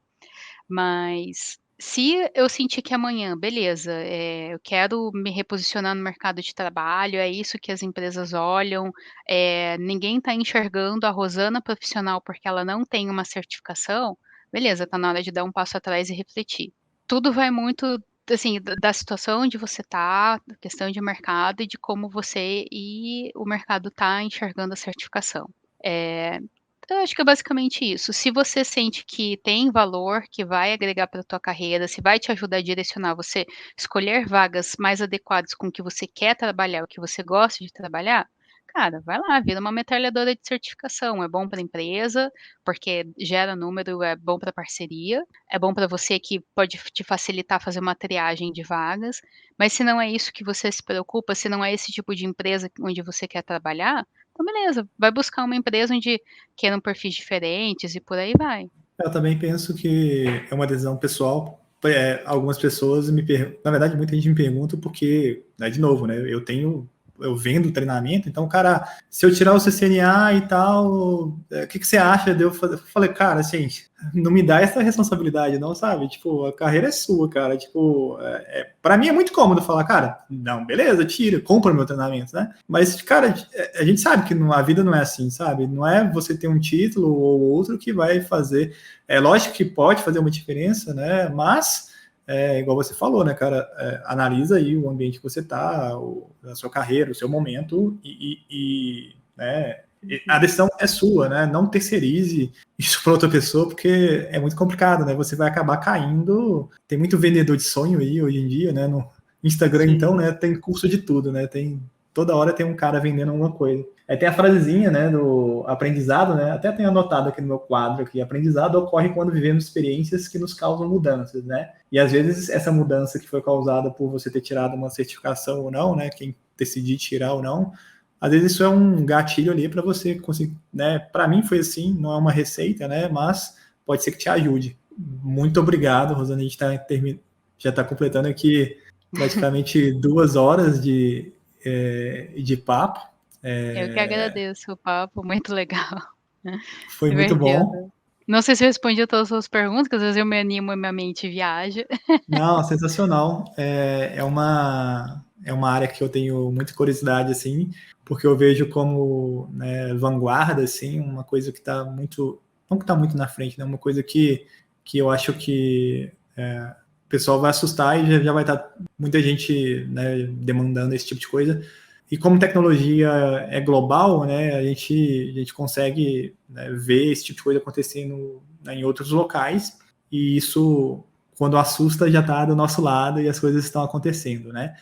Mas se eu sentir que amanhã, beleza, eu quero me reposicionar no mercado de trabalho, é isso que as empresas olham, ninguém está enxergando a Rosana profissional porque ela não tem uma certificação, beleza, está na hora de dar um passo atrás e refletir. Tudo vai muito, assim, da situação onde você está, da questão de mercado e de como você e o mercado está enxergando a certificação. Eu acho que é basicamente isso. Se você sente que tem valor, que vai agregar para a tua carreira, se vai te ajudar a direcionar você escolher vagas mais adequadas com o que você quer trabalhar, o que você gosta de trabalhar, cara, vai lá, vira uma metralhadora de certificação. É bom para a empresa, porque gera número, é bom para parceria, é bom para você que pode te facilitar fazer uma triagem de vagas. Mas se não é isso que você se preocupa, se não é esse tipo de empresa onde você quer trabalhar, então beleza, vai buscar uma empresa onde queiram perfis diferentes e por aí vai. Eu também penso que é uma decisão pessoal. Algumas pessoas na verdade, muita gente me pergunta porque, né, de novo, né, eu vendo treinamento, então, cara, se eu tirar o CCNA e tal, o que você acha de eu fazer? Eu falei, cara, gente, não me dá essa responsabilidade, não, sabe? Tipo, a carreira é sua, cara. Tipo, pra mim é muito cômodo falar, cara, não, beleza, tira, compra meu treinamento, né? Mas, cara, a gente sabe que a vida não é assim, sabe? Não é você ter um título ou outro que vai fazer. É lógico que pode fazer uma diferença, né? Mas igual você falou, né, cara? Analisa aí o ambiente que você tá, a sua carreira, o seu momento né, a decisão é sua, né? Não terceirize isso para outra pessoa, porque é muito complicado, né? Você vai acabar caindo. Tem muito vendedor de sonho aí hoje em dia, né? No Instagram, Sim. então, né? Tem curso de tudo, né? Toda hora tem um cara vendendo alguma coisa. Tem a frasezinha, né, do aprendizado, né? Até tenho anotado aqui no meu quadro aqui. Aprendizado ocorre quando vivemos experiências que nos causam mudanças, né? E às vezes essa mudança que foi causada por você ter tirado uma certificação ou não, né? Quem decidir tirar ou não, às vezes isso é um gatilho ali para você conseguir, né? Para mim foi assim, não é uma receita, né? Mas pode ser que te ajude. Muito obrigado, Rosana. A gente já está completando aqui praticamente 2 horas de papo. Eu que agradeço o papo, muito legal. Foi muito bom. Não sei se eu respondi a todas as suas perguntas, porque às vezes eu me animo e minha mente viaja. Não, sensacional. É uma área que eu tenho muita curiosidade, assim, porque eu vejo como, né, vanguarda, assim, uma coisa que está muito, não que está muito na frente, né, uma coisa que eu acho que o pessoal vai assustar e já vai estar muita gente, né, demandando esse tipo de coisa. E como tecnologia é global, né, a gente consegue, né, ver esse tipo de coisa acontecendo, né, em outros locais, e isso, quando assusta, já está do nosso lado e as coisas estão acontecendo, né?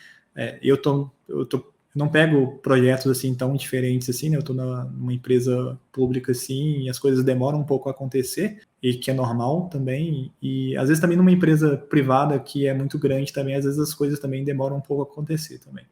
Não pego projetos assim tão diferentes assim, né? Eu estou numa empresa pública assim e as coisas demoram um pouco a acontecer, e que é normal também, e às vezes também numa empresa privada que é muito grande também, às vezes as coisas também demoram um pouco a acontecer também.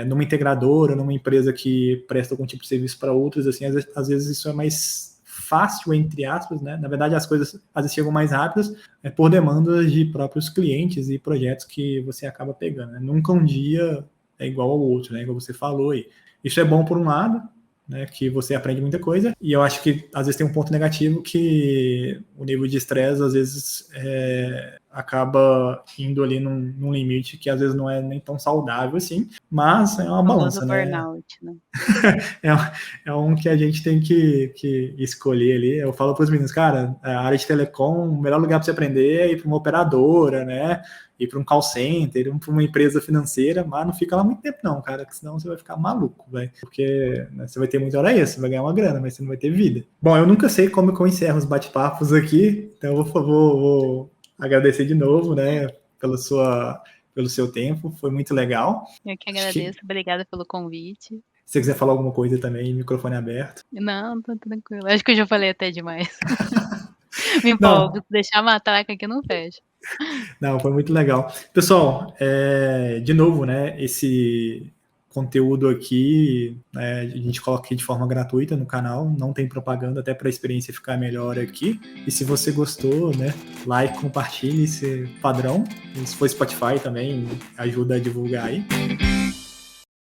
Numa integradora, numa empresa que presta algum tipo de serviço para outros, assim, às vezes isso é mais fácil, entre aspas, né? Na verdade, as coisas às vezes chegam mais rápidas por demandas de próprios clientes e projetos que você acaba pegando, né? Nunca um dia é igual ao outro, né? Igual você falou aí. Isso é bom por um lado, né, que você aprende muita coisa, e eu acho que às vezes tem um ponto negativo que o nível de estresse às vezes acaba indo ali num limite que às vezes não é nem tão saudável assim, mas é uma balança, né? Burnout, né? é um que a gente tem que escolher ali. Eu falo para os meninos, cara, a área de telecom, o melhor lugar para você aprender é ir para uma operadora, né? Ir para um call center, ir para uma empresa financeira, mas não fica lá muito tempo não, cara, que senão você vai ficar maluco, velho. Porque, né, você vai ter muita hora extra, vai ganhar uma grana, mas você não vai ter vida. Bom, eu nunca sei como eu encerro os bate-papos aqui, então eu vou agradecer de novo, né, pelo seu tempo, foi muito legal. Eu que agradeço, obrigada pelo convite. Se você quiser falar alguma coisa também, microfone aberto. Não, tô tranquilo. Acho que eu já falei até demais. Me empolgo, se deixar a matraca aqui não fecha. Não, foi muito legal. Pessoal, de novo, né, esse conteúdo aqui, a gente coloca aqui de forma gratuita no canal, não tem propaganda, até para a experiência ficar melhor aqui. E se você gostou, né, like, compartilhe esse padrão. E se for Spotify também, ajuda a divulgar aí.